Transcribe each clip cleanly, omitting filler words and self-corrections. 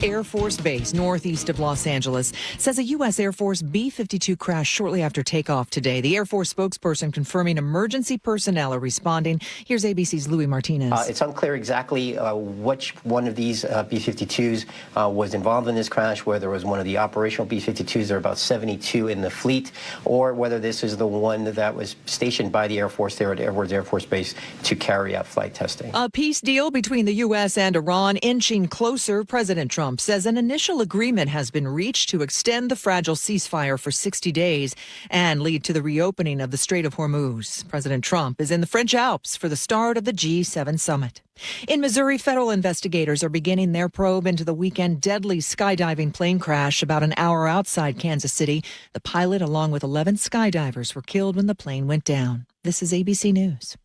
Air Force Base northeast of Los Angeles says a U.S. Air Force B-52 crashed shortly after takeoff today. The Air Force spokesperson confirming emergency personnel are responding. Here's ABC's Louis Martinez. It's unclear exactly which one of these B-52s was involved in this crash, whether it was one of the operational B-52s, there are about 72 in the fleet, or whether this is the one that was stationed by the Air Force there at Edwards Air Force Base to carry out flight testing. A peace deal between the U.S. and Iran inching closer. President Trump says an initial agreement has been reached to extend the fragile ceasefire for 60 days and lead to the reopening of the Strait of Hormuz. President Trump is in the French Alps for the start of the G7 summit. In Missouri, federal investigators are beginning their probe into the weekend deadly skydiving plane crash about an hour outside Kansas City. The pilot, along with 11 skydivers, were killed when the plane went down. This is ABC News.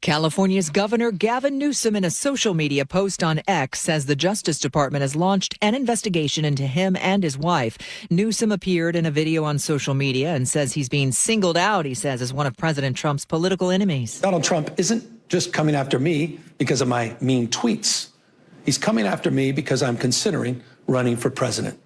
California's Governor Gavin Newsom, in a social media post on X, says the Justice Department has launched an investigation into him and his wife. Newsom appeared in a video on social media and says he's being singled out, he says, as one of President Trump's political enemies. Donald Trump isn't just coming after me because of my mean tweets. He's coming after me because I'm considering running for president,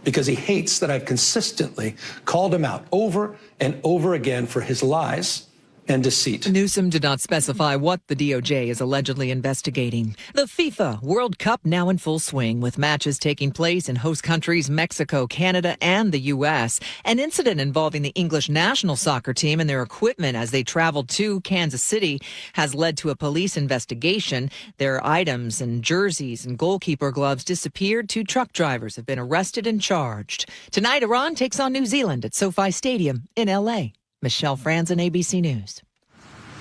because he hates that I've consistently called him out over and over again for his lies and deceit. Newsom did not specify what the DOJ is allegedly investigating. The FIFA World Cup now in full swing, with matches taking place in host countries Mexico, Canada, and the U.S. An incident involving the English national soccer team and their equipment as they traveled to Kansas City has led to a police investigation. Their items and jerseys and goalkeeper gloves disappeared. 2 truck drivers have been arrested and charged. Tonight, Iran takes on New Zealand at SoFi Stadium in L.A. Michelle Franzen, ABC News.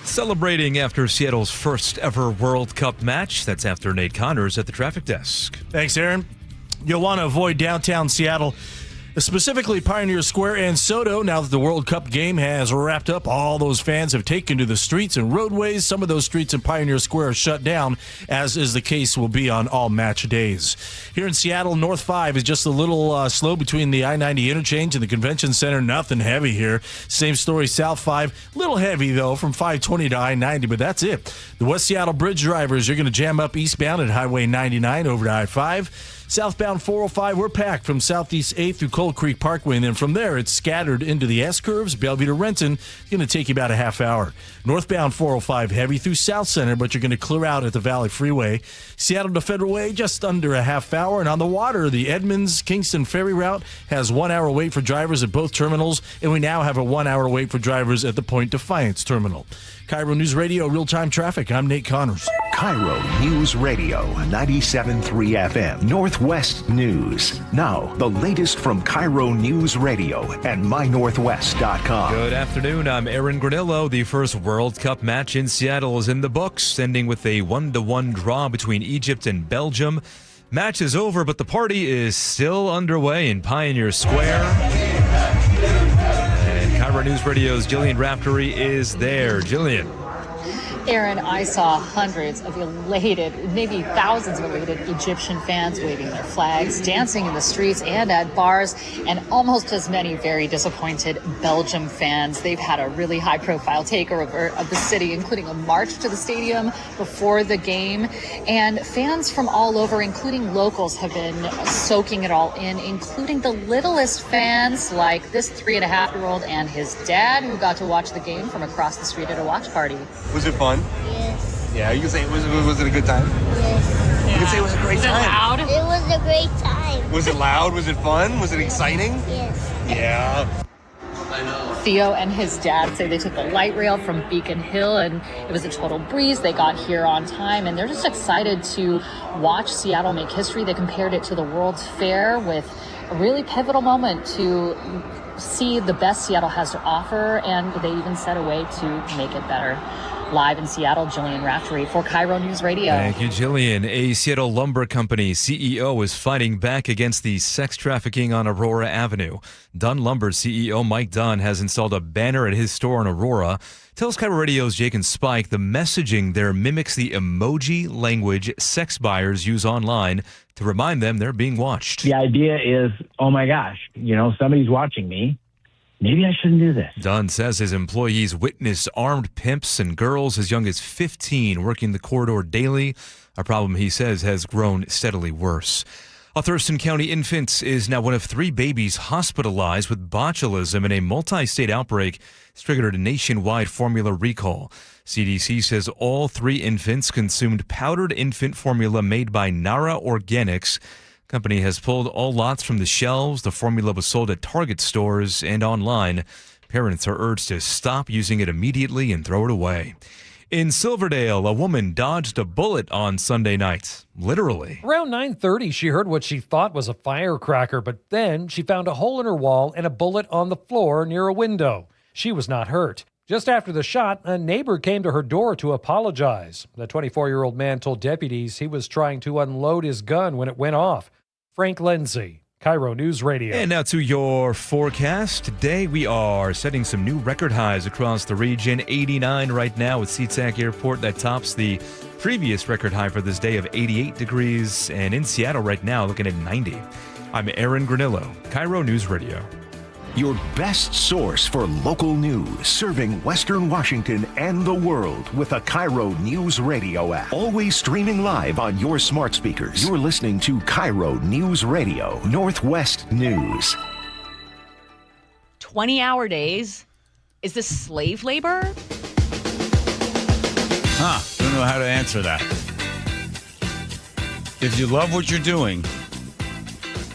Celebrating after Seattle's first ever World Cup match. That's after Nate Connors at the traffic desk. Thanks, Aaron. You'll want to avoid downtown Seattle, specifically Pioneer Square and Soto. Now that the World Cup game has wrapped up, all those fans have taken to the streets and roadways. Some of those streets in Pioneer Square are shut down, as is the case will be on all match days. Here in Seattle, North 5 is just a little slow between the I-90 interchange and the Convention Center. Nothing heavy here. Same story, South 5. Little heavy, though, from 520 to I-90, but that's it. The West Seattle Bridge drivers are going to jam up eastbound at Highway 99 over to I-5. Southbound 405, we're packed from Southeast 8th through Cold Creek Parkway, and then from there it's scattered into the S-curves. Bellevue to Renton, going to take you about a half hour. Northbound 405, heavy through South Center, but you're going to clear out at the Valley Freeway. Seattle to Federal Way, just under a half hour. And on the water, the Edmonds-Kingston Ferry route has 1 hour wait for drivers at both terminals, and we now have a 1 hour wait for drivers at the Point Defiance terminal. KIRO News Radio, real-time traffic. I'm Nate Connors. KIRO News Radio, 97.3 FM, Northwest News. Now, the latest from KIRO News Radio and mynorthwest.com. Good afternoon. I'm Aaron Granillo. The first World Cup match in Seattle is in the books, ending with a 1-1 draw between Egypt and Belgium. Match is over, but the party is still underway in Pioneer Square. And KIRO News Radio's Jillian Raftery is there. Jillian. Aaron, I saw hundreds of elated, maybe thousands of elated Egyptian fans waving their flags, dancing in the streets and at bars, and almost as many very disappointed Belgium fans. They've had a really high-profile takeover of the city, including a march to the stadium before the game. And fans from all over, including locals, have been soaking it all in, including the littlest fans like this 3.5-year-old and his dad, who got to watch the game from across the street at a watch party. Was it fun? Yes. Yeah, you can say, was it a good time? Yes. You can say it was a great time. It was a great time. Was it loud? Was it fun? Was it exciting? Yes. Yeah. Theo and his dad say they took the light rail from Beacon Hill, and it was a total breeze. They got here on time, and they're just excited to watch Seattle make history. They compared it to the World's Fair, with a really pivotal moment to see the best Seattle has to offer, and they even set a way to make it better. Live in Seattle, Jillian Raftery for KIRO News Radio. Thank you, Jillian. A Seattle lumber company CEO is fighting back against the sex trafficking on Aurora Avenue. Dunn Lumber CEO Mike Dunn has installed a banner at his store in Aurora. Tells KIRO Radio's Jake and Spike the messaging there mimics the emoji language sex buyers use online to remind them they're being watched. The idea is, oh my gosh, somebody's watching me. Maybe I shouldn't do this. Dunn says his employees witnessed armed pimps and girls as young as 15 working the corridor daily. a problem he says has grown steadily worse. A Thurston County infant is now one of 3 babies hospitalized with botulism in a multi-state outbreak that's triggered a nationwide formula recall. CDC says all 3 infants consumed powdered infant formula made by Nara Organics. Company has pulled all lots from the shelves. The formula was sold at Target stores and online. Parents are urged to stop using it immediately and throw it away. In Silverdale, a woman dodged a bullet on Sunday night. Literally. Around 9:30, she heard what she thought was a firecracker, but then she found a hole in her wall and a bullet on the floor near a window. She was not hurt. Just after the shot, a neighbor came to her door to apologize. The 24-year-old man told deputies he was trying to unload his gun when it went off. Frank Lindsay, KIRO News Radio. And now to your forecast. Today we are setting some new record highs across the region. 89 right now at SeaTac Airport. That tops the previous record high for this day of 88 degrees. And in Seattle right now, looking at 90. I'm Aaron Granillo, KIRO News Radio. Your best source for local news, serving Western Washington and the world with a KIRO News Radio app. Always streaming live on your smart speakers. You're listening to KIRO News Radio, Northwest News. 20-hour days? Is this slave labor? Don't know how to answer that. If you love what you're doing,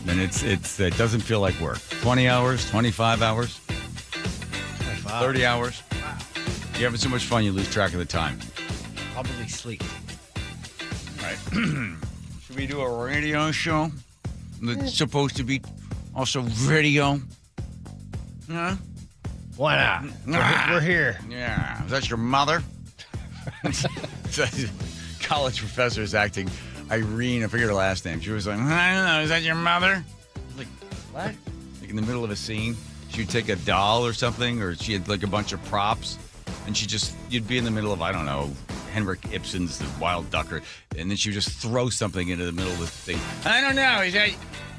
then it doesn't feel like work. 20 hours, 25 hours, 30 hours. Wow. You're having so much fun, you lose track of the time. Probably sleep. All right. Should we do a radio show that's supposed to be also video? Huh? Why not? We're here. Yeah. Is that your mother? College professor is acting Irene. I forget her last name. She was like, I don't know. Is that your mother? Like, what? Like in the middle of a scene, she would take a doll or something, or she had like a bunch of props, and you'd be in the middle of, I don't know, Henrik Ibsen's The Wild Duck, and then she would just throw something into the middle of the thing. I don't know. Is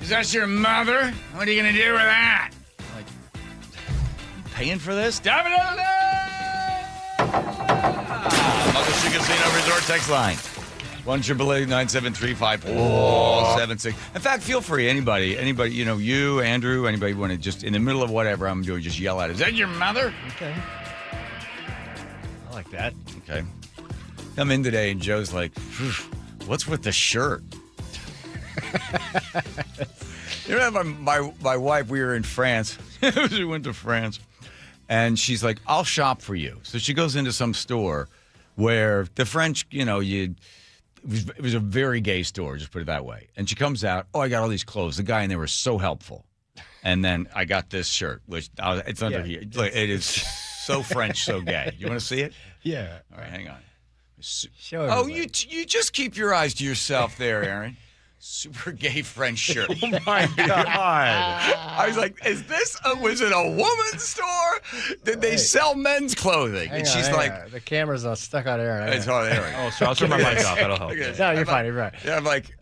that your mother? What are you going to do with that? Like, paying for this? Muggleton Casino Resort text line. 1-888-973-5476. In fact, feel free, anybody, you, Andrew, anybody want to just, in the middle of whatever I'm doing, just yell at it. Is that your mother? Okay. I like that. Okay. Come in today and Joe's like, what's with the shirt? You know, my wife, we were in France. We went to France. And she's like, I'll shop for you. So she goes into some store where the French, it was a very gay store, just put it that way. And she comes out, I got all these clothes. The guy in there was so helpful. And then I got this shirt, which it's under here. It is so French, so gay. You want to see it? Yeah. All right, hang on. Show everybody. You just keep your eyes to yourself there, Aaron. Super gay French shirt. Oh, my God. I was like, was it a woman's store? Did they sell men's clothing? Hang and on, she's hang like, on. The camera's stuck on Aaron. It's on Aaron. Oh, so I'll turn my mic off. That'll help. Okay. No, you're fine. You're right. Yeah, I'm like,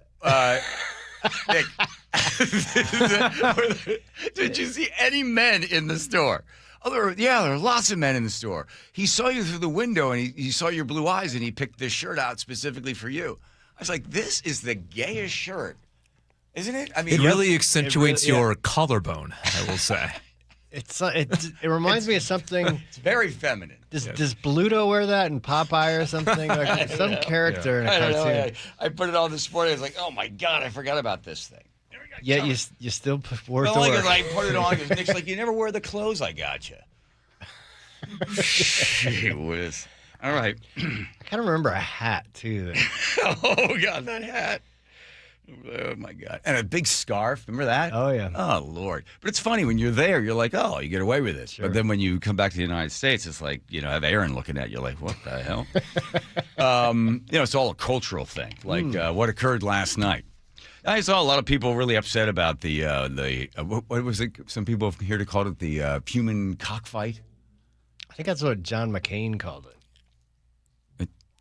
Nick, did you see any men in the store? Oh, there are lots of men in the store. He saw you through the window, and he saw your blue eyes, and he picked this shirt out specifically for you. I was like, this is the gayest shirt, isn't it? I mean, It really accentuates your collarbone, I will say. It reminds me of something. It's very feminine. Does Bluto wear that in Popeye or something? Like some character in a cartoon. I put it on this morning. I was like, oh my God, I forgot about this thing. Yet you still wore it to Well, work. I put it on because Nick's like, you never wear the clothes I got you. Gee whiz. All right. I kind of remember a hat, too. Oh, God, that hat. Oh, my God. And a big scarf. Remember that? Oh, yeah. Oh, Lord. But it's funny. When you're there, you're like, oh, you get away with it. Sure. But then when you come back to the United States, it's like, have Aaron looking at you like, what the hell? It's all a cultural thing. Like what occurred last night. I saw a lot of people really upset about the what was it? Some people here to call it the human cockfight. I think that's what John McCain called it.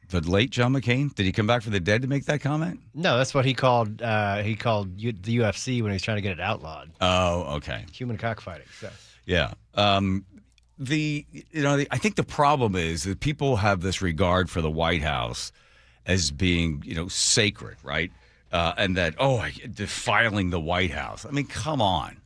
The late John McCain? Did he come back from the dead to make that comment? No, that's what he called the UFC when he was trying to get it outlawed. Oh, okay. Human cockfighting. So. Yeah. I think the problem is that people have this regard for the White House, as being, sacred, right? And that, defiling the White House. I mean, come on.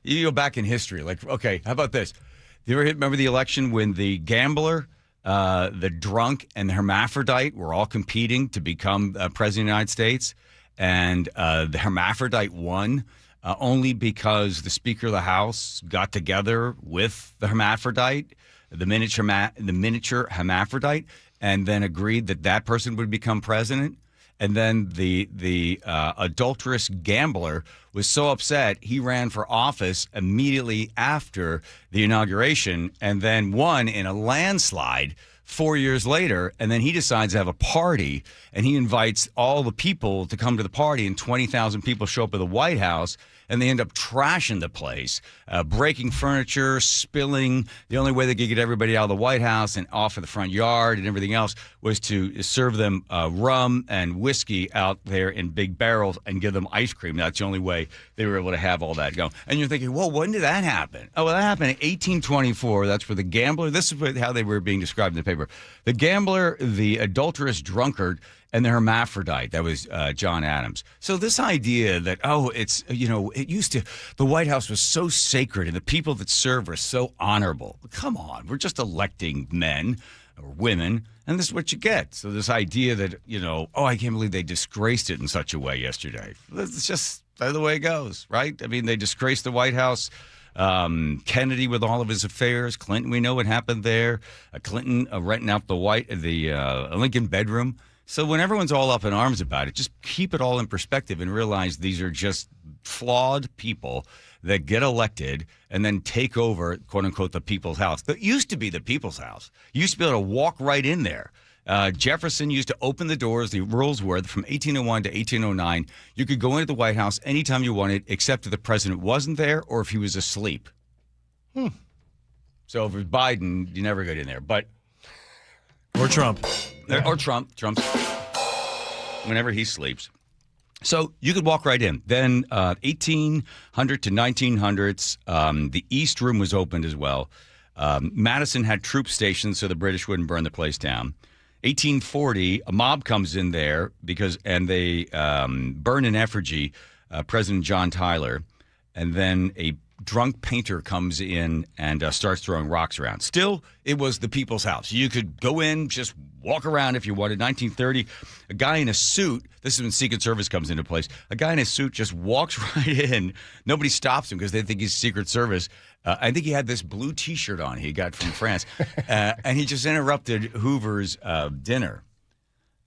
You go back in history. Like, okay, how about this? Do you ever remember the election when the gambler, the drunk, and the hermaphrodite were all competing to become president of the United States? And the hermaphrodite won only because the Speaker of the House got together with the hermaphrodite, the miniature hermaphrodite, and then agreed that person would become president. And then the adulterous gambler was so upset, he ran for office immediately after the inauguration and then won in a landslide 4 years later. And then he decides to have a party, and he invites all the people to come to the party, and 20,000 people show up at the White House, and they end up trashing the place, breaking furniture, spilling. The only way they could get everybody out of the White House and off of the front yard and everything else was to serve them rum and whiskey out there in big barrels and give them ice cream. That's the only way they were able to have all that going. And you're thinking, well, when did that happen? Oh, well, that happened in 1824. That's where the gambler, this is how they were being described in the paper. The gambler, the adulterous drunkard, and the hermaphrodite. That was John Adams. So this idea that, it used to, the White House was so sacred and the people that serve are so honorable. Come on, we're just electing men or women, and this is what you get. So this idea that, I can't believe they disgraced it in such a way yesterday. It's just the way it goes, right? I mean, they disgraced the White House. Kennedy with all of his affairs. Clinton, we know what happened there. Clinton renting out the Lincoln bedroom. So when everyone's all up in arms about it, just keep it all in perspective and realize these are just flawed people that get elected and then take over, quote unquote, the people's house. That used to be the people's house. You used to be able to walk right in there. Jefferson used to open the doors. The rules were from 1801 to 1809, you could go into the White House anytime you wanted, except if the president wasn't there or if he was asleep. So if it was Biden, you never got in there. Or Trump. Or Trump's whenever he sleeps. So you could walk right in. Then 1800 to 1900s, the East Room was opened as well. Madison had troop stations so the British wouldn't burn the place down. 1840, a mob comes in there and they burn in effigy President John Tyler, and then a drunk painter comes in and starts throwing rocks around. Still, it was the people's house. You could go in, just walk around if you wanted. 1930, a guy in a suit, this is when Secret Service comes into place, a guy in a suit just walks right in. Nobody stops him because they think he's Secret Service. I think he had this blue T-shirt on he got from France. And he just interrupted Hoover's dinner.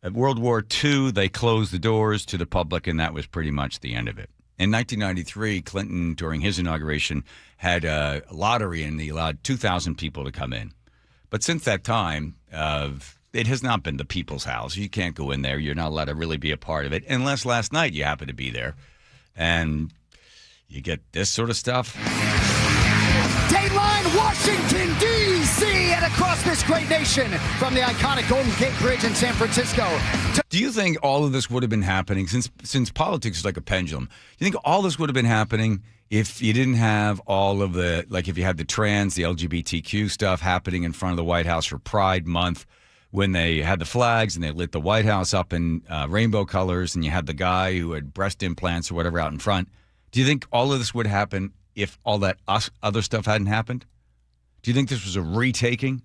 At World War II, they closed the doors to the public, and that was pretty much the end of it. In 1993, Clinton, during his inauguration, had a lottery, and he allowed 2,000 people to come in. But since that time, it has not been the people's house. You can't go in there. You're not allowed to really be a part of it, unless last night you happen to be there. And you get this sort of stuff. Dateline, Washington, D.C., and across this great nation from the iconic Golden Gate Bridge in San Francisco. Do you think all of this would have been happening, since politics is like a pendulum, do you think all this would have been happening if you didn't have all of the, like if you had the trans, the LGBTQ stuff happening in front of the White House for Pride Month, when they had the flags and they lit the White House up in rainbow colors, and you had the guy who had breast implants or whatever out in front? Do you think all of this would happen if all that other stuff hadn't happened? Do you think this was a retaking?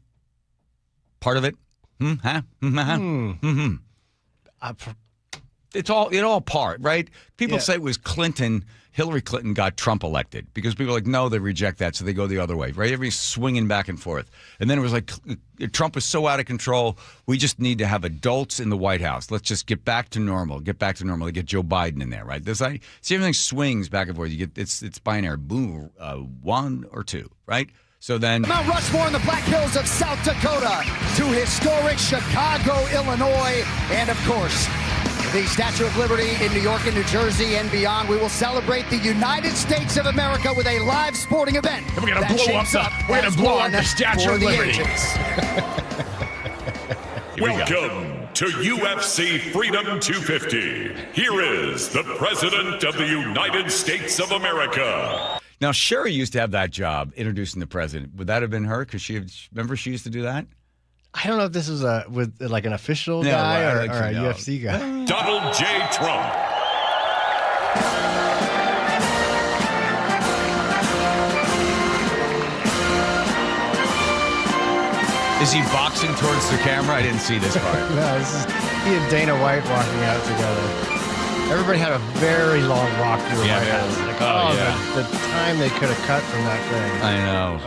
Part of it? It's all part, right? People say it was Hillary Clinton got Trump elected because people are like, no, they reject that, so they go the other way, right? Everybody's swinging back and forth. And then it was like, Trump was so out of control, we just need to have adults in the White House. Let's just get back to normal. Get Joe Biden in there, right? See, everything swings back and forth. You get it's binary, boom, one or two, right? So then Mount Rushmore in the Black Hills of South Dakota to historic Chicago, Illinois, and of course, the Statue of Liberty in New York and New Jersey and beyond. We will celebrate the United States of America with a live sporting event. And we're going to blow up the Statue of Liberty. Welcome to UFC Freedom 250. Here is the President of the United States of America. Now, Sherry used to have that job, introducing the president. Would that have been her? Because remember she used to do that? I don't know if this was with like an official Yeah, guy well, or I'd like a to know. UFC guy. Donald J. Trump. Is he boxing towards the camera? I didn't see this part. No, this is he and Dana White walking out together. Everybody had a very long walk through the White House. Like, the time they could have cut from that thing. I know.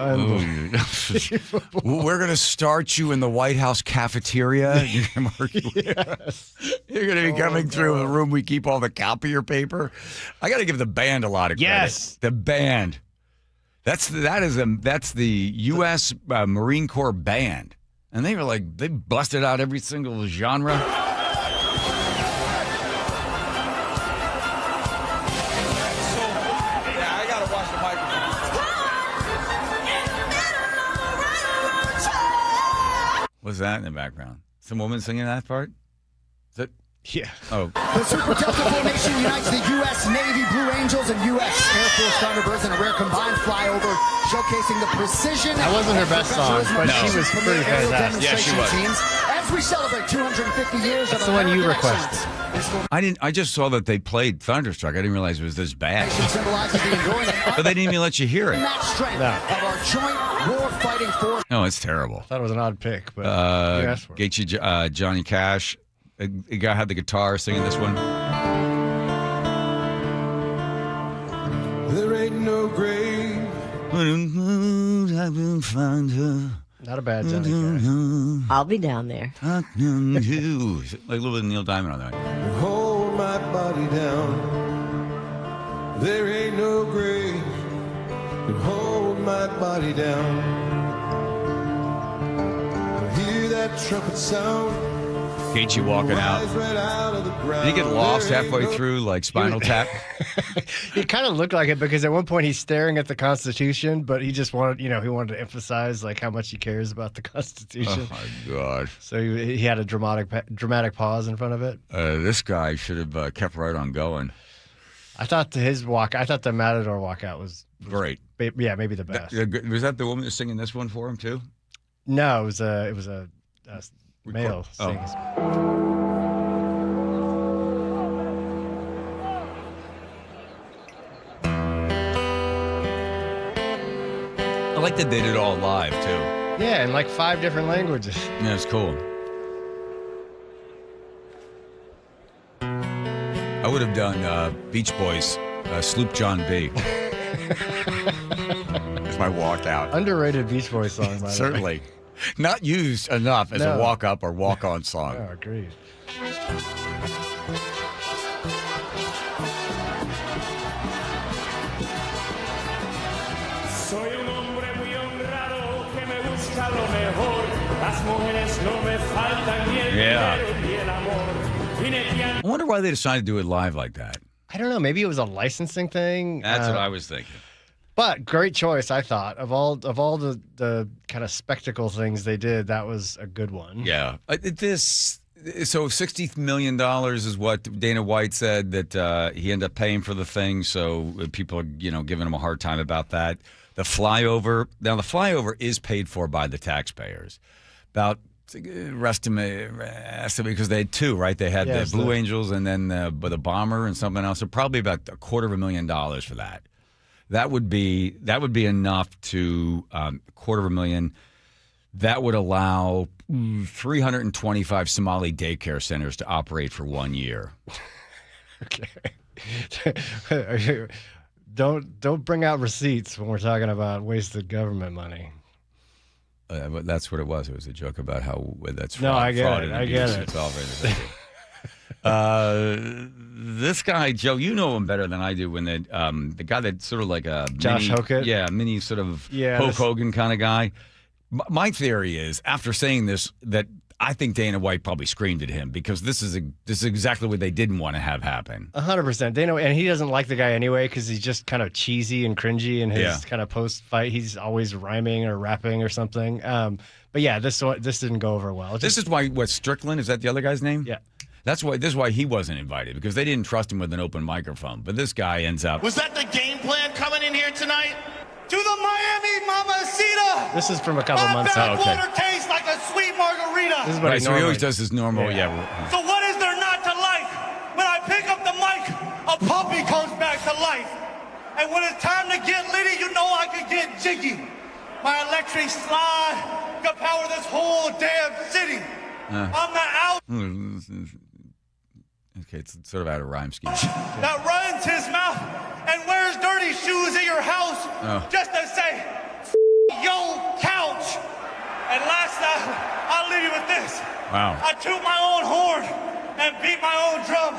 We're going to start you in the White House cafeteria. Yes. You're going to be coming through the room we keep all the copier paper. I got to give the band a lot of credit. Yes. The band. That's the U.S. Marine Corps band. And they busted out every single genre. What's that in the background? Some woman singing that part? Is that? Yeah. Oh. The Super Delta formation unites the U.S. Navy Blue Angels and U.S. Air Force Thunderbirds in a rare combined flyover, showcasing the precision. That wasn't her best song, but No. she was pretty fantastic. Yeah, she was. Teams, as we celebrate 250 years That's of the one you American requested. excellence. I just saw that they played Thunderstruck. I didn't realize it was this bad. Symbolizes the enduring and But they didn't even let you hear it. unmatched strength of our joint war fighting force. No, it's terrible. Thought it was an odd pick, but you asked for it. Gaethje, Johnny Cash. The guy had the guitar singing this one. There ain't no grave. I will find her. Not a bad Johnny Cash. I'll be down there. Like a little bit of Neil Diamond on that. Hold my body down. There ain't no grave. Hold my body down. Hear that trumpet sound. Gaethje walking out. Did he get lost halfway through, like Spinal Tap? He kind of looked like it because at one point he's staring at the Constitution, but he just wanted, he wanted to emphasize like how much he cares about the Constitution. Oh my God! So he had a dramatic pause in front of it. This guy should have kept right on going. I thought the Matador walkout was Great. Maybe the best. Was that the woman that was singing this one for him too? No, it was a male singing. I like that they did it all live too. Yeah, in like 5 different languages. Yeah, it's cool. I would have done Beach Boys, Sloop John B. It's my walkout. Underrated Beach Boys song, by the way. Certainly. Not used enough as a walk-up or walk-on song. Oh, agreed. Soy un hombre muy honrado que me busca lo mejor. Las mujeres no me faltan ni el dinero ni el amor. I wonder why they decided to do it live like that. I don't know. Maybe it was a licensing thing. That's what I was thinking. But great choice, I thought. Of all the kind of spectacle things they did, that was a good one. Yeah. So $60 million is what Dana White said that he ended up paying for the thing. So people are, giving him a hard time about that. The flyover is paid for by the taxpayers. About estimate because they had 2, right? They had the Blue Angels and then the bomber and something else. So probably about $250,000 for that. That would be enough to $250,000. That would allow 325 Somali daycare centers to operate for 1 year. Okay. Don't bring out receipts when we're talking about wasted government money. But that's what it was. It was a joke about how that's fraud. No, I get fraud it. and I abuse. get it. It's all very this guy, Joe, you know him better than I do. When the guy that's sort of like a Josh Hokett? mini sort of Hulk Hogan kind of guy. My theory is, after saying this, that I think Dana White probably screamed at him because this is exactly what they didn't want to have happen. 100%. Dana, and he doesn't like the guy anyway because he's just kind of cheesy and cringy in his kind of post-fight. He's always rhyming or rapping or something. But yeah, this didn't go over well. This is why Strickland, is that the other guy's name? Yeah. This is why he wasn't invited, because they didn't trust him with an open microphone. But this guy ends up. Was that the game plan coming in here tonight? to the Miami Mamacita. This is from a couple months ago. My backwater tastes like a sweet margarita. This is what So he always does his normal, So what is there not to like? When I pick up the mic, a puppy comes back to life. And when it's time to get litty, you know I can get jiggy. My electric slide can power this whole damn city. I'm the out Okay, it's sort of out of rhyme scheme. that runs his mouth and wears dirty shoes in your house just to say, yo, couch. And last night, I'll leave you with this. Wow. I toot my own horn and beat my own drum.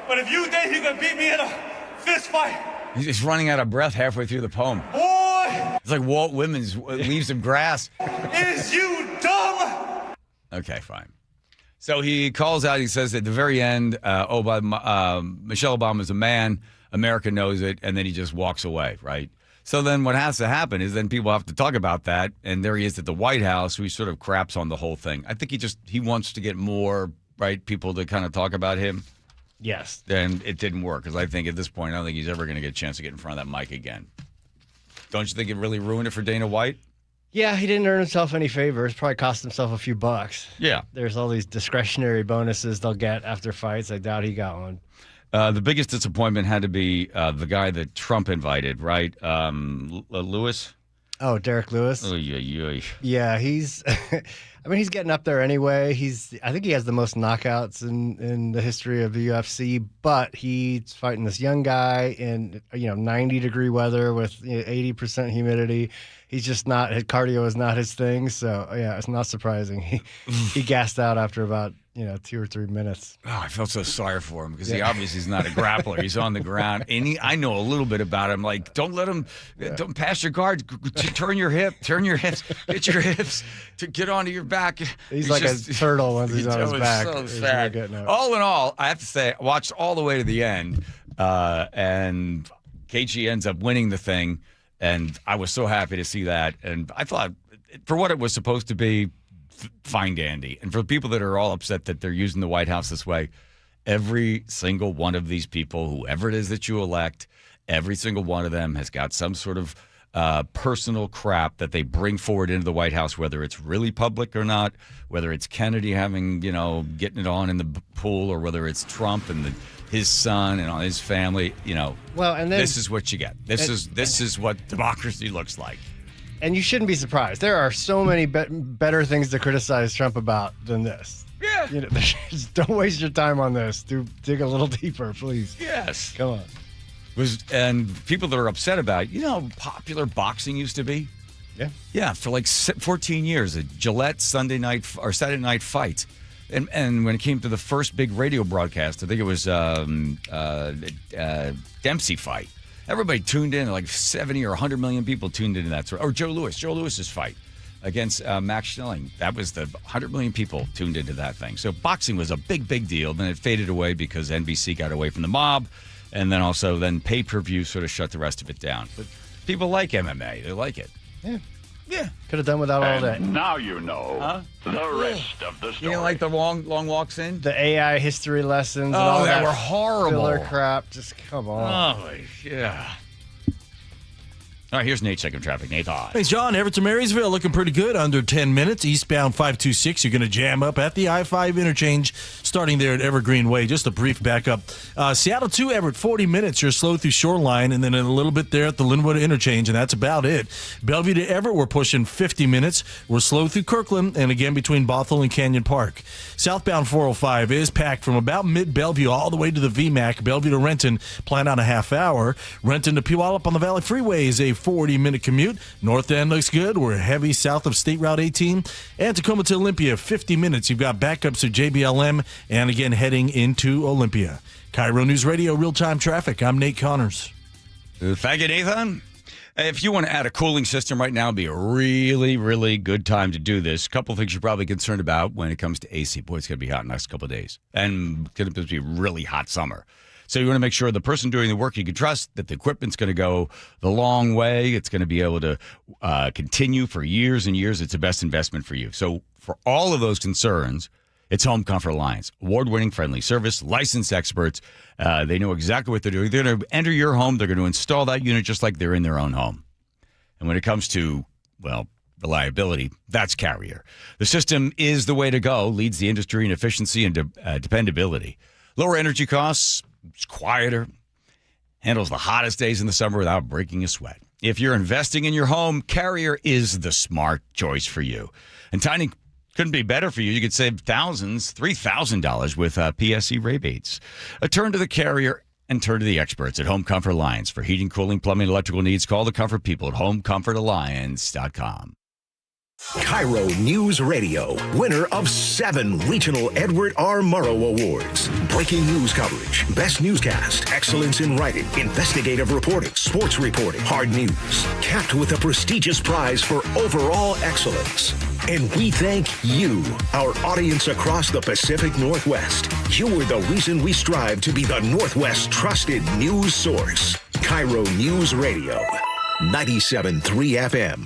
But if you think you can beat me in a fist fight, He's just running out of breath halfway through the poem. boy, It's like Walt Whitman's Leaves of Grass. is you dumb? Okay, fine. So he calls out, he says at the very end, Michelle Obama's a man, America knows it, and then he just walks away, right? So then what has to happen is then people have to talk about that, and there he is at the White House, who sort of craps on the whole thing. I think he wants to get more, right, people to kind of talk about him. Yes. Then it didn't work, because I think at this point, I don't think he's ever going to get a chance to get in front of that mic again. Don't you think it really ruined it for Dana White? Yeah, he didn't earn himself any favors. Probably cost himself a few bucks. Yeah. There's all these discretionary bonuses they'll get after fights. I doubt he got one. The biggest disappointment had to be the guy that Trump invited, right? Lewis? Oh, Derek Lewis? Yeah, he's he's getting up there anyway. I think he has the most knockouts in the history of the UFC, but he's fighting this young guy in 90-degree weather with 80% humidity. He's just not, his cardio is not his thing. So yeah, it's not surprising. He gassed out after about 2 or 3 minutes. Oh, I felt so sorry for him because he obviously is not a grappler. He's on the ground, and I know a little bit about him. Like, don't let him, don't pass your guard. Turn your hips, get your hips to get onto your back. He's like a turtle once he's on his back. So sad. All in all, I have to say, I watched all the way to the end, and KG ends up winning the thing, and I was so happy to see that. And I thought, for what it was supposed to be, fine dandy. And for people that are all upset that they're using the White House this way, every single one of these people, whoever it is that you elect, every single one of them has got some sort of personal crap that they bring forward into the White House, whether it's really public or not, whether it's Kennedy having, getting it on in the pool, or whether it's Trump and his son and his family, Well, and then, this is what you get. This is what democracy looks like. And you shouldn't be surprised. There are so many better things to criticize Trump about than this. Yeah. Just don't waste your time on this. Dig a little deeper, please. Yes. Come on. And people that are upset about it, how popular boxing used to be? Yeah. Yeah, for like 14 years, a Gillette Saturday night fight. And when it came to the first big radio broadcast, I think it was Dempsey fight. Everybody tuned in, like 70 or 100 million people tuned into that. Or Joe Lewis's fight against Max Schilling. That was the 100 million people tuned into that thing. So boxing was a big, big deal. Then it faded away because NBC got away from the mob. And then also pay-per-view sort of shut the rest of it down. But people like MMA. They like it. Yeah. Yeah. Could have done without all that. Now you know the rest of the story. You didn't like the long walks in? The AI history lessons and all that were horrible. Filler crap. Just come on. Oh, yeah. All right, here's Nate checking traffic. Nate, Thanks, John. Everett to Marysville looking pretty good. Under 10 minutes. Eastbound 526. You're going to jam up at the I-5 interchange starting there at Evergreen Way. Just a brief backup. Seattle to Everett, 40 minutes. You're slow through Shoreline, and then a little bit there at the Linwood interchange, and that's about it. Bellevue to Everett, we're pushing 50 minutes. We're slow through Kirkland, and again between Bothell and Canyon Park. Southbound 405 is packed from about mid-Bellevue all the way to the VMAC. Bellevue to Renton, plan on a half hour. Renton to Puyallup on the Valley Freeway is a 40-minute commute. North End looks good. We're heavy south of State Route 18. And Tacoma to Olympia, 50 minutes. You've got backups at JBLM and again heading into Olympia. KIRO Newsradio real-time traffic. I'm Nate Connors. Thank you, Nathan. If you want to add a cooling system right now, it'd be a really, really good time to do this. A couple of things you're probably concerned about when it comes to AC. Boy, it's going to be hot in the next couple of days. And it's going to be a really hot summer. So you want to make sure the person doing the work, you can trust that the equipment's going to go the long way. It's going to be able to continue for years and years. It's the best investment for you. So for all of those concerns, it's Home Comfort Alliance. Award-winning friendly service, licensed experts. They know exactly what they're doing. They're going to enter your home. They're going to install that unit just like they're in their own home. And when it comes to, well, reliability, that's Carrier. The system is the way to go, leads the industry in efficiency and dependability. Lower energy costs, it's quieter, handles the hottest days in the summer without breaking a sweat. If you're investing in your home, Carrier is the smart choice for you. And Tiny couldn't be better for you. You could save thousands, $3,000 with PSE rebates. Turn to the Carrier and turn to the experts at Home Comfort Alliance. For heating, cooling, plumbing, electrical needs, call the comfort people at homecomfortalliance.com. KIRO News Radio, winner of 7 regional Edward R. Murrow Awards. Breaking news coverage, best newscast, excellence in writing, investigative reporting, sports reporting, hard news. Capped with a prestigious prize for overall excellence. And we thank you, our audience across the Pacific Northwest. You are the reason we strive to be the Northwest's trusted news source. KIRO News Radio, 97.3 FM.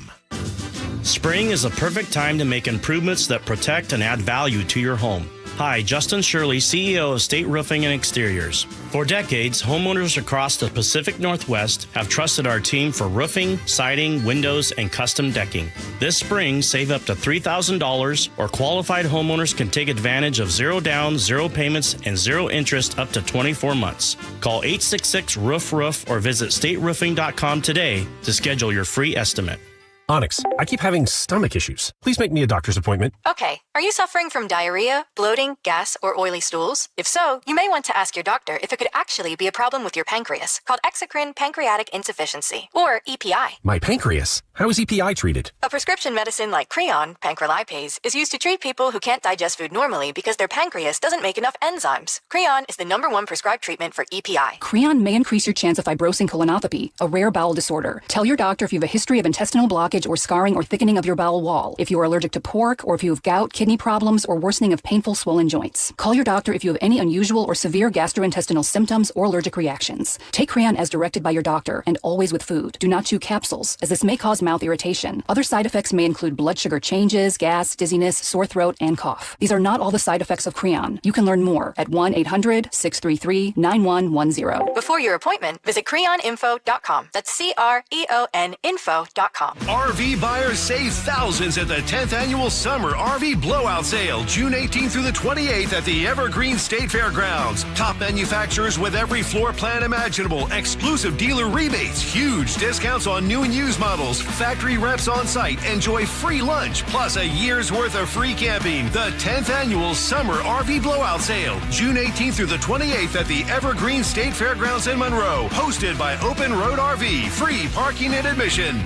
Spring is the perfect time to make improvements that protect and add value to your home. Hi, Justin Shirley, CEO of State Roofing and Exteriors. For decades, homeowners across the Pacific Northwest have trusted our team for roofing, siding, windows, and custom decking. This spring, save up to $3,000, or qualified homeowners can take advantage of 0 down, 0 payments, and 0 interest up to 24 months. Call 866-ROOF-ROOF or visit stateroofing.com today to schedule your free estimate. Onyx, I keep having stomach issues. Please make me a doctor's appointment. Okay. Are you suffering from diarrhea, bloating, gas, or oily stools? If so, you may want to ask your doctor if it could actually be a problem with your pancreas, called exocrine pancreatic insufficiency, or EPI. My pancreas? How is EPI treated? A prescription medicine like Creon, pancrelipase, is used to treat people who can't digest food normally because their pancreas doesn't make enough enzymes. Creon is the #1 prescribed treatment for EPI. Creon may increase your chance of fibrosing colonopathy, a rare bowel disorder. Tell your doctor if you have a history of intestinal blockage or scarring or thickening of your bowel wall, if you are allergic to pork, or if you have gout, kidney problems, or worsening of painful swollen joints. Call your doctor if you have any unusual or severe gastrointestinal symptoms or allergic reactions. Take Creon as directed by your doctor and always with food. Do not chew capsules, as this may cause mouth irritation. Other side effects may include blood sugar changes, gas, dizziness, sore throat, and cough. These are not all the side effects of Creon. You can learn more at 1-800-633-9110. Before your appointment, visit creoninfo.com. That's CREON info.com. RV buyers save thousands at the 10th Annual Summer RV Blowout Sale, June 18th through the 28th at the Evergreen State Fairgrounds. Top manufacturers with every floor plan imaginable, exclusive dealer rebates, huge discounts on new and used models, factory reps on site, enjoy free lunch, plus a year's worth of free camping. The 10th Annual Summer RV Blowout Sale, June 18th through the 28th at the Evergreen State Fairgrounds in Monroe, hosted by Open Road RV, free parking and admission.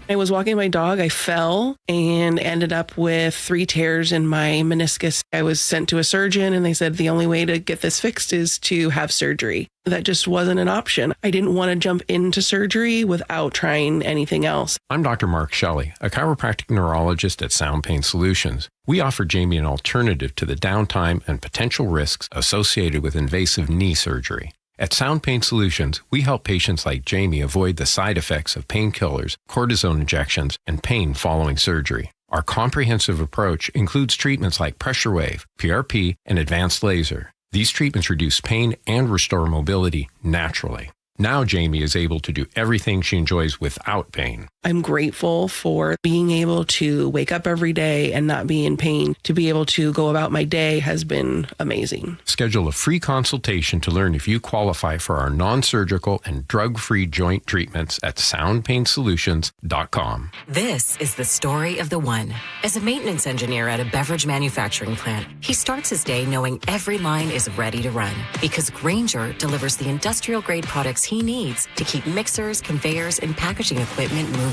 I was walking my dog, I fell and ended up with 3 tears in my meniscus. I was sent to a surgeon and they said the only way to get this fixed is to have surgery. That just wasn't an option. I didn't want to jump into surgery without trying anything else. I'm Dr. Mark Shelley, a chiropractic neurologist at Sound Pain Solutions. We offer Jamie an alternative to the downtime and potential risks associated with invasive knee surgery. At Sound Pain Solutions, we help patients like Jamie avoid the side effects of painkillers, cortisone injections, and pain following surgery. Our comprehensive approach includes treatments like pressure wave, PRP, and advanced laser. These treatments reduce pain and restore mobility naturally. Now Jamie is able to do everything she enjoys without pain. I'm grateful for being able to wake up every day and not be in pain. To be able to go about my day has been amazing. Schedule a free consultation to learn if you qualify for our non-surgical and drug-free joint treatments at soundpainsolutions.com. This is the story of the one. As a maintenance engineer at a beverage manufacturing plant, he starts his day knowing every line is ready to run because Grainger delivers the industrial-grade products he needs to keep mixers, conveyors, and packaging equipment moving.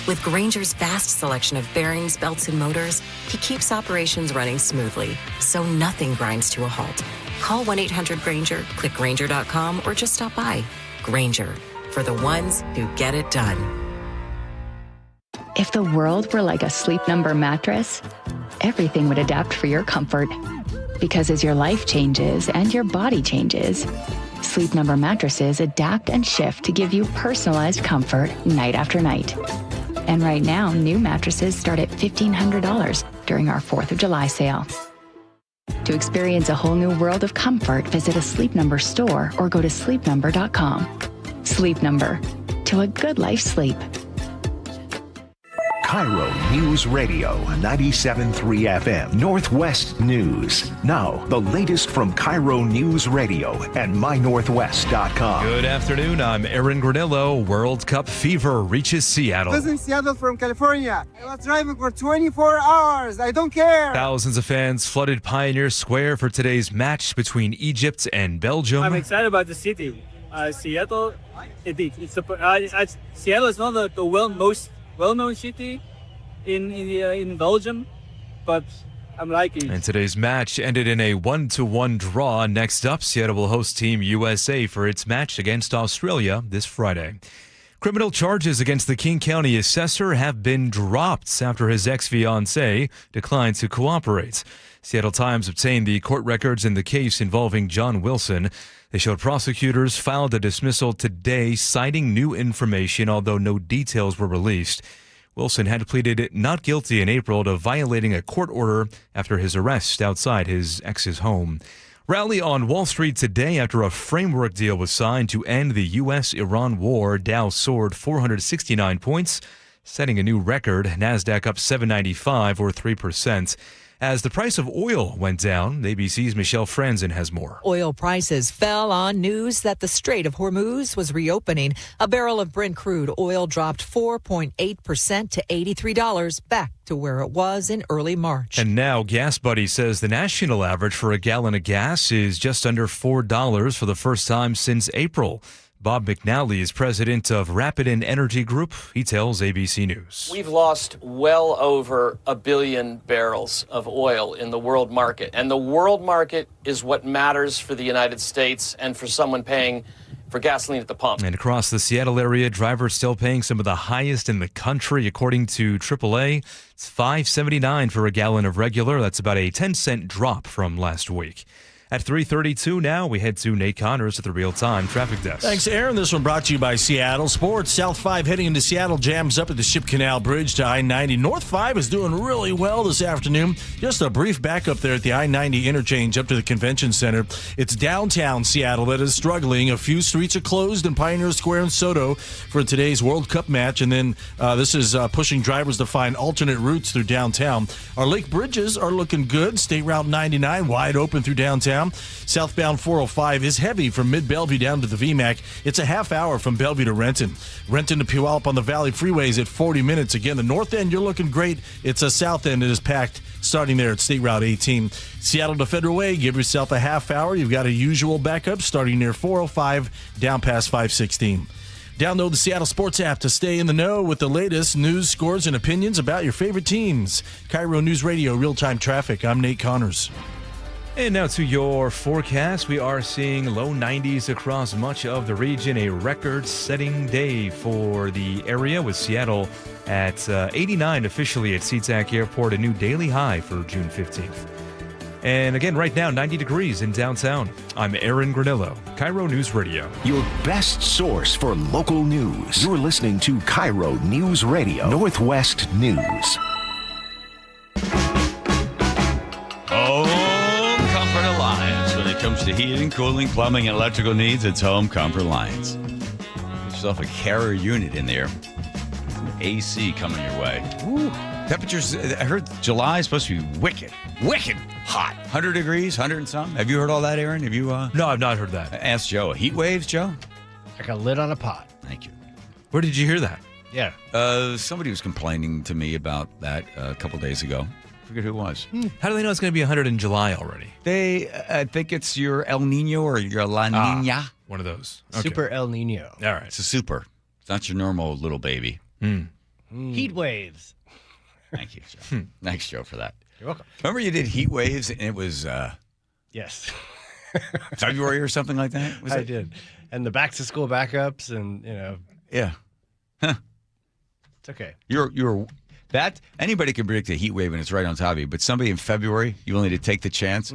With Grainger's vast selection of bearings, belts, and motors, he keeps operations running smoothly, so nothing grinds to a halt. Call 1-800-GRAINGER, click Grainger.com, or just stop by. Grainger, for the ones who get it done. If the world were like a Sleep Number mattress, everything would adapt for your comfort. Because as your life changes and your body changes, Sleep Number mattresses adapt and shift to give you personalized comfort night after night. And right now, new mattresses start at $1,500 during our 4th of July sale. To experience a whole new world of comfort, visit a Sleep Number store or go to sleepnumber.com. Sleep Number. To a good life sleep. KIRO News Radio 97.3 FM Northwest News. Now, the latest from KIRO News Radio and mynorthwest.com. Good afternoon. I'm Aaron Granillo. World Cup fever reaches Seattle. I was in Seattle from California. I was driving for 24 hours. I don't care. Thousands of fans flooded Pioneer Square for today's match between Egypt and Belgium. I'm excited about the city. Seattle, Seattle is not the most well-known city in Belgium, but I'm liking it. And today's match ended in a 1-1 draw. Next up, Seattle will host Team USA for its match against Australia this Friday. Criminal charges against the King County assessor have been dropped after his ex-fiancée declined to cooperate. Seattle Times obtained the court records in the case involving John Wilson. They showed prosecutors filed a dismissal today, citing new information, although no details were released. Wilson had pleaded not guilty in April to violating a court order after his arrest outside his ex's home. Rally on Wall Street today after a framework deal was signed to end the U.S.-Iran war. Dow soared 469 points, setting a new record. NASDAQ up 795 or 3%. As the price of oil went down, ABC's Michelle Franzen has more. Oil prices fell on news that the Strait of Hormuz was reopening. A barrel of Brent crude oil dropped 4.8% to $83, back to where it was in early March. And now Gas Buddy says the national average for a gallon of gas is just under $4 for the first time since April. Bob McNally is president of Rapidan Energy Group. He tells ABC News. We've lost well over 1 billion barrels of oil in the world market. And the world market is what matters for the United States and for someone paying for gasoline at the pump. And across the Seattle area, drivers still paying some of the highest in the country. According to AAA, it's $5.79 for a gallon of regular. That's about a 10-cent drop from last week. At 3:32 now, we head to Nate Connors at the real-time traffic desk. Thanks, Aaron. This one brought to you by Seattle Sports. South 5 heading into Seattle jams up at the Ship Canal Bridge to I-90. North 5 is doing really well this afternoon. Just a brief backup there at the I-90 interchange up to the Convention Center. It's downtown Seattle that is struggling. A few streets are closed in Pioneer Square and Soto for today's World Cup match. And then this is pushing drivers to find alternate routes through downtown. Our lake bridges are looking good. State Route 99 wide open through downtown. Southbound 405 is heavy from mid-Bellevue down to the VMAC. It's a half hour from Bellevue to Renton. Renton to Puyallup on the Valley Freeways at 40 minutes. Again, the north end, you're looking great. It's a south end that is packed starting there at State Route 18. Seattle to Federal Way, give yourself a half hour. You've got a usual backup starting near 405 down past 516. Download the Seattle Sports app to stay in the know with the latest news, scores, and opinions about your favorite teams. KIRO News Radio, real-time traffic. I'm Nate Connors. And now to your forecast. We are seeing low 90s across much of the region. A record-setting day for the area with Seattle at 89 officially at SeaTac Airport, a new daily high for June 15th. And again, right now, 90 degrees in downtown. I'm Aaron Granillo, KIRO News Radio. Your best source for local news. You're listening to KIRO News Radio, Northwest News. Comes to heating, cooling, plumbing, and electrical needs, it's Home Comfort Alliance. Get yourself a Carrier unit in there. Some AC coming your way. Ooh. Temperatures, I heard July is supposed to be wicked hot. 100 degrees, 100 and some. Have you heard all that, Aaron? Have you? No, I've not heard that. Ask Joe. Heat waves, Joe? Like a lid on a pot. Thank you. Where did you hear that? Yeah. Somebody was complaining to me about that a couple days ago. I forget who it was. How do they know it's going to be 100 in July already? I think it's your El Nino or your La Nina. One of those. Okay. Super El Nino. All right. It's a super. It's not your normal little baby. Heat waves. Thank you, Joe. Thanks, Joe, for that. You're welcome. Remember you did heat waves and it was yes. February or something like that? I did. And the back to school backups and, Yeah. Huh. It's okay. You're that anybody can predict a heat wave and it's right on top of you, but somebody in February, you only need to take the chance,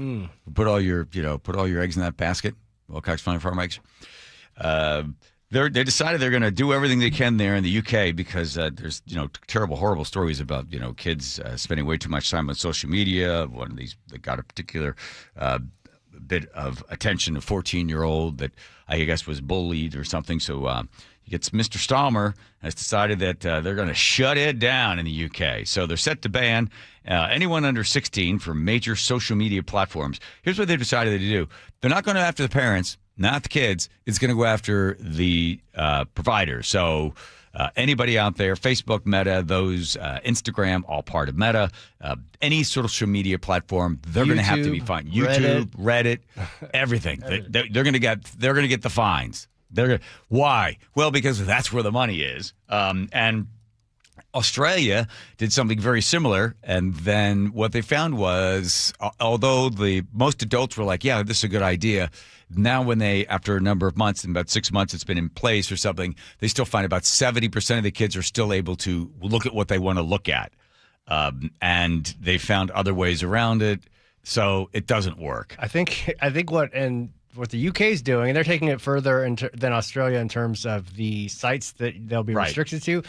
put all your eggs in that basket. Wilcox Fine Farm eggs. They decided they're going to do everything they can there in the UK because there's terrible, horrible stories about kids spending way too much time on social media. One of these that got a particular bit of attention. A 14-year-old that I guess was bullied or something. So he gets Mr. Stalmer has decided that they're going to shut it down in the UK. So they're set to ban anyone under 16 from major social media platforms. Here's what they decided to do. They're not going to go after the parents, not the kids. It's going to go after the providers. So anybody out there, Facebook, Meta, those Instagram, all part of Meta, any social media platform, they're going to have to be fined. YouTube, Reddit, everything. They're going to get the fines. Why? Well, because that's where the money is. And Australia did something very similar, and then what they found was, although most adults were like, "Yeah, this is a good idea," now when after a number of months, in about 6 months, it's been in place or something, they still find about 70% of the kids are still able to look at what they want to look at, and they found other ways around it, so it doesn't work. I think what the UK is doing, and they're taking it further than Australia in terms of the sites that they'll be restricted to.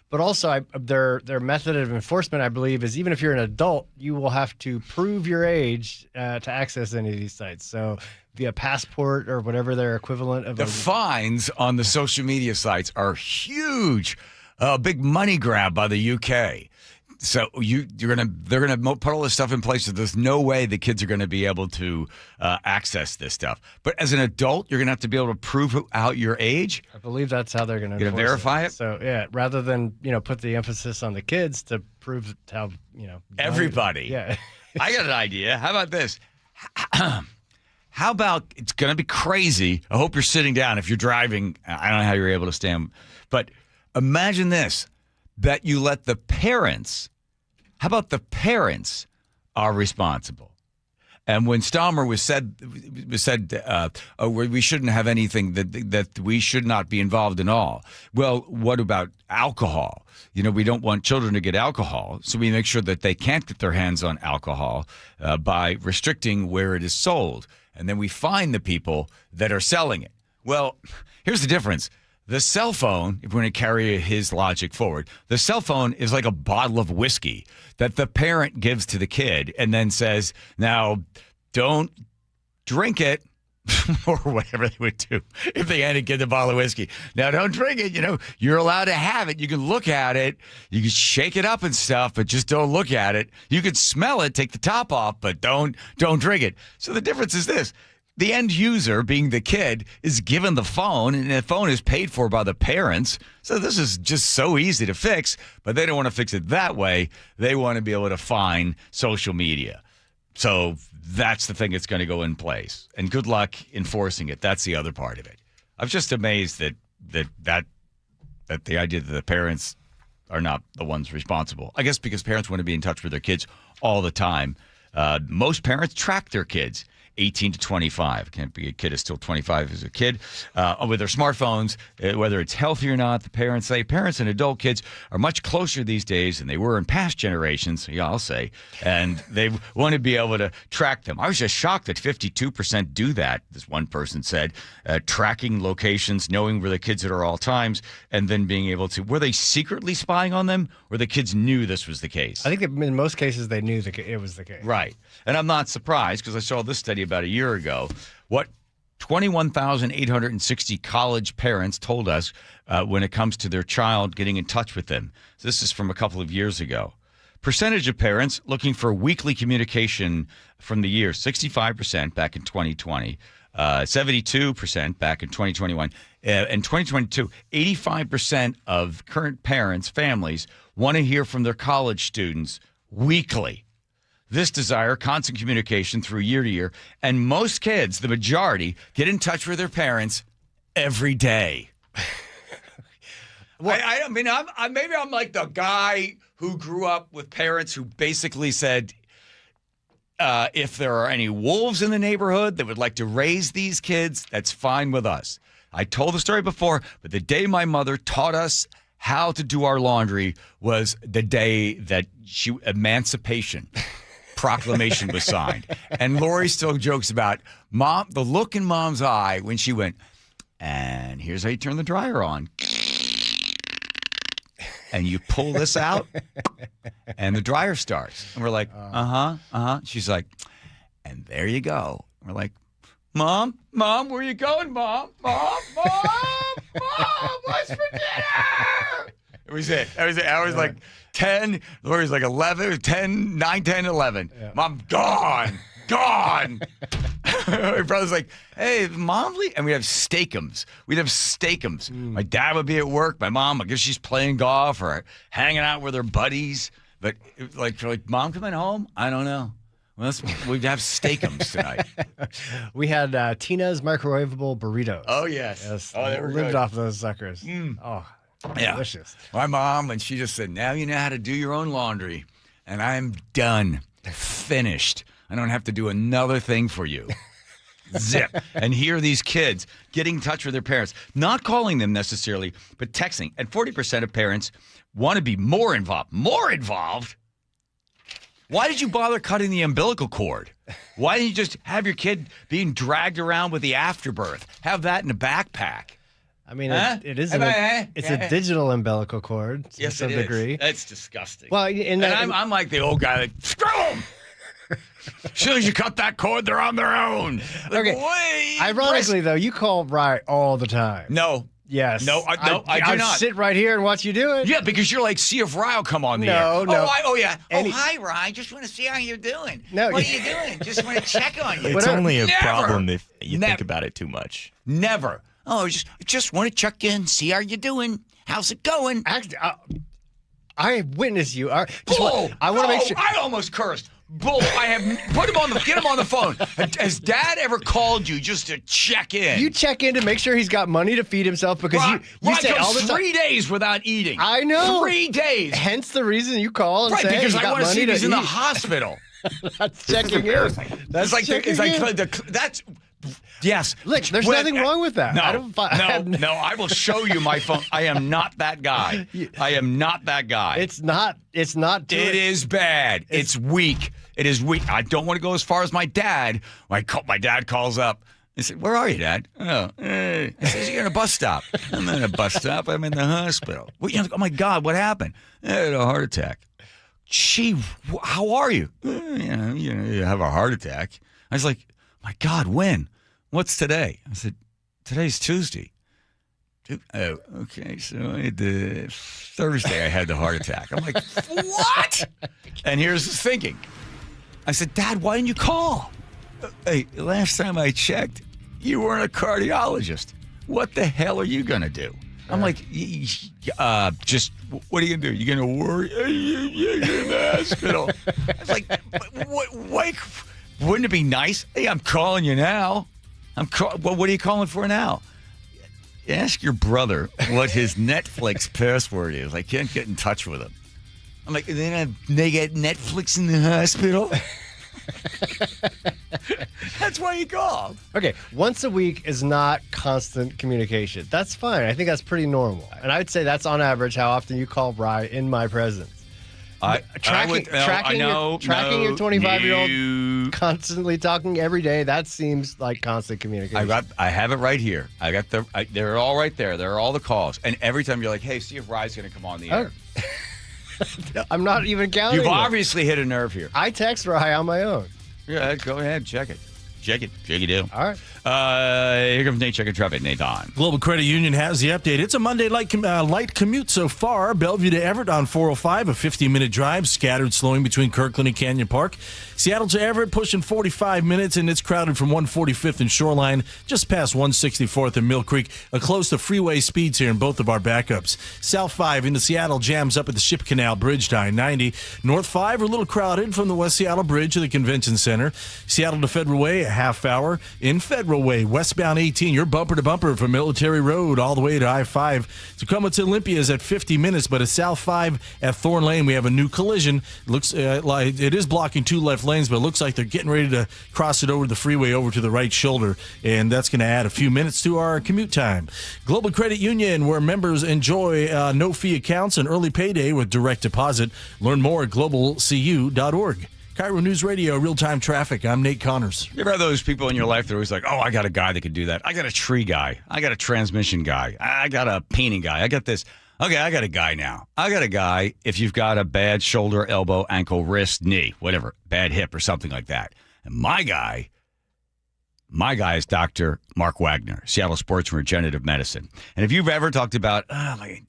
But also, their method of enforcement, I believe, is even if you're an adult, you will have to prove your age to access any of these sites. So via passport or whatever their equivalent of. The fines on the social media sites are huge, a big money grab by the UK. So they're gonna put all this stuff in place. So there's no way the kids are going to be able to access this stuff. But as an adult, you're going to have to be able to prove out your age. I believe that's how they're going to verify it. So yeah, rather than put the emphasis on the kids to prove how everybody. Yeah, I got an idea. How about this? How about it's going to be crazy? I hope you're sitting down. If you're driving, I don't know how you're able to stand, but imagine this. That you let the parents, how about the parents are responsible? And when Stalmer was said, we shouldn't have anything that we should not be involved in all. Well, what about alcohol? We don't want children to get alcohol, so we make sure that they can't get their hands on alcohol by restricting where it is sold. And then we fine the people that are selling it. Well, here's the difference. The cell phone, if we're going to carry his logic forward, the cell phone is like a bottle of whiskey that the parent gives to the kid and then says, now, don't drink it, or whatever they would do if they had to get the bottle of whiskey. Now, don't drink it. You're allowed to have it. You can look at it. You can shake it up and stuff, but just don't look at it. You can smell it, take the top off, but don't drink it. So the difference is this. The end user, being the kid, is given the phone, and the phone is paid for by the parents. So this is just so easy to fix, but they don't want to fix it that way. They want to be able to fine social media. So that's the thing that's going to go in place. And good luck enforcing it. That's the other part of it. I'm just amazed that the idea that the parents are not the ones responsible. I guess because parents want to be in touch with their kids all the time. Most parents track their kids. 18 to 25. Can't be a kid is still 25 as a kid. With their smartphones, whether it's healthy or not, the parents say parents and adult kids are much closer these days than they were in past generations, I'll say, and they want to be able to track them. I was just shocked that 52% do that, this one person said, tracking locations, knowing where the kids are at all times, and then being able to, were they secretly spying on them, or the kids knew this was the case? I think that in most cases they knew it was the case. Right. And I'm not surprised because I saw this study about a year ago. What 21,860 college parents told us when it comes to their child getting in touch with them. So this is from a couple of years ago. Percentage of parents looking for weekly communication from the year, 65% back in 2020, 72% back in 2021. In 2022, 85% of current parents, families, want to hear from their college students weekly. This desire, constant communication through year to year, and most kids, the majority, get in touch with their parents every day. I mean, maybe I'm like the guy who grew up with parents who basically said, if there are any wolves in the neighborhood that would like to raise these kids, that's fine with us. I told the story before, but the day my mother taught us how to do our laundry was the day that Emancipation Proclamation was signed. And Lori still jokes about Mom, the look in Mom's eye when she went, and here's how you turn the dryer on. And you pull this out, and the dryer starts. And we're like, She's like, and there you go. We're like, Mom, where you going, Mom? Mom, what's for dinner? It was it. That was it. I was like 10. Lori's like 11, 10, 9, 10, 11. Yeah. Mom, gone. My brother's like, hey, Mom, and we'd have steakums. My dad would be at work. My mom, I guess she's playing golf or hanging out with her buddies. But like, Mom coming home? I don't know. We'd have steakums tonight. We had Tina's microwavable burritos. Oh, yes. Oh, they were lived good. off those suckers. Oh, yeah. Delicious. My mom, and she just said, now you know how to do your own laundry. And I'm done. Finished. I don't have to do another thing for you. Zip. And here are these kids getting in touch with their parents, not calling them necessarily, but texting. And 40% of parents want to be more involved. More involved? Why did you bother cutting the umbilical cord? Why didn't you just have your kid being dragged around with the afterbirth? Have that in a backpack. I mean, it is it's a digital umbilical cord to some degree. That's disgusting. Well, I'm like the old guy, like, screw them. As soon as you cut that cord, they're on their own. Like, okay. Ironically, though, you call Rye all the time. No. Yes. No, I do not. Sit right here and watch you do it. Yeah, because you're like, see if Rye will come on the air. No. Hi, Rye. Just want to see how you're doing. No. What are you doing? Just want to check on you. It's only a problem if you think about it too much. Never. Oh, just want to check in, see how you're doing. How's it going? I witnessed you. I want to make sure. I almost cursed. Bull, get him on the phone. Has Dad ever called you just to check in? You check in to make sure he's got money to feed himself because you say all the time. 3 days without eating. I know. 3 days. Hence the reason you call and say because I want to see if he's in the hospital. That's checking in. That's yes. Look, there's nothing wrong with that. No, I will show you my phone. I am not that guy. It's not. It is bad. It's weak. It is weak. I don't want to go as far as my dad. My dad calls up. I said, where are you, Dad? Oh, he says, you're in a bus stop. I'm in a bus stop. I'm in the hospital. Oh, my God, what happened? I had a heart attack. Gee, how are you? You have a heart attack. I was like, my God, when? What's today? I said, today's Tuesday. Oh, okay. So Thursday I had the heart attack. I'm like, what? And here's his thinking. I said, Dad, why didn't you call? Hey, last time I checked, you weren't a cardiologist. What the hell are you going to do? I'm like, just, what are you going to do? You're going to worry? You're in the hospital. I was like, wouldn't it be nice? Hey, I'm calling you now. What are you calling for now? Ask your brother what his Netflix password is. I can't get in touch with him. I'm like, they get Netflix in the hospital? That's why you called. Okay, once a week is not constant communication. That's fine. I think that's pretty normal. And I would say that's on average how often you call Rye in my presence. Tracking your 25-year-old constantly talking every day, that seems like constant communication. I have it right here. They're all right there. There are all the calls. And every time you're like, hey, see if Rye's going to come on the air. I'm not even counting. You've obviously hit a nerve here. I text Rye on my own. Yeah, go ahead. Check it. Check it do. All right. Here comes Nate checking traffic. Nate on. Global Credit Union has the update. It's a Monday light commute so far. Bellevue to Everett on 405, a 15-minute drive. Scattered slowing between Kirkland and Canyon Park. Seattle to Everett pushing 45 minutes, and it's crowded from 145th and Shoreline, just past 164th and Mill Creek. Close to freeway speeds here in both of our backups. South 5 into Seattle jams up at the Ship Canal Bridge to I-90. North 5 are a little crowded from the West Seattle Bridge to the Convention Center. Seattle to Federal Way, a half hour. In Federal Way, westbound 18, you're bumper to bumper from Military Road all the way to I-5. Tacoma to Olympia is at 50 minutes, but at South 5 at Thorn Lane, we have a new collision. Looks like it is blocking 2 left lanes, but it looks like they're getting ready to cross it over the freeway over to the right shoulder, and that's going to add a few minutes to our commute time. Global Credit Union, where members enjoy no-fee accounts and early payday with direct deposit. Learn more at globalcu.org. KIRO News Radio, real-time traffic. I'm Nate Connors. You ever have those people in your life that are always like, oh, I got a guy that could do that. I got a tree guy. I got a transmission guy. I got a painting guy. I got this. Okay, I got a guy now. I got a guy if you've got a bad shoulder, elbow, ankle, wrist, knee, whatever, bad hip or something like that. And my guy My guy is Dr. Mark Wagner, Seattle Sports Regenerative Medicine. And if you've ever talked about, my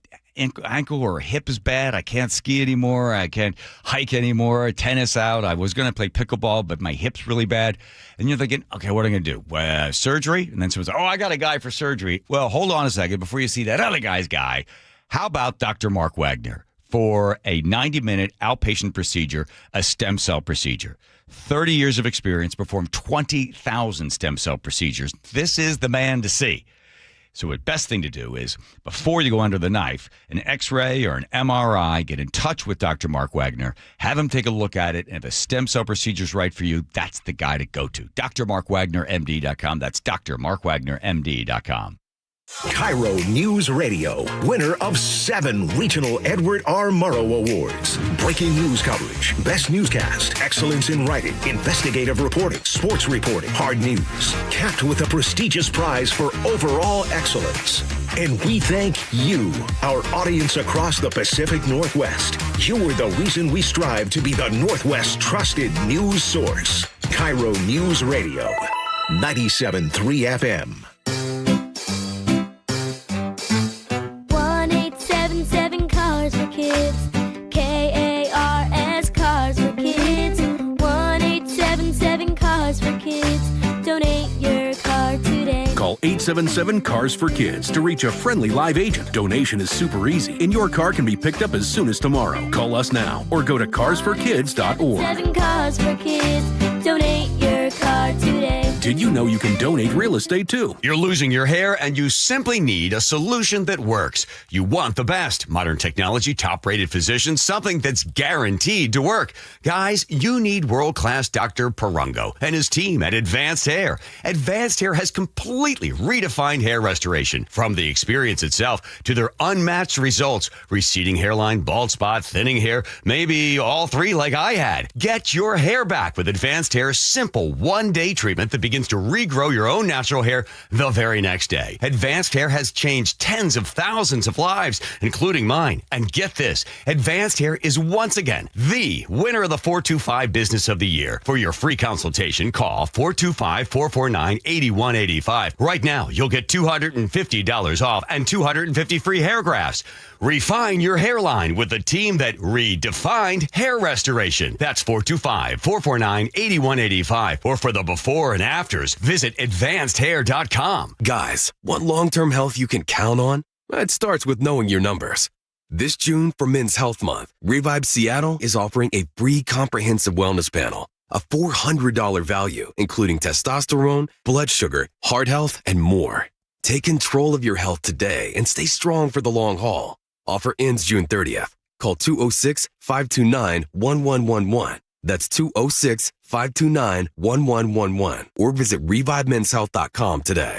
ankle or hip is bad, I can't ski anymore, I can't hike anymore, tennis out, I was going to play pickleball, but my hip's really bad. And you're thinking, okay, what am I going to do? Surgery? And then someone's, I got a guy for surgery. Well, hold on a second before you see that other guy's guy. How about Dr. Mark Wagner for a 90-minute outpatient procedure, a stem cell procedure? 30 years of experience, performed 20,000 stem cell procedures. This is the man to see. So the best thing to do is, before you go under the knife, an X-ray or an MRI, get in touch with Dr. Mark Wagner, have him take a look at it, and if a stem cell procedure is right for you, that's the guy to go to. drmarkwagnermd.com. That's drmarkwagnermd.com. KIRO News Radio, winner of 7 regional Edward R. Murrow Awards. Breaking news coverage, best newscast, excellence in writing, investigative reporting, sports reporting, hard news. Capped with a prestigious prize for overall excellence. And we thank you, our audience across the Pacific Northwest. You are the reason we strive to be the Northwest's trusted news source. KIRO News Radio, 97.3 FM. 1-877 Cars for Kids. KARS Cars for Kids. 1-877 Cars for Kids. Donate your car today. Call 877 Cars for Kids to reach a friendly live agent. Donation is super easy, and your car can be picked up as soon as tomorrow. Call us now or go to carsforkids.org. 7 Cars for Kids. Donate your car today. Did you know you can donate real estate too? You're losing your hair and you simply need a solution that works. You want the best. Modern technology, top-rated physicians, something that's guaranteed to work. Guys, you need world-class Dr. Perungo and his team at Advanced Hair. Advanced Hair has completely redefined hair restoration. From the experience itself to their unmatched results. Receding hairline, bald spot, thinning hair, maybe all 3 like I had. Get your hair back with Advanced Hair's simple one-day treatment that begins to regrow your own natural hair the very next day. Advanced Hair has changed tens of thousands of lives, including mine. And get this, Advanced Hair is once again the winner of the 425 Business of the Year. For your free consultation, call 425-449-8185. Right now, you'll get $250 off and 250 free hair grafts. Refine your hairline with the team that redefined hair restoration. That's 425-449-8185. Or for the before and afters, visit advancedhair.com. Guys, want long-term health you can count on? It starts with knowing your numbers. This June, for Men's Health Month, Revive Seattle is offering a free comprehensive wellness panel. A $400 value, including testosterone, blood sugar, heart health, and more. Take control of your health today and stay strong for the long haul. Offer ends June 30th. Call 206-529-1111. That's 206-529-1111. Or visit ReviveMen'sHealth.com today.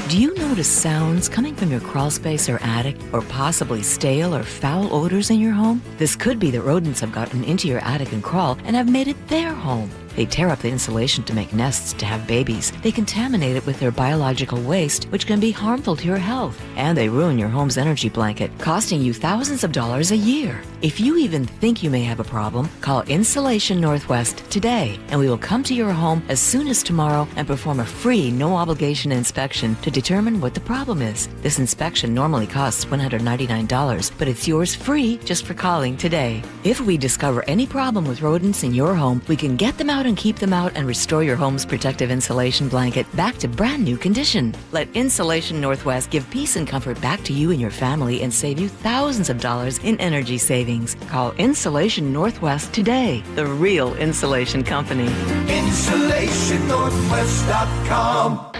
Do you notice sounds coming from your crawl space or attic, or possibly stale or foul odors in your home? This could be that rodents have gotten into your attic and crawl and have made it their home. They tear up the insulation to make nests to have babies. They contaminate it with their biological waste, which can be harmful to your health. And they ruin your home's energy blanket, costing you thousands of dollars a year. If you even think you may have a problem, call Insulation Northwest today, and we will come to your home as soon as tomorrow and perform a free, no-obligation inspection to determine what the problem is. This inspection normally costs $199, but it's yours free just for calling today. If we discover any problem with rodents in your home, we can get them out and keep them out and restore your home's protective insulation blanket back to brand new condition. Let Insulation Northwest give peace and comfort back to you and your family and save you thousands of dollars in energy savings. Call Insulation Northwest today, the real insulation company. InsulationNorthwest.com.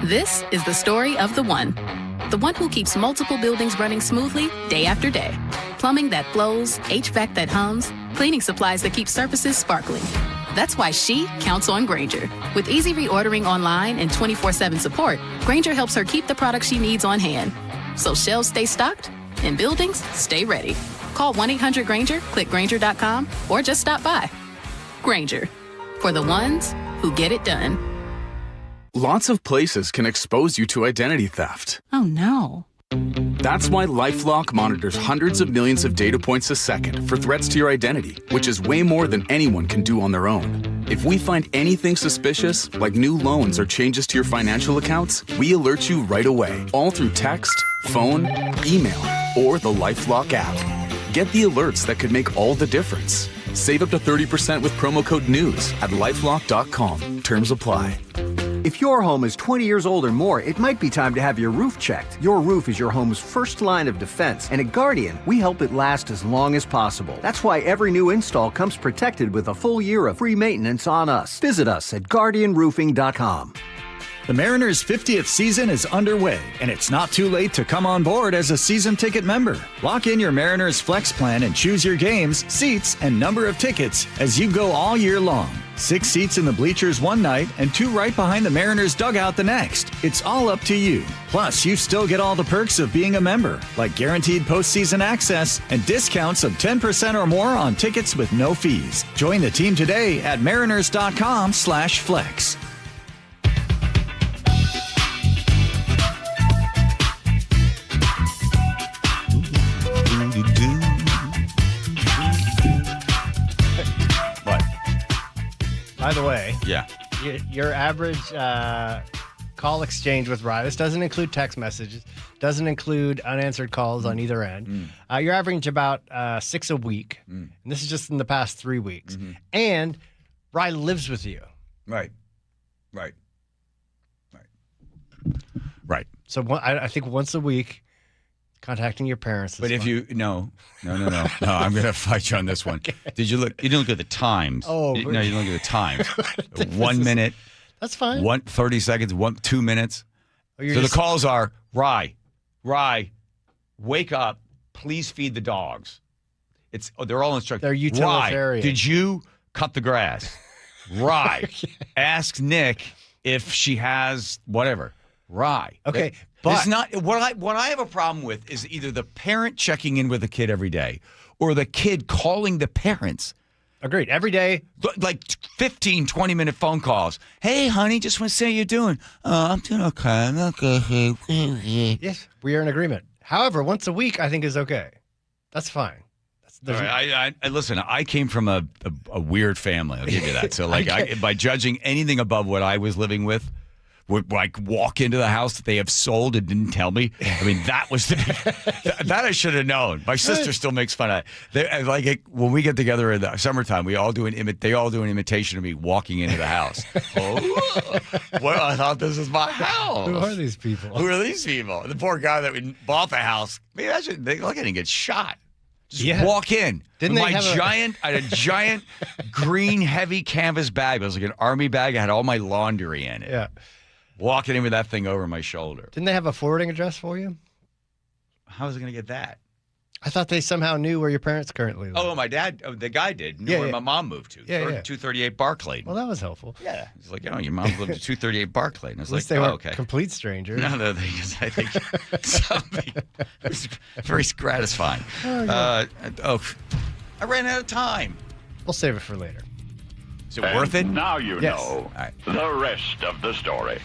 This is the story of the one who keeps multiple buildings running smoothly day after day. Plumbing that flows, HVAC that hums, cleaning supplies that keep surfaces sparkling. That's why she counts on Grainger. With easy reordering online and 24/7 support, Grainger helps her keep the products she needs on hand. So shelves stay stocked and buildings stay ready. Call 1-800-GRAINGER, click Grainger.com, or just stop by. Grainger, for the ones who get it done. Lots of places can expose you to identity theft. Oh no. That's why LifeLock monitors hundreds of millions of data points a second for threats to your identity, which is way more than anyone can do on their own. If we find anything suspicious, like new loans or changes to your financial accounts, we alert you right away, all through text, phone, email, or the LifeLock app. Get the alerts that could make all the difference. Save up to 30% with promo code NEWS at lifelock.com. Terms apply. If your home is 20 years old or more, it might be time to have your roof checked. Your roof is your home's first line of defense, and at Guardian, we help it last as long as possible. That's why every new install comes protected with a full year of free maintenance on us. Visit us at guardianroofing.com. The Mariners' 50th season is underway, and it's not too late to come on board as a season ticket member. Lock in your Mariners Flex plan and choose your games, seats, and number of tickets as you go all year long. 6 seats in the bleachers one night and 2 right behind the Mariners dugout the next. It's all up to you. Plus, you still get all the perks of being a member, like guaranteed postseason access and discounts of 10% or more on tickets with no fees. Join the team today at mariners.com/flex. By the way, yeah, your average call exchange with Rye, this doesn't include text messages, doesn't include unanswered calls on either end. You're averaging about 6 a week, and this is just in the past 3 weeks. And Rye lives with you. Right. So I think once a week, contacting your parents. But if you no, I'm going to fight you on this one. Okay. Did you look? You didn't look at the times. Oh, no, you didn't look at the times. 1 minute. That's fine. 30 seconds. 2 minutes. So the calls are Rye, wake up. Please feed the dogs. They're all instructed. They're utilitarian. Rye, did you cut the grass? Rye, ask Nick if she has whatever. Rye. Okay. But it's not what I have a problem with is either the parent checking in with the kid every day or the kid calling the parents. Agreed. Every day. Like 15, 20-minute phone calls. Hey, honey, just want to say how you're doing. I'm doing okay. I'm okay. Yes, we are in agreement. However, once a week, I think is okay. That's fine. All right, I listen, I came from a weird family. I'll give you that. So, by judging anything above what I was living with, would like walk into the house that they have sold and didn't tell me. I mean, that was that I should have known. My sister still makes fun of it. When we get together in the summertime, they all do an imitation of me walking into the house. Well, I thought this was my house. Who are these people? The poor guy that we bought the house. Maybe they look at him get shot. Just walk in. Didn't I had a giant green heavy canvas bag. It was like an army bag. I had all my laundry in it. Yeah. Walking in with that thing over my shoulder. Didn't they have a forwarding address for you? How was I going to get that? I thought they somehow knew where your parents currently live. Oh, my dad, the guy did. Knew where my mom moved to. 238 Barclay. Well, that was helpful. Yeah. He's like, your mom lived at 238 Barclay. And I was At least like, they were okay. complete strangers. No, because I think it was very gratifying. I ran out of time. We'll save it for later. Is it worth it? Now you know the rest of the story.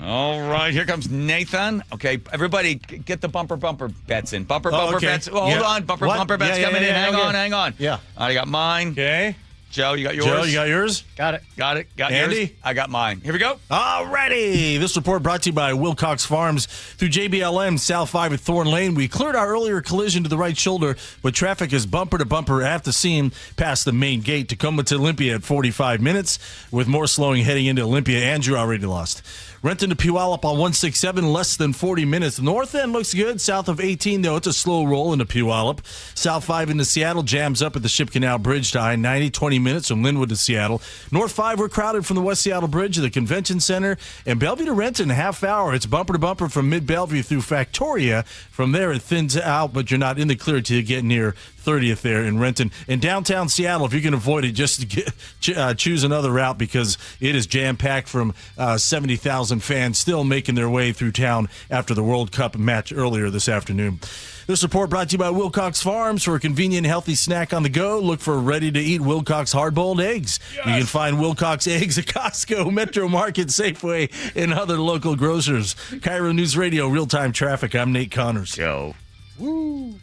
All right, here comes Nathan. Okay, everybody get the bumper bets in. Bumper bets. Oh, hold on. Bumper bets coming in. Hang on. Yeah. I got mine. Okay. Joe, you got yours? Joe, you got yours? Got it. Got Andy? yours? I got mine. Here we go. Alrighty. This report brought to you by Wilcox Farms. Through JBLM, South 5 at Thorn Lane. We cleared our earlier collision to the right shoulder, but traffic is bumper to bumper at the seam past the main gate. Tacoma to Olympia at 45 minutes, with more slowing heading into Olympia. Andrew already lost. Renton to Puyallup on 167, less than 40 minutes. North end looks good. South of 18, though, it's a slow roll into Puyallup. South 5 into Seattle jams up at the Ship Canal Bridge to I-90, 20 minutes from Linwood to Seattle. North 5, we're crowded from the West Seattle Bridge to the Convention Center. And Bellevue to Renton, half hour. It's bumper to bumper from Mid-Bellevue through Factoria. From there, it thins out, but you're not in the clear till you get near 30th there in Renton. In downtown Seattle, if you can avoid it, just choose another route because it is jam-packed from 70,000 fans still making their way through town after the World Cup match earlier this afternoon. This report brought to you by Wilcox Farms. For a convenient, healthy snack on the go, look for ready-to-eat Wilcox hard-boiled eggs. Yes. You can find Wilcox eggs at Costco, Metro Market, Safeway, and other local grocers. KIRO News Radio, real-time traffic. I'm Nate Connors. Go. Woo!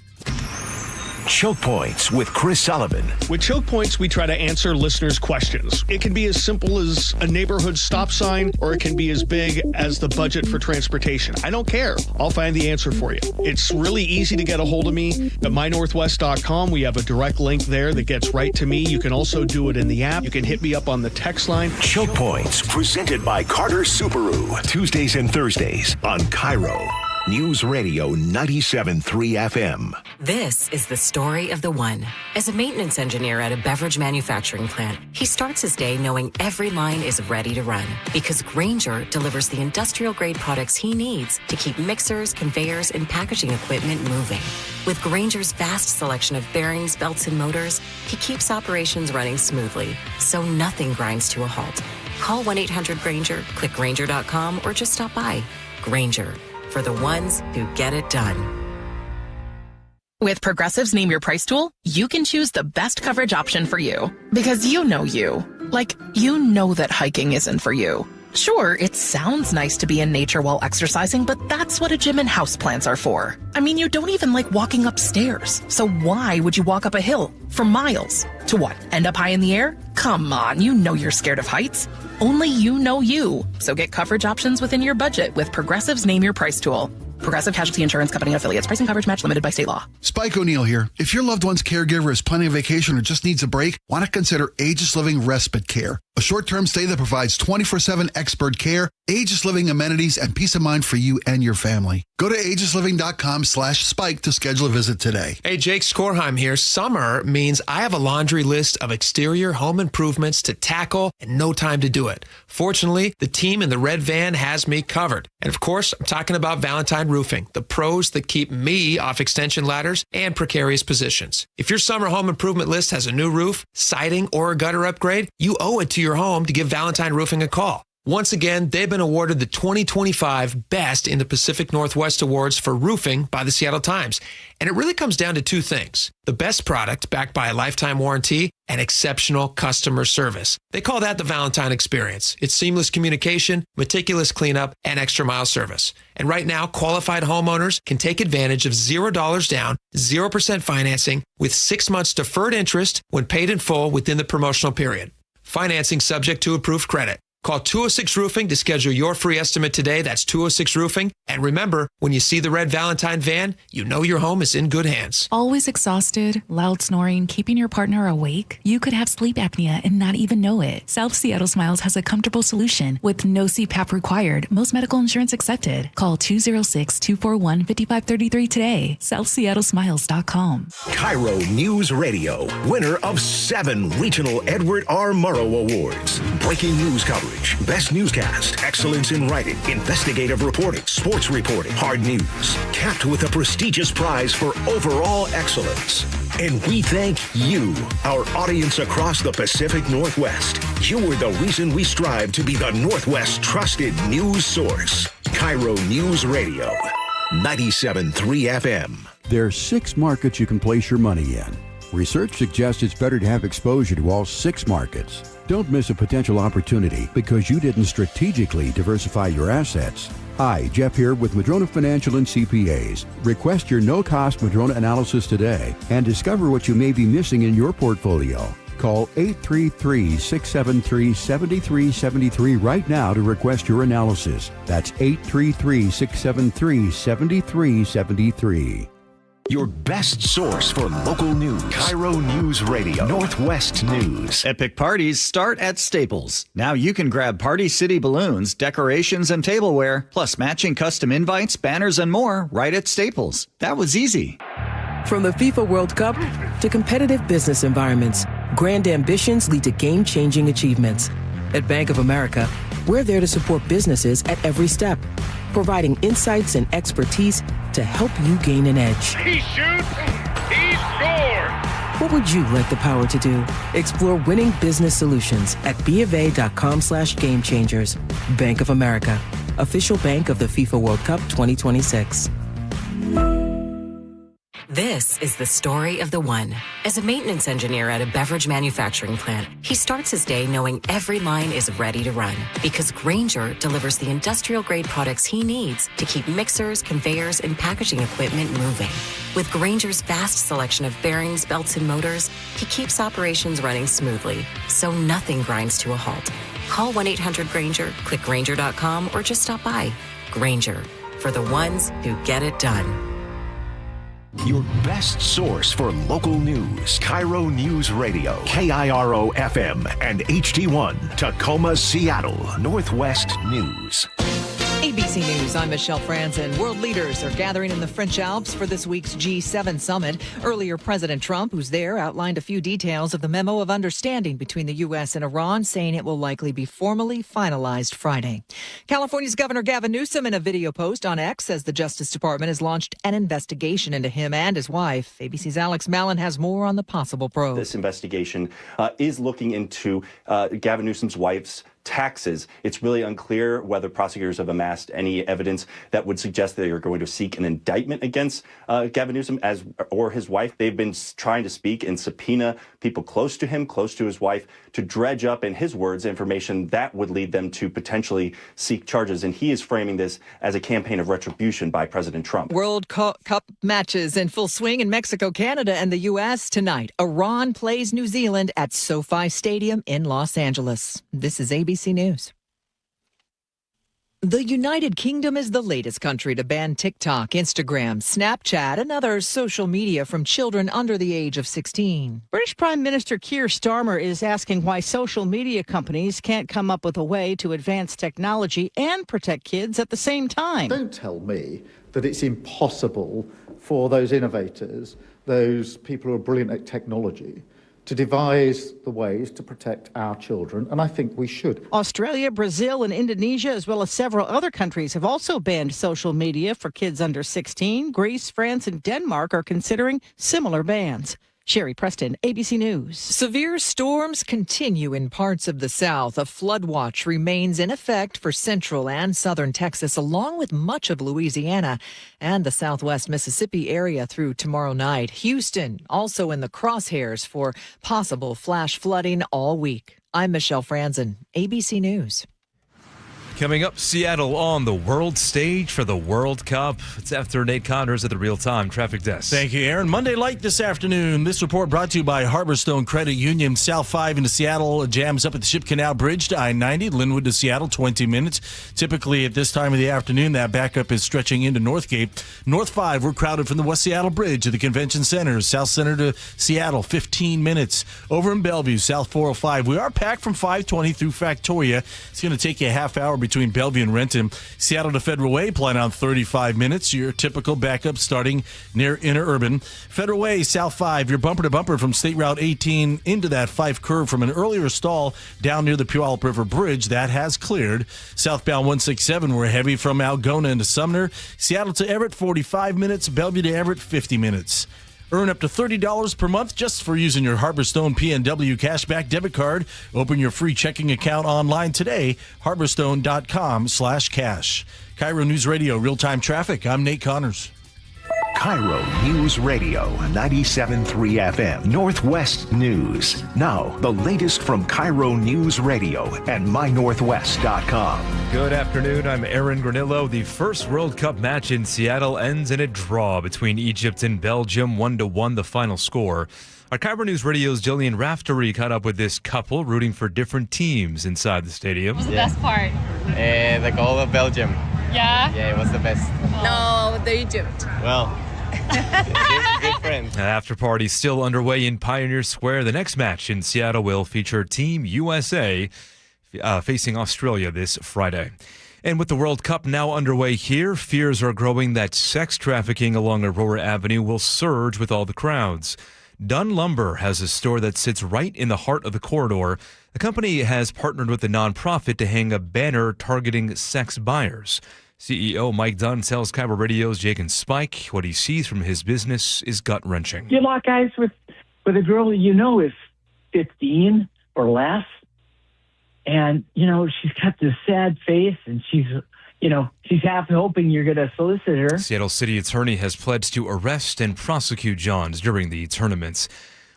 Choke Points with Chris Sullivan. With Choke Points, we try to answer listeners' questions. It can be as simple as a neighborhood stop sign, or it can be as big as the budget for transportation. I don't care. I'll find the answer for you. It's really easy to get a hold of me at mynorthwest.com. We have a direct link there that gets right to me. You can also do it in the app. You can hit me up on the text line. Choke Points, presented by Carter Subaru. Tuesdays and Thursdays on KIRO News Radio 97.3 FM. This is the story of the one. As a maintenance engineer at a beverage manufacturing plant, he starts his day knowing every line is ready to run because Grainger delivers the industrial-grade products he needs to keep mixers, conveyors, and packaging equipment moving. With Grainger's vast selection of bearings, belts, and motors, he keeps operations running smoothly, so nothing grinds to a halt. Call 1-800-GRAINGER, click Grainger.com, or just stop by. Grainger, for the ones who get it done. With Progressive's Name Your Price tool, you can choose the best coverage option for you. Because you know you. Like, you know that hiking isn't for you. Sure, it sounds nice to be in nature while exercising, but that's what a gym and houseplants are for. I mean, you don't even like walking upstairs. So why would you walk up a hill for miles? To what, end up high in the air? Come on, you know you're scared of heights. Only you know you. So get coverage options within your budget with Progressive's Name Your Price tool. Progressive Casualty Insurance Company affiliates. Price and coverage match limited by state law. Spike O'Neill here. If your loved one's caregiver is planning a vacation or just needs a break, why not consider Aegis Living Respite Care? A short-term stay that provides 24/7 expert care, Aegis Living amenities, and peace of mind for you and your family. Go to aegisliving.com/spike to schedule a visit today. Hey, Jake Skorheim here. Summer means I have a laundry list of exterior home improvements to tackle and no time to do it. Fortunately, the team in the red van has me covered. And of course, I'm talking about Valentine Roofing, the pros that keep me off extension ladders and precarious positions. If your summer home improvement list has a new roof, siding, or a gutter upgrade, you owe it to your home to give Valentine Roofing a call. Once again, they've been awarded the 2025 Best in the Pacific Northwest Awards for Roofing by the Seattle Times. And it really comes down to two things: the best product backed by a lifetime warranty and exceptional customer service. They call that the Valentine experience. It's seamless communication, meticulous cleanup, and extra mile service. And right now, qualified homeowners can take advantage of $0 down, 0% financing with 6 months deferred interest when paid in full within the promotional period. Financing subject to approved credit. Call 206 Roofing to schedule your free estimate today. That's 206 Roofing. And remember, when you see the red Valentine van, you know your home is in good hands. Always exhausted, loud snoring, keeping your partner awake? You could have sleep apnea and not even know it. South Seattle Smiles has a comfortable solution with no CPAP required. Most medical insurance accepted. Call 206-241-5533 today. SouthSeattleSmiles.com. KIRO News Radio, winner of 7 regional Edward R. Murrow Awards. Breaking news coverage, best newscast, excellence in writing, investigative reporting, sports reporting, hard news, capped with a prestigious prize for overall excellence. And we thank you, our audience across the Pacific Northwest. You are the reason we strive to be the Northwest's trusted news source. KIRO News Radio, 97.3 FM. There are 6 markets you can place your money in. Research suggests it's better to have exposure to all 6 markets. Don't miss a potential opportunity because you didn't strategically diversify your assets. Hi, Jeff here with Madrona Financial and CPAs. Request your no-cost Madrona analysis today and discover what you may be missing in your portfolio. Call 833-673-7373 right now to request your analysis. That's 833-673-7373. Your best source for local news. KIRO News Radio, Northwest News. Epic parties start at Staples. Now you can grab Party City balloons, decorations, and tableware, plus matching custom invites, banners, and more right at Staples. That was easy. From the FIFA World Cup to competitive business environments, grand ambitions lead to game-changing achievements. At Bank of America, we're there to support businesses at every step, providing insights and expertise to help you gain an edge. He shoots, he scores! What would you like the power to do? Explore winning business solutions at BofA.com/gamechangers. Bank of America, official bank of the FIFA World Cup 2026. This is the story of the one. As a maintenance engineer at a beverage manufacturing plant, he starts his day knowing every line is ready to run because Grainger delivers the industrial-grade products he needs to keep mixers, conveyors, and packaging equipment moving. With Grainger's vast selection of bearings, belts, and motors, he keeps operations running smoothly, so nothing grinds to a halt. Call 1-800-GRAINGER, click Grainger.com, or just stop by. Grainger, for the ones who get it done. Your best source for local news. KIRO News Radio. KIRO FM and HD1. Tacoma, Seattle. Northwest News. ABC News, I'm Michelle Franzen. World leaders are gathering in the French Alps for this week's G7 summit. Earlier, President Trump, who's there, outlined a few details of the memo of understanding between the U.S. and Iran, saying it will likely be formally finalized Friday. California's Governor Gavin Newsom, in a video post on X, says the Justice Department has launched an investigation into him and his wife. ABC's Alex Mallon has more on the possible probe. This investigation is looking into Gavin Newsom's wife's taxes. It's really unclear whether prosecutors have amassed any evidence that would suggest they are going to seek an indictment against Gavin Newsom or his wife. They've been trying to speak and subpoena people close to him, close to his wife, to dredge up, in his words, information that would lead them to potentially seek charges. And he is framing this as a campaign of retribution by President Trump. World Cup matches in full swing in Mexico, Canada, and the U.S. tonight. Iran plays New Zealand at SoFi Stadium in Los Angeles. This is ABC News. The United Kingdom is the latest country to ban TikTok, Instagram, Snapchat, and other social media from children under the age of 16. British Prime Minister Keir Starmer is asking why social media companies can't come up with a way to advance technology and protect kids at the same time. Don't tell me that it's impossible for those innovators, those people who are brilliant at technology, to devise the ways to protect our children, and I think we should. Australia, Brazil, and Indonesia, as well as several other countries, have also banned social media for kids under 16. Greece, France, and Denmark are considering similar bans. Sherry Preston, ABC News. Severe storms continue in parts of the South. A flood watch remains in effect for central and southern Texas, along with much of Louisiana and the southwest Mississippi area through tomorrow night. Houston also in the crosshairs for possible flash flooding all week. I'm Michelle Franzen, ABC News. Coming up, Seattle on the world stage for the World Cup. It's after Nate Connors at the real-time traffic desk. Thank you, Aaron. Monday light this afternoon. This report brought to you by Harborstone Credit Union. South 5 into Seattle jams up at the Ship Canal Bridge to I-90. Linwood to Seattle, 20 minutes. Typically at this time of the afternoon, that backup is stretching into Northgate. North 5, we're crowded from the West Seattle Bridge to the Convention Center. South Center to Seattle, 15 minutes. Over in Bellevue, South 405, we are packed from 520 through Factoria. It's going to take you a half hour between Bellevue and Renton. Seattle to Federal Way, plan on 35 minutes. Your typical backup starting near Interurban. Federal Way, South 5, you're bumper to bumper from State Route 18 into that 5 curve from an earlier stall down near the Puyallup River Bridge. That has cleared. Southbound 167, we're heavy from Algona into Sumner. Seattle to Everett, 45 minutes. Bellevue to Everett, 50 minutes. Earn up to $30 per month just for using your Harborstone PNW Cashback debit card. Open your free checking account online today, harborstone.com/cash. KIRO News Radio, real-time traffic. I'm Nate Connors. KIRO News Radio, 97.3 FM, Northwest News. Now, the latest from KIRO News Radio and mynorthwest.com. Good afternoon. I'm Aaron Granillo. The first World Cup match in Seattle ends in a draw between Egypt and Belgium, 1-1 the final score. Our KIRO News Radio's Jillian Raftery caught up with this couple rooting for different teams inside the stadium. What was the best part? The goal of Belgium. Yeah? Yeah, it was the best. No, the Egypt. Well, good friends. After party still underway in Pioneer Square. The next match in Seattle will feature Team USA facing Australia this Friday. And with the World Cup now underway here, fears are growing that sex trafficking along Aurora Avenue will surge with all the crowds. Dunn Lumber has a store that sits right in the heart of the corridor. The company has partnered with a nonprofit to hang a banner targeting sex buyers. CEO Mike Dunn tells KIRO Radio's Jake and Spike what he sees from his business is gut-wrenching. You lock eyes with a girl that you know is 15 or less, and, you know, she's got this sad face, and she's she's half hoping you're going to solicit her. Seattle City Attorney has pledged to arrest and prosecute Johns during the tournaments.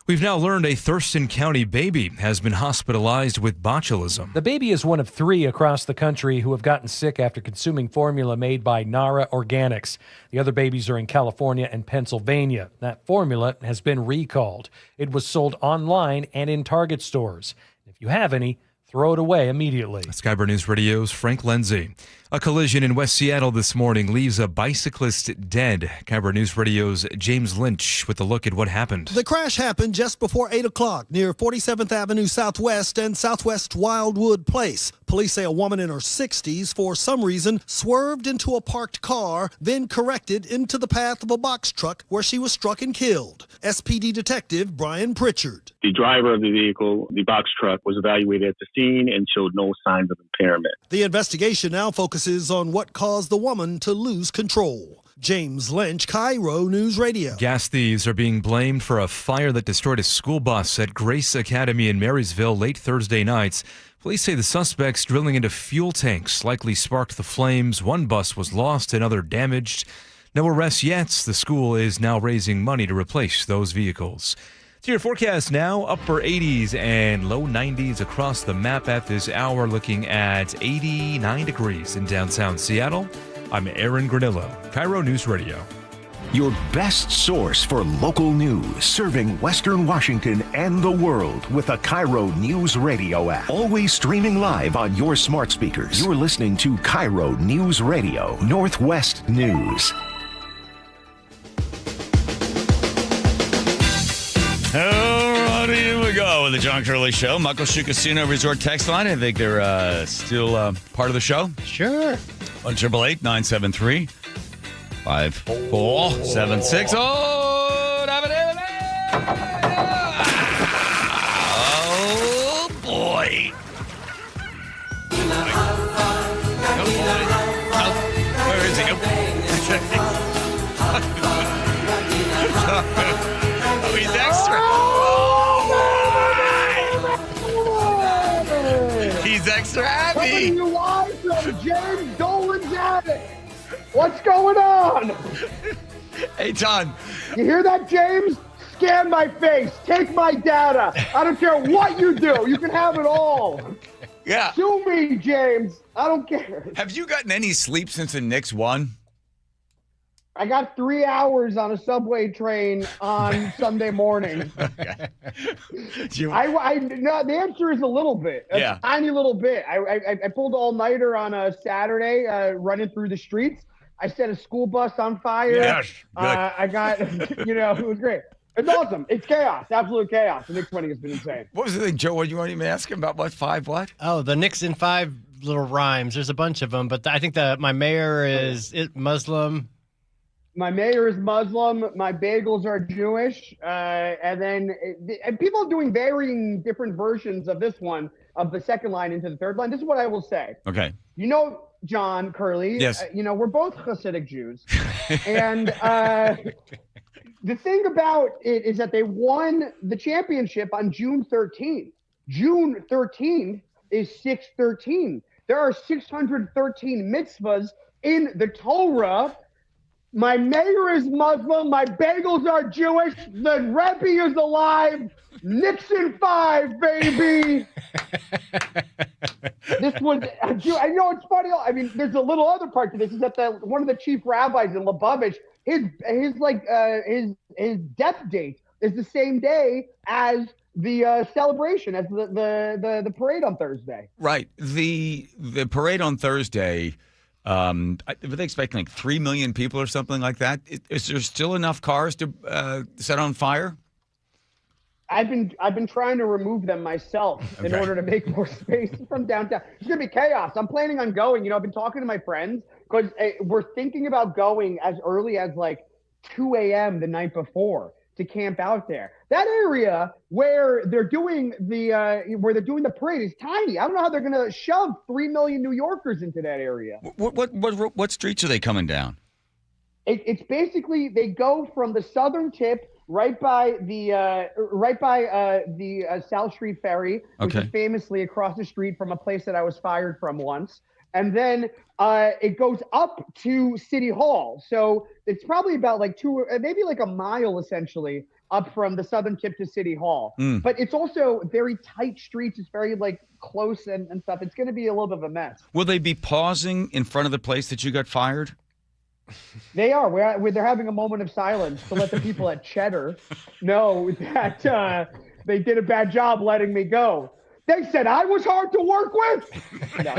We've now learned a Thurston County baby has been hospitalized with botulism. The baby is one of 3 across the country who have gotten sick after consuming formula made by Nara Organics. The other babies are in California and Pennsylvania. That formula has been recalled. It was sold online and in Target stores. If you have any, throw it away immediately. Skyber News Radio's Frank Lenzi. A collision in West Seattle this morning leaves a bicyclist dead. Skyber News Radio's James Lynch with a look at what happened. The crash happened just before 8 o'clock near 47th Avenue Southwest and Southwest Wildwood Place. Police say a woman in her 60s, for some reason, swerved into a parked car, then corrected into the path of a box truck where she was struck and killed. SPD Detective Brian Pritchard. The driver of the vehicle, the box truck, was evaluated at the scene and showed no signs of impairment. The investigation now focuses on what caused the woman to lose control. James Lynch, KIRO News Radio. Gas thieves are being blamed for a fire that destroyed a school bus at Grace Academy in Marysville late Thursday night. Police say the suspects drilling into fuel tanks likely sparked the flames. One bus was lost, another damaged. No arrests yet. The school is now raising money to replace those vehicles. To your forecast now, upper 80s and low 90s across the map at this hour, looking at 89 degrees in downtown Seattle. I'm Aaron Granillo, KIRO News Radio. Your best source for local news, serving Western Washington and the world with a KIRO Newsradio app. Always streaming live on your smart speakers. You're listening to KIRO News Radio, Northwest News. Alrighty, here we go with the John Curley Show. Muckleshoot Casino Resort text line. I think they're still part of the show. Sure. 1-888-973-5476. Oh, boy. Where is he? Oh, he's extra. He's extra happy. Coming to you live from James Dolan's attic. What's going on? Hey, John. You hear that, James? Scan my face. Take my data. I don't care what you do. You can have it all. Yeah. Sue me, James. I don't care. Have you gotten any sleep since the Knicks won? I got 3 hours on a subway train on Sunday morning. Okay. No, the answer is a little bit, a tiny little bit. I pulled all-nighter on a Saturday, running through the streets. I set a school bus on fire. Yes, I got, it was great. It's awesome. It's chaos, absolute chaos. The Knicks winning has been insane. What was the thing, Joe? What you weren't even asking about? What 5? What? Oh, the Knicks in 5 little rhymes. There's a bunch of them, but I think my mayor is Muslim. My mayor is Muslim. My bagels are Jewish. And then people are doing varying different versions of this one, of the second line into the third line. This is what I will say. Okay. John Curley. Yes. We're both Hasidic Jews. And the thing about it is that they won the championship on June 13th. June 13th is 613. There are 613 mitzvahs in the Torah. My mayor is Muslim. My bagels are Jewish. The Rebbe is alive. Nixon 5, baby. This was, I know it's funny. I mean, there's a little other part to this, is that one of the chief rabbis in Lubavitch, his death date is the same day as the celebration, as the parade on Thursday. Right. The parade on Thursday. Were they expecting like 3 million people or something like that? Is there still enough cars to set on fire? I've been trying to remove them myself in order to make more space from downtown. It's gonna be chaos. I'm planning on going. I've been talking to my friends because we're thinking about going as early as like 2 a.m. the night before to camp out there. That area where they're doing the parade is tiny. I don't know how they're gonna shove 3 million New Yorkers into that area. What streets are they coming down? It's basically, they go from the southern tip right by the South Street Ferry, which is famously across the street from a place that I was fired from once. and then it goes up to City Hall. So it's probably about like maybe like a mile essentially up from the southern tip to City Hall. But it's also very tight streets. It's very like close and stuff. It's going to be a little bit of a mess. Will they be pausing in front of the place that you got fired? They are. They're having a moment of silence to let the people at Cheddar know that they did a bad job letting me go. They said I was hard to work with. No.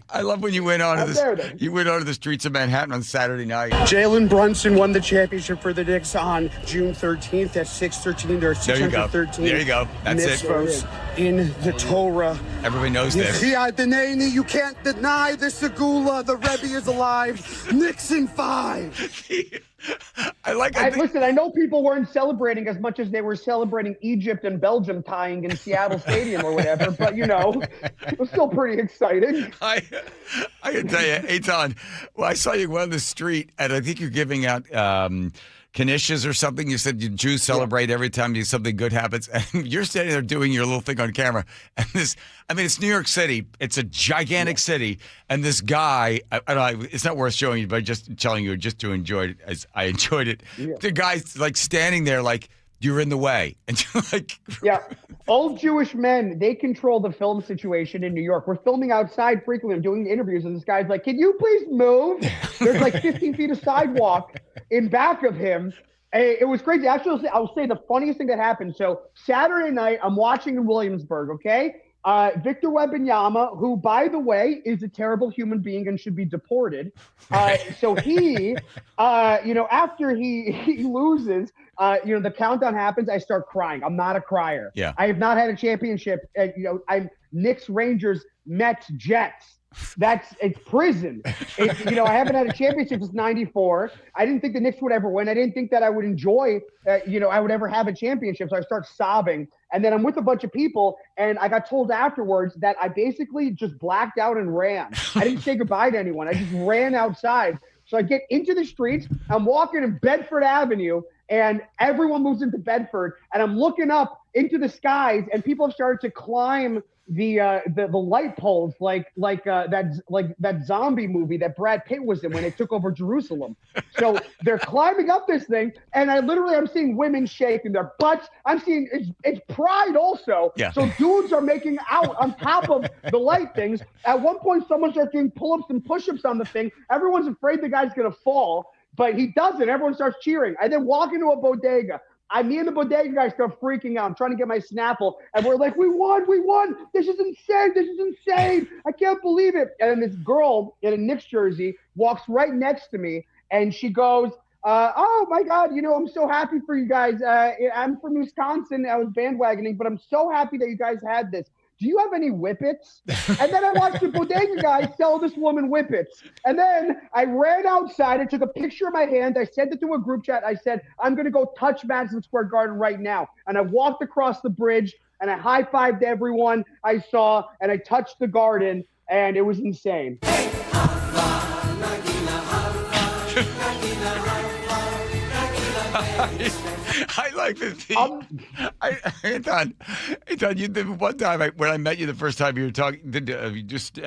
I love when you went on to the streets of Manhattan on Saturday night. Jalen Brunson won the championship for the Knicks on June 13th at 613 or 613. There you go. That's it. In the Torah. Everybody knows this. You can't deny the Segula. The Rebbe is alive. Knicks in 5. Listen, I know people weren't celebrating as much as they were celebrating Egypt and Belgium tying in Seattle Stadium or whatever, but it was still pretty exciting. I can tell you, Eitan, I saw you go on the street, and I think you're giving out knishes or something. You said Jews celebrate every time something good happens, and you're standing there doing your little thing on camera. And it's New York City. It's a gigantic city, and this guy, I don't know, it's not worth showing you, but just telling you just to enjoy it as I enjoyed it. Yeah. The guy's like standing there like, you're in the way. And you're like... Yeah. Old Jewish men, they control the film situation in New York. We're filming outside frequently. I'm doing interviews, and this guy's like, can you please move? There's like 15 feet of sidewalk in back of him. It was crazy. Actually, I'll say the funniest thing that happened. So Saturday night, I'm watching in Williamsburg, okay? Victor Wembanyama, who, by the way, is a terrible human being and should be deported. So he, after he loses, the countdown happens. I start crying. I'm not a crier. Yeah. I have not had a championship. I'm Knicks, Rangers, Mets, Jets. It's prison. I haven't had a championship since '94. I didn't think the Knicks would ever win. I didn't think that I would enjoy, I would ever have a championship. So I start sobbing. And then I'm with a bunch of people, and I got told afterwards that I basically just blacked out and ran. I didn't say goodbye to anyone. I just ran outside. So I get into the streets. I'm walking in Bedford Avenue, and everyone moves into Bedford. And I'm looking up into the skies, and people have started to climb the light poles like that zombie movie that Brad Pitt was in when they took over Jerusalem. So they're climbing up this thing, and I'm seeing women shaking their butts. I'm seeing it's pride also. Yeah. So dudes are making out on top of the light things. At one point, someone starts doing pull-ups and push-ups on the thing. Everyone's afraid the guy's gonna fall, but he doesn't. Everyone starts cheering. I then walk into a bodega. Me and the bodega guys start freaking out. I'm trying to get my Snapple, and we're like, we won. This is insane. I can't believe it. And then this girl in a Knicks jersey walks right next to me, and she goes, oh my God, I'm so happy for you guys. I'm from Wisconsin. I was bandwagoning, but I'm so happy that you guys had this. Do you have any whippets? And then I watched the bodega guy sell this woman whippets. And then I ran outside. I took a picture of my hand. I sent it to a group chat. I said, I'm going to go touch Madison Square Garden right now. And I walked across the bridge, and I high-fived everyone I saw, and I touched the garden, and it was insane. I like the theme. Eitan, you did one time when I met you the first time you were talking, you just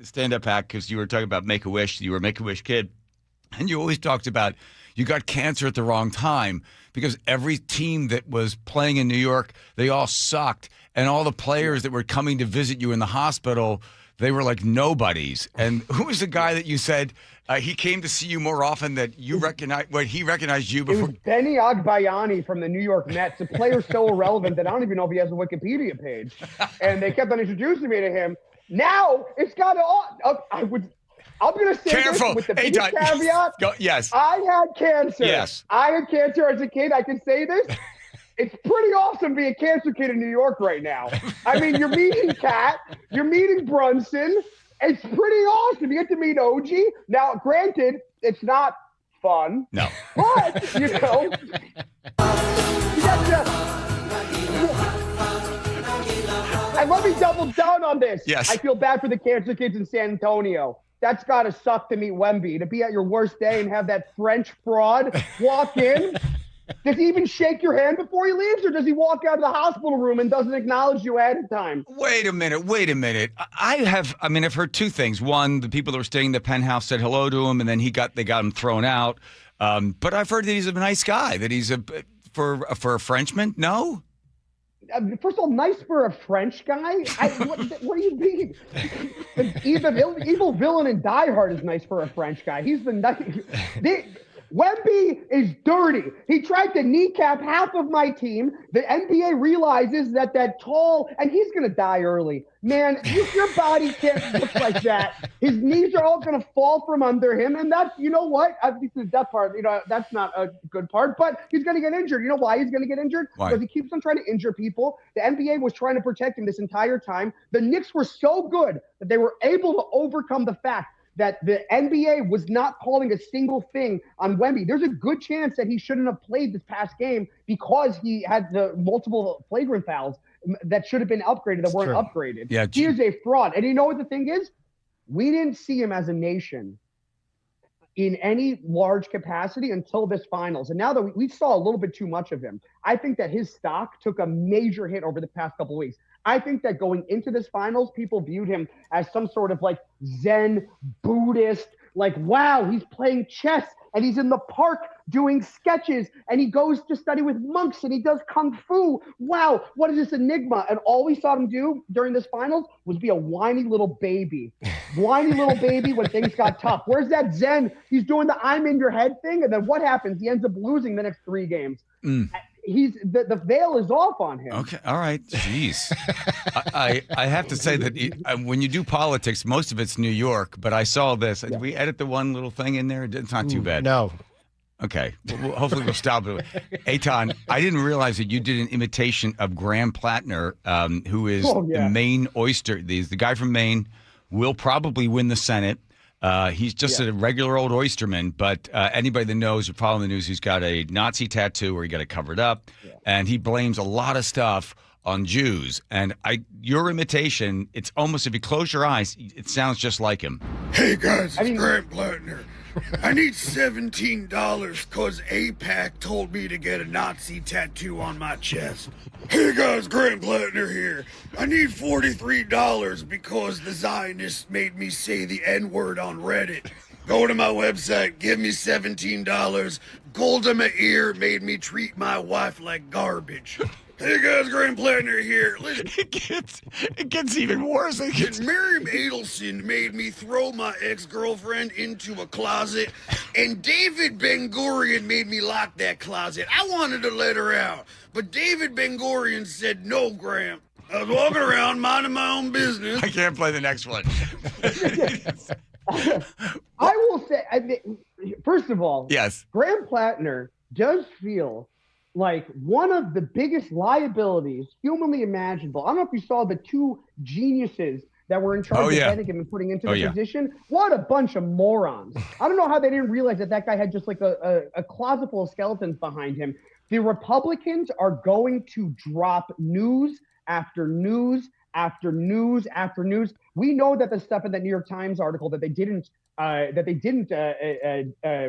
stand-up act because you were talking about Make-A-Wish. You were a Make-A-Wish kid. And you always talked about you got cancer at the wrong time because every team that was playing in New York, they all sucked. And all the players that were coming to visit you in the hospital, they were like nobodies. And who was the guy that you said he came to see you more often that you recognized, he recognized you before? It was Benny Agbayani from the New York Mets, a player so irrelevant that I don't even know if he has a Wikipedia page. And they kept on introducing me to him. Now it's got to, I'm going to say Careful. this with the biggest caveat. Yes. I had cancer. Yes. I had cancer as a kid. I can say this. It's pretty awesome being a cancer kid in New York right now. I mean, you're meeting Kat, you're meeting Brunson. It's pretty awesome. You get to meet OG. Now, granted, it's not fun. No. But, you get to... And let me double down on this. Yes. I feel bad for the cancer kids in San Antonio. That's got to suck to meet Wemby, to be at your worst day and have that French fraud walk in. Does he even shake your hand before he leaves, or does he walk out of the hospital room and doesn't acknowledge you ahead of time? Wait a minute. I've heard two things. One, the people that were staying in the penthouse said hello to him, and then they got him thrown out. But I've heard that he's a nice guy, that he's for a Frenchman. No? First of all, nice for a French guy? What do you mean? The evil villain in Die Hard is nice for a French guy. He's the nice... Wemby is dirty. He tried to kneecap half of my team. The NBA realizes that tall, and he's going to die early. Man, your body can't look like that. His knees are all going to fall from under him, and that's, you know what? That part, that's not a good part, but he's going to get injured. You know why he's going to get injured? Why? Because he keeps on trying to injure people. The NBA was trying to protect him this entire time. The Knicks were so good that they were able to overcome the fact that the NBA was not calling a single thing on Wemby. There's a good chance that he shouldn't have played this past game because he had the multiple flagrant fouls that should have been upgraded that weren't upgraded. Yeah, he is a fraud. And you know what the thing is? We didn't see him as a nation in any large capacity until this finals. And now that we saw a little bit too much of him, I think that his stock took a major hit over the past couple of weeks. I think that going into this finals, people viewed him as some sort of like Zen Buddhist, like, wow, he's playing chess and he's in the park doing sketches and he goes to study with monks and he does kung fu. Wow, what is this enigma? And all we saw him do during this finals was be a whiny little baby. Whiny little baby when things got tough. Where's that Zen? He's doing the I'm in your head thing, and then what happens? He ends up losing the next 3 games. The veil is off on him. Okay, all right. Jeez. I have to say that when you do politics, most of it's New York, but I saw this. Did we edit the one little thing in there? It's not too bad. No. Okay. Well, hopefully we'll stop it. Eitan, I didn't realize that you did an imitation of Graham Plattner, who is the Maine oyster. He's the guy from Maine, will probably win the Senate. He's just a regular old oysterman, but anybody that knows or following the news, he's got a Nazi tattoo or he got it covered up, and he blames a lot of stuff on Jews. And your imitation, it's almost, if you close your eyes, it sounds just like him. Hey guys, it's Grant Plattner. I need $17 because APAC told me to get a Nazi tattoo on my chest. Hey guys, Grant Plattner here. I need $43 because the Zionists made me say the N-word on Reddit. Go to my website, give me $17. Golda Meir made me treat my wife like garbage. Hey guys, Graham Plattner here. Listen, it gets even worse. Miriam Adelson made me throw my ex-girlfriend into a closet, and David Ben-Gurion made me lock that closet. I wanted to let her out, but David Ben-Gurion said, no, Graham. I was walking around minding my own business. I can't play the next one. I will say, first of all, yes, Graham Plattner does feel like one of the biggest liabilities humanly imaginable. I don't know if you saw the 2 geniuses that were in charge of Bennigan and putting into the position. What a bunch of morons. I don't know how they didn't realize that guy had just like a closet full of skeletons behind him. The Republicans are going to drop news after news after news after news. We know that the stuff in the New York Times article that they didn't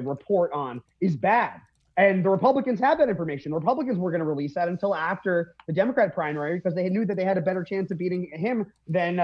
report on is bad. And the Republicans have that information. The Republicans were going to release that until after the Democrat primary because they knew that they had a better chance of beating him than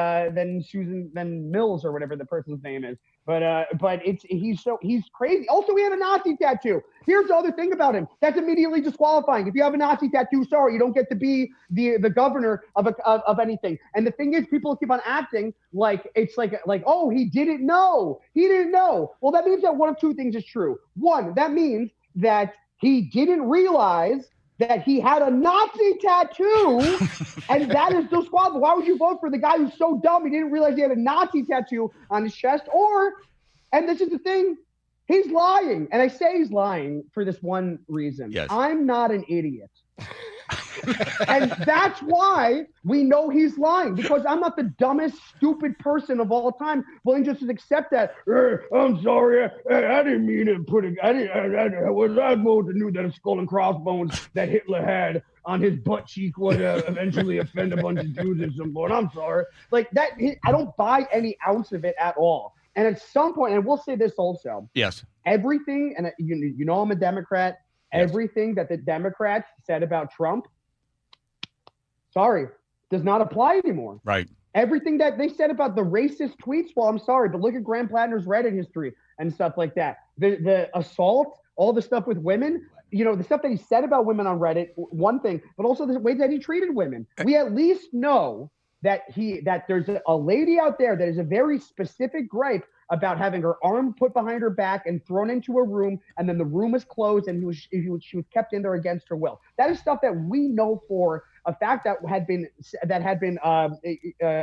Mills or whatever the person's name is. But he's crazy. Also, he had a Nazi tattoo. Here's the other thing about him. That's immediately disqualifying. If you have a Nazi tattoo, sorry, you don't get to be the governor of anything. And the thing is, people keep on acting like it's like oh, he didn't know. He didn't know. Well, that means that one of 2 things is true. One, that means that he didn't realize that he had a Nazi tattoo, and that is disqualified. Why would you vote for the guy who's so dumb he didn't realize he had a Nazi tattoo on his chest? Or, and this is the thing, he's lying. And I say he's lying for this one reason. Yes. I'm not an idiot. And that's why we know he's lying, because I'm not the dumbest, stupid person of all time willing just to accept that. I'm sorry, I didn't mean to put it. I was supposed to knew that a skull and crossbones that Hitler had on his butt cheek would eventually offend a bunch of Jews at some point. I'm sorry, like that. I don't buy any ounce of it at all. And at some point, and we'll say this also. Yes. Everything, and you know I'm a Democrat. everything that the Democrats said about Trump, sorry, does not apply anymore. Right. Everything that they said about the racist tweets, well, I'm sorry, but look at Graham Plattner's Reddit history and stuff like that. The assault, all the stuff with women, the stuff that he said about women on Reddit, one thing, but also the way that he treated women. We at least know that there's a lady out there that is a very specific gripe about having her arm put behind her back and thrown into a room, and then the room was closed and she was kept in there against her will. That is stuff that we know for a fact that had been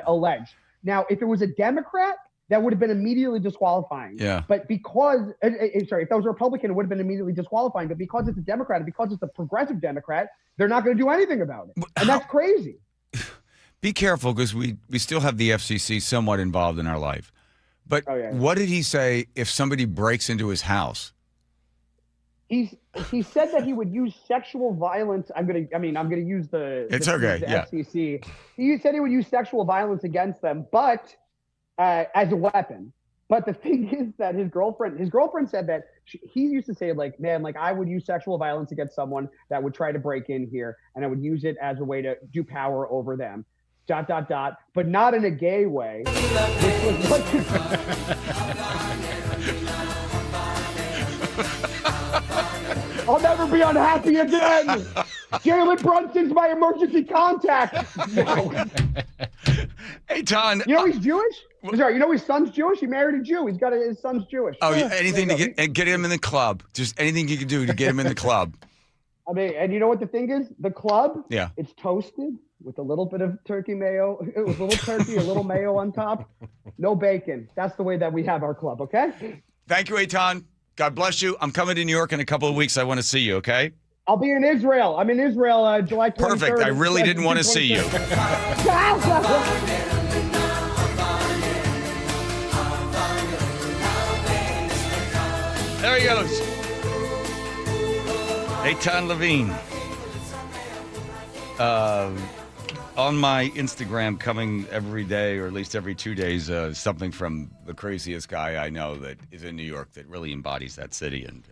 alleged. Now, if it was a Democrat, that would have been immediately disqualifying. Yeah. But because, if that was a Republican, it would have been immediately disqualifying. But because it's a Democrat and because it's a progressive Democrat, they're not going to do anything about it. And that's crazy. Be careful, because we still have the FCC somewhat involved in our life. But what did he say if somebody breaks into his house? He said that he would use sexual violence. I'm gonna use the FCC. He said he would use sexual violence against them, but as a weapon. But the thing is that his girlfriend said that he used to say, like, man, like, I would use sexual violence against someone that would try to break in here, and I would use it as a way to do power over them. ... but not in a gay way. I'll never be unhappy again. Jalen Brunson's my emergency contact. No. Hey, Ton. He's Jewish? Sorry, his son's Jewish? He married a Jew. His son's Jewish. Oh, anything to get him in the club. Just anything you can do to get him in the club. I mean, and you know what the thing is? The club, it's toasted with a little bit of turkey mayo. It was a little turkey, a little mayo on top. No bacon. That's the way that we have our club, okay? Thank you, Eitan. God bless you. I'm coming to New York in a couple of weeks. I want to see you, okay? I'll be in Israel. I'm in Israel July 23rd. Perfect. I really didn't want to see you. There he goes. Eitan Levine. On my Instagram, coming every day, or at least every 2 days, something from the craziest guy I know that is in New York that really embodies that city. And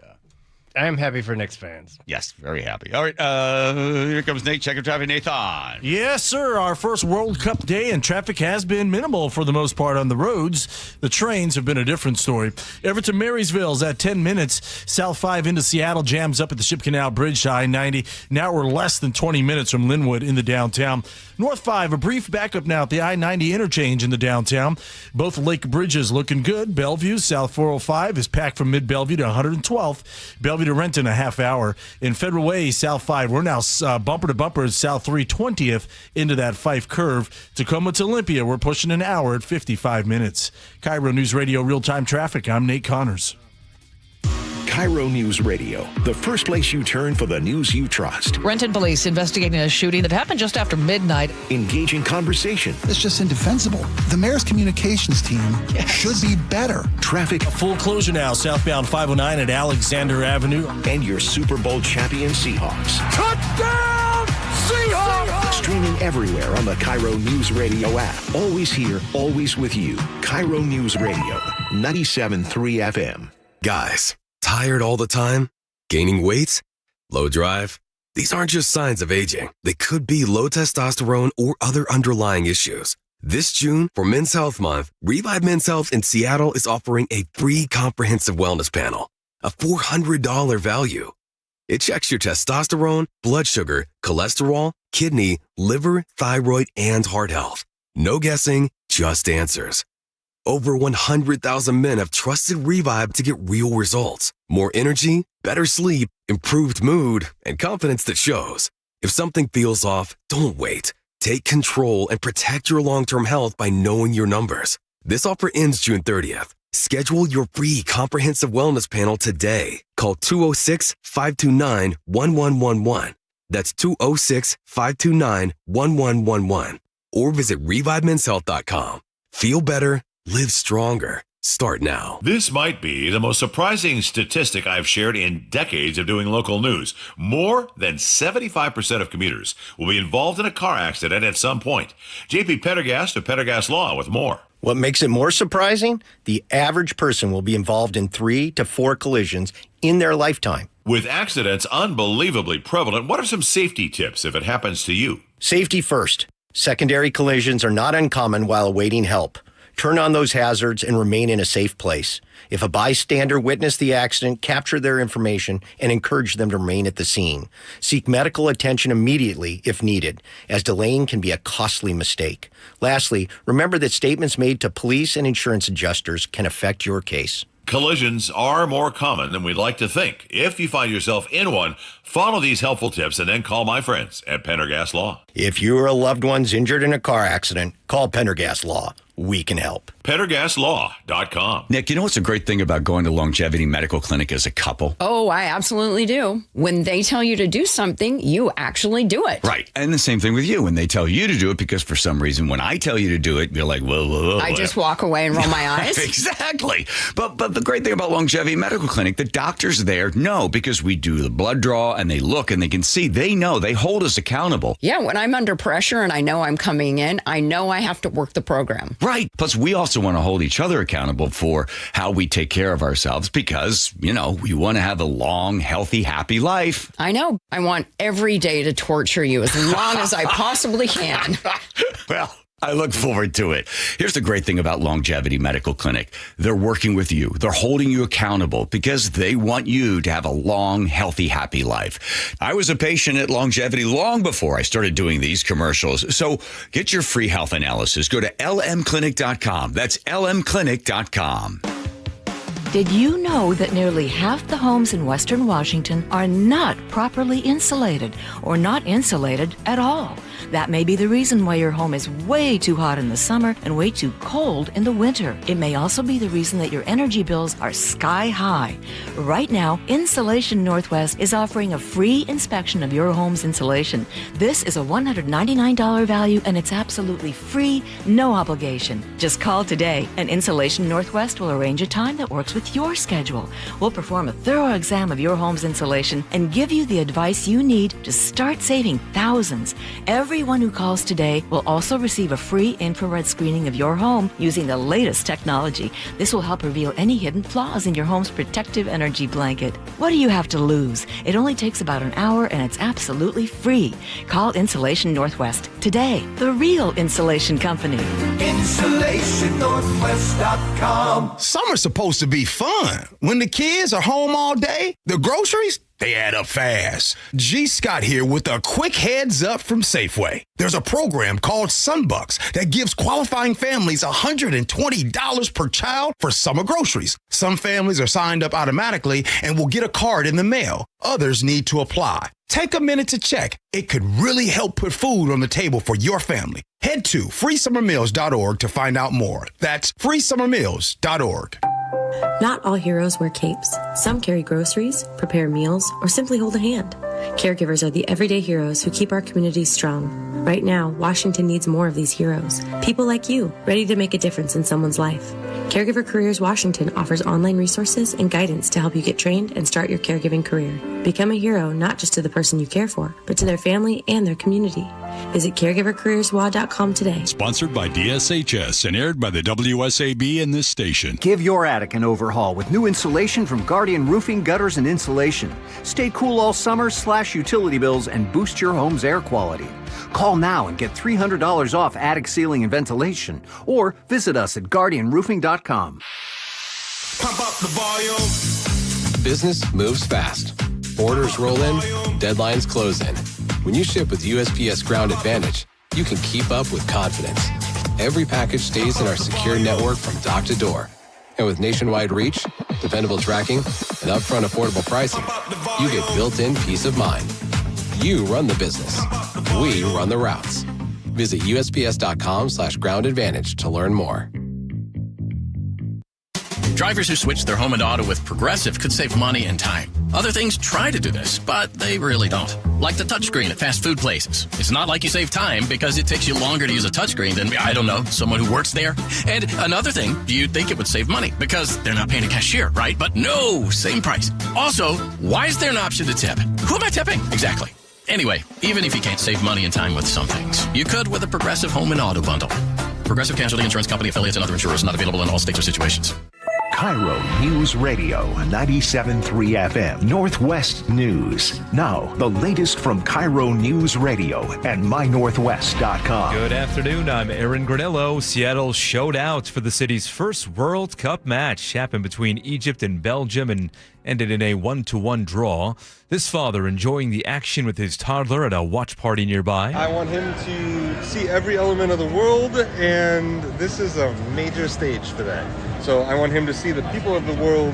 I am happy for Knicks fans. Yes, very happy. All right, here comes Nate. Check your traffic, Nathan. Yes, sir. Our first World Cup day, and traffic has been minimal for the most part on the roads. The trains have been a different story. Everett to Marysville is at 10 minutes. South 5 into Seattle jams up at the Ship Canal Bridge to I-90. Now we're less than 20 minutes from Linwood in the downtown. North 5, a brief backup now at the I-90 interchange in the downtown. Both lake bridges looking good. Bellevue, South 405 is packed from mid-Bellevue to 112th. Bellevue to Renton, a half hour. In Federal Way, South 5, we're now bumper to bumper at South 320th into that Fife curve. Tacoma to Olympia, we're pushing an hour at 55 minutes. KIRO News Radio real-time traffic. I'm Nate Connors. KIRO News Radio, the first place you turn for the news you trust. Renton police investigating a shooting that happened just after midnight. Engaging conversation. It's just indefensible. The mayor's communications team should be better. Traffic. A full closure now, southbound 509 at Alexander Avenue. And your Super Bowl champion Seahawks. Touchdown, Seahawks! Streaming everywhere on the KIRO News Radio app. Always here, always with you. KIRO News Radio, 97.3 FM. Guys, tired all the time? Gaining weight? Low drive? These aren't just signs of aging. They could be low testosterone or other underlying issues. This June, for Men's Health Month, Revive Men's Health in Seattle is offering a free comprehensive wellness panel, a $400 value. It checks your testosterone, blood sugar, cholesterol, kidney, liver, thyroid, and heart health. No guessing, just answers. Over 100,000 men have trusted Revive to get real results. More energy, better sleep, improved mood, and confidence that shows. If something feels off, don't wait. Take control and protect your long-term health by knowing your numbers. This offer ends June 30th. Schedule your free comprehensive wellness panel today. Call 206-529-1111. That's 206-529-1111. Or visit ReviveMen'sHealth.com. Feel better. Live stronger. Start now. This might be the most surprising statistic I've shared in decades of doing local news. More than 75% of commuters will be involved in a car accident at some point. JP Pendergast of Pendergast Law with more. What makes it more surprising? The average person will be involved in 3 to 4 collisions in their lifetime. With accidents unbelievably prevalent, what are some safety tips if it happens to you? Safety first. Secondary collisions are not uncommon while awaiting help. Turn on those hazards and remain in a safe place. If a bystander witnessed the accident, capture their information and encourage them to remain at the scene. Seek medical attention immediately if needed, as delaying can be a costly mistake. Lastly, remember that statements made to police and insurance adjusters can affect your case. Collisions are more common than we'd like to think. If you find yourself in one, follow these helpful tips and then call my friends at Pendergast Law. If you or a loved one's injured in a car accident, call Pendergast Law. We can help. PendergastLaw.com. Nick, you know what's a great thing about going to Longevity Medical Clinic as a couple? Oh, I absolutely do. When they tell you to do something, you actually do it. Right. And the same thing with you. When they tell you to do it, because for some reason, when I tell you to do it, you're like, whoa. I just walk away and roll my eyes. Exactly. But the great thing about Longevity Medical Clinic, the doctors there know, because we do the blood draw and they look and they can see. They know. They hold us accountable. Yeah, when I'm under pressure and I know I'm coming in, I know I have to work the program. Right. Plus, we also want to hold each other accountable for how we take care of ourselves because, we want to have a long, healthy, happy life. I know. I want every day to torture you as long as I possibly can. Well, I look forward to it. Here's the great thing about Longevity Medical Clinic. They're working with you. They're holding you accountable because they want you to have a long, healthy, happy life. I was a patient at Longevity long before I started doing these commercials. So get your free health analysis. Go to lmclinic.com. That's lmclinic.com. Did you know that nearly half the homes in Western Washington are not properly insulated or not insulated at all? That may be the reason why your home is way too hot in the summer and way too cold in the winter. It may also be the reason that your energy bills are sky high. Right now, Insulation Northwest is offering a free inspection of your home's insulation. This is a $199 value and it's absolutely free, no obligation. Just call today and Insulation Northwest will arrange a time that works with your schedule. We'll perform a thorough exam of your home's insulation and give you the advice you need to start saving thousands. Everyone who calls today will also receive a free infrared screening of your home using the latest technology. This will help reveal any hidden flaws in your home's protective energy blanket. What do you have to lose? It only takes about an hour and it's absolutely free. Call Insulation Northwest today, the real insulation company. InsulationNorthwest.com. Summer's supposed to be fun. When the kids are home all day, the groceries, they add up fast. G. Scott here with a quick heads up from Safeway. There's a program called Sunbucks that gives qualifying families $120 per child for summer groceries. Some families are signed up automatically and will get a card in the mail. Others need to apply. Take a minute to check. It could really help put food on the table for your family. Head to freesummermeals.org to find out more. That's freesummermeals.org. Not all heroes wear capes. Some carry groceries, prepare meals, or simply hold a hand. Caregivers are the everyday heroes who keep our communities strong. Right now, Washington needs more of these heroes. People like you, ready to make a difference in someone's life. Caregiver Careers Washington offers online resources and guidance to help you get trained and start your caregiving career. Become a hero not just to the person you care for, but to their family and their community. Visit caregivercareerswa.com today. Sponsored by DSHS and aired by the WSAB and this station. Give your attic an overhaul with new insulation from Guardian Roofing, Gutters, and Insulation. Stay cool all summer, slash utility bills, and boost your home's air quality. Call now and get $300 off attic ceiling and ventilation. Or visit us at guardianroofing.com. Pump up the volume. Business moves fast. Orders roll in, deadlines close in. When you ship with USPS Ground Advantage, you can keep up with confidence. Every package stays in our secure network from dock to door. And with nationwide reach, dependable tracking, and upfront affordable pricing, you get built-in peace of mind. You run the business. We run the routes. Visit USPS.com/Ground Advantage to learn more. Drivers who switch their home and auto with Progressive could save money and time. Other things try to do this, but they really don't. Like the touchscreen at fast food places. It's not like you save time because it takes you longer to use a touchscreen than, I don't know, someone who works there. And another thing, you'd think it would save money because they're not paying a cashier, right? But no, same price. Also, why is there an option to tip? Who am I tipping? Exactly. Anyway, even if you can't save money and time with some things, you could with a Progressive home and auto bundle. Progressive Casualty Insurance Company, affiliates, and other insurers. Not available in all states or situations. KIRO News Radio, 97.3 FM, Northwest News. Now, the latest from KIRO News Radio and mynorthwest.com. Good afternoon, I'm Aaron Granillo. Seattle showed out for the city's first World Cup match. Happened between Egypt and Belgium and ended in a 1-1 draw. This father enjoying the action with his toddler at a watch party nearby. I want him to see every element of the world, and this is a major stage for that. So I want him to see the people of the world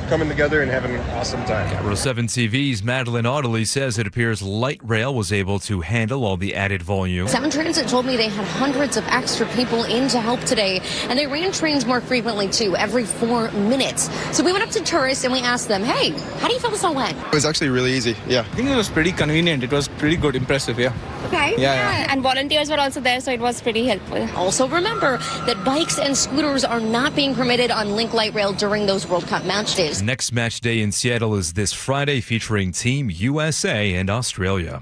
coming together and having an awesome time. KIRO 7 TV's Madeline Audley says it appears light rail was able to handle all the added volume. 7 Transit told me they had hundreds of extra people in to help today, and they ran trains more frequently too, every 4 minutes. So we went up to tourists and we asked them, hey, how do you feel this all went? It was actually really easy, yeah. I think it was pretty convenient. It was pretty good, impressive, yeah. Okay. Yeah. And volunteers were also there, so it was pretty helpful. Also remember that bikes and scooters are not being permitted on Link Light Rail during those World Cup match days. Next match day in Seattle is this Friday, featuring Team USA and Australia.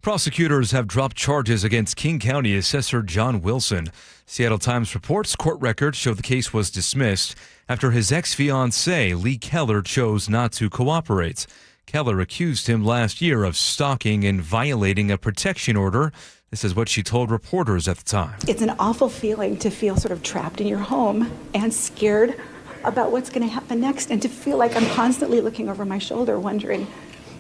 Prosecutors have dropped charges against King County Assessor John Wilson. Seattle Times reports court records show the case was dismissed after his ex-fiancée, Lee Keller, chose not to cooperate. Keller accused him last year of stalking and violating a protection order. This is what she told reporters at the time. It's an awful feeling to feel sort of trapped in your home and scared about what's going to happen next, and to feel like I'm constantly looking over my shoulder wondering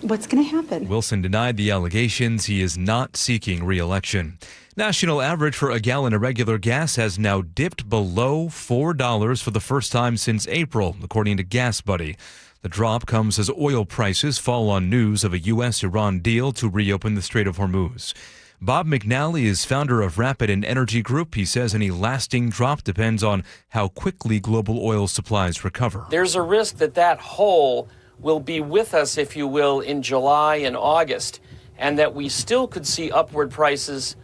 what's going to happen. Wilson denied the allegations. He is not seeking re-election. National average for a gallon of regular gas has now dipped below $4 for the first time since April, according to Gas Buddy. The drop comes as oil prices fall on news of a U.S.-Iran deal to reopen the Strait of Hormuz. Bob McNally is founder of Rapid and Energy Group. He says any lasting drop depends on how quickly global oil supplies recover. There's a risk that that hole will be with us, if you will, in July and August, and that we still could see upward pressure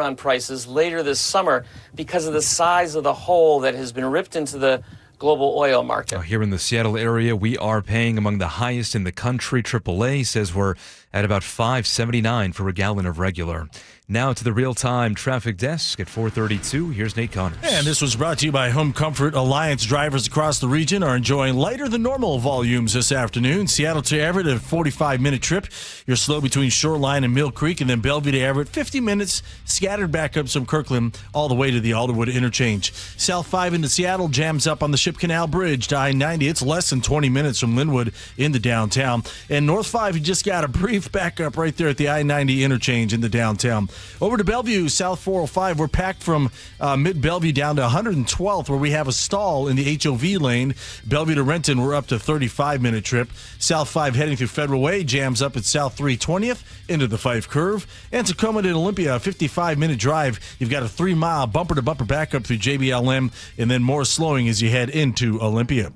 on prices later this summer because of the size of the hole that has been ripped into the global oil market. Here in the Seattle area, we are paying among the highest in the country. AAA says we're at about $5.79 for a gallon of regular. Now to the real-time traffic desk at 4:32. Here's Nate Connors. And this was brought to you by Home Comfort Alliance. Drivers across the region are enjoying lighter than normal volumes this afternoon. Seattle to Everett, a 45-minute trip. You're slow between Shoreline and Mill Creek, and then Bellevue to Everett, 50 minutes. Scattered backups from Kirkland all the way to the Alderwood interchange. South 5 into Seattle jams up on the Ship Canal Bridge to I-90. It's less than 20 minutes from Linwood into downtown. And North 5, you just got a brief backup right there at the I-90 interchange in the downtown. Over to Bellevue, South 405, we're packed from mid-Bellevue down to 112th, where we have a stall in the HOV lane. Bellevue to Renton, we're up to 35-minute trip. South 5 heading through Federal Way, jams up at South 320th into the Fife Curve. And Tacoma to Olympia, a 55-minute drive. You've got a 3-mile bumper-to-bumper backup through JBLM, and then more slowing as you head into Olympia.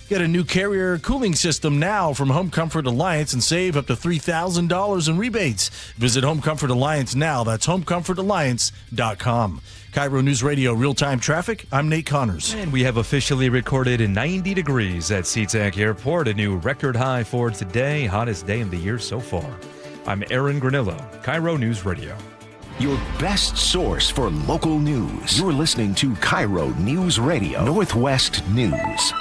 Get a new carrier cooling system now from Home Comfort Alliance and save up to $3,000 in rebates. Visit Home Comfort Alliance now. That's homecomfortalliance.com. KIRO News Radio real-time traffic. I'm Nate Connors. And we have officially recorded 90 degrees at SeaTac Airport, a new record high for today, hottest day of the year so far. I'm Aaron Granillo, KIRO News Radio. Your best source for local news. You're listening to KIRO News Radio, Northwest News.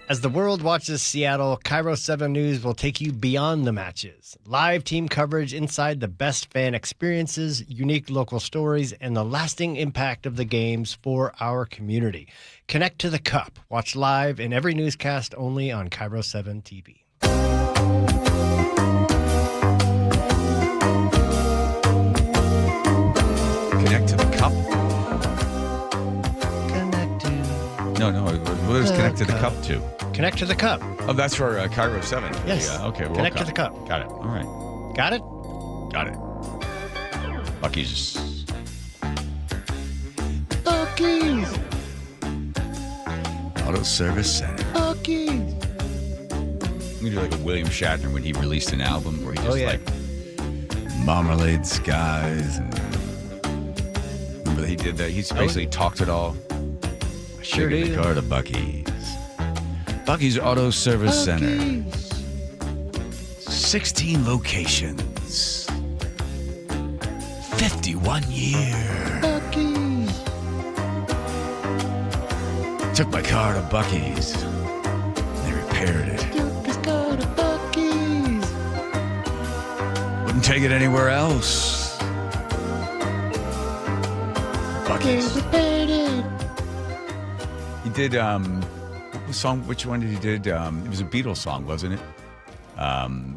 As the world watches Seattle, KIRO 7 News will take you beyond the matches. Live team coverage inside the best fan experiences, unique local stories, and the lasting impact of the games for our community. Connect to the Cup. Watch live in every newscast only on KIRO 7 TV. Connect to the Cup? No. What does Connect to the Cup to? Connect to the Cup. Oh, that's for KIRO 7. Yes. Yeah, okay. Connect to the Cup. Got it. All right. Got it? Got it. Bucky's. Auto Service Center. Bucky's. We do like a William Shatner when he released an album where he just like Marmalade Skies. And remember that he did that? He's basically talked it all. Sure Taking the car to Bucky's. Bucky's Auto Service Center. 16 locations. 51 years. Bucky's. Took my car to Buc-ee's. They repaired it. Took his car to Buc-ee's. Wouldn't take it anywhere else. Buc-ee's. Repaired it. He did, what song, which one did he did? It was a Beatles song, wasn't it?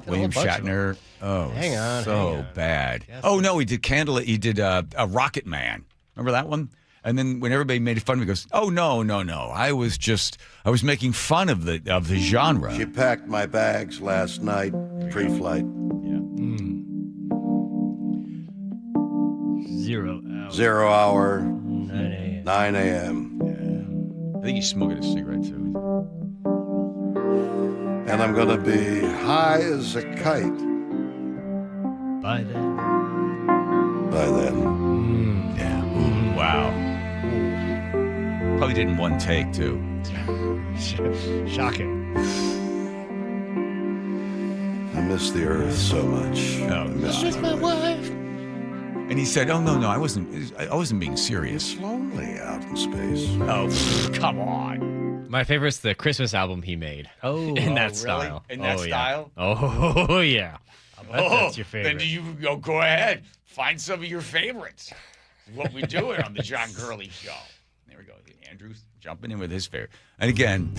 William Shatner. Oh, hang on. bad. Oh, no, he did Candle. He did a Rocket Man. Remember that one? And then when everybody made fun of him, he goes, "Oh no! I was making fun of the genre." She packed my bags last night, pre-flight. Yeah. 0 hour. 0 hour. 9 a.m. 9 a.m. I think he's smoking a cigarette too. And I'm gonna be high as a kite. By then. Yeah. Ooh, wow. Probably did in one take too. Shocking. I miss the earth so much. Oh, I miss Miss my wife. And he said, "Oh no, I wasn't being serious. It's lonely out in space." Oh, come on. My favorite's the Christmas album he made. Oh, in that really? style. In that style? Yeah. Oh yeah. That's your favorite. Then you go ahead. Find some of your favorites. What we doing on the John Curley Show. There we go. Andrew's jumping in with his favorite. And again,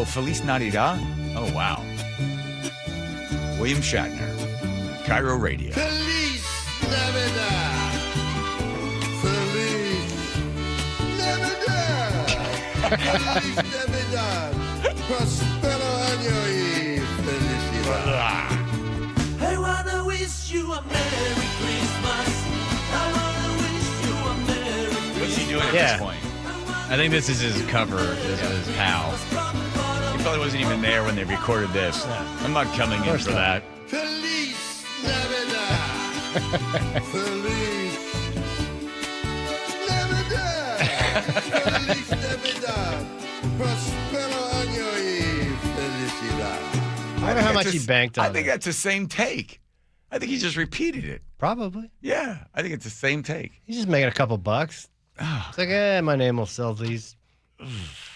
Feliz Navidad? Oh, wow. William Shatner, KIRO Radio. Feliz Navidad. Feliz Navidad. Feliz Navidad. Prospero año y felicidad. I wanna wish you a Merry Christmas. I wanna wish you a Merry Christmas. What's he doing at Yeah. this point? I think this is his cover. This is his pal. He probably wasn't even there when they recorded this. I'm not coming in for that. Feliz Navidad. Feliz Navidad. Feliz Navidad. Prospero año y felicidad. I wonder how much he banked on I think it. that's the same take. I think he just repeated it. Probably. Yeah, I think it's the same take. He's just making a couple bucks. It's like, my name will sell these.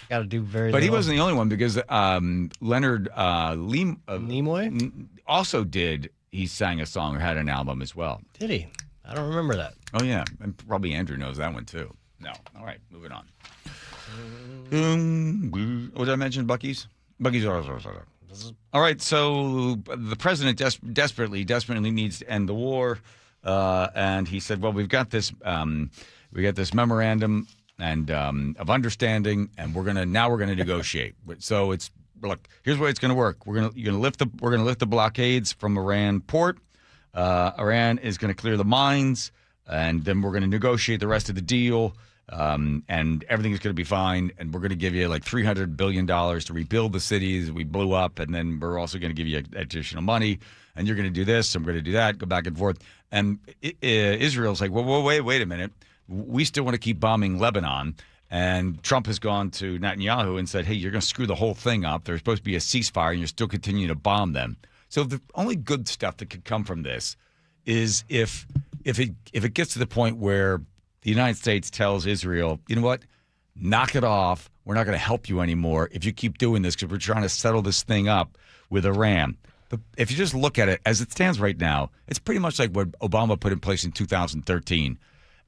Got to do very But he little. wasn't the only one because Leonard Nimoy also did. He sang a song or had an album as well. Did he? I don't remember that. Oh yeah, and probably Andrew knows that one too. No, all right, moving on. What did I mention? Buc-ee's. All right, so the president desperately needs to end the war, and he said, "Well, we've got this memorandum and of understanding, and we're gonna negotiate. So look, here's the way it's gonna work. We're gonna lift the blockades from Iran port. Iran is gonna clear the mines, and then we're gonna negotiate the rest of the deal." And everything is going to be fine. And we're going to give you like $300 billion to rebuild the cities we blew up. And then we're also going to give you additional money. And you're going to do this. And we're going to do that. Go back and forth. And Israel's like, well, wait a minute. We still want to keep bombing Lebanon. And Trump has gone to Netanyahu and said, hey, you're going to screw the whole thing up. There's supposed to be a ceasefire and you're still continuing to bomb them. So the only good stuff that could come from this is if it gets to the point where the United States tells Israel, you know what, knock it off. We're not going to help you anymore if you keep doing this because we're trying to settle this thing up with Iran. But if you just look at it as it stands right now, it's pretty much like what Obama put in place in 2013.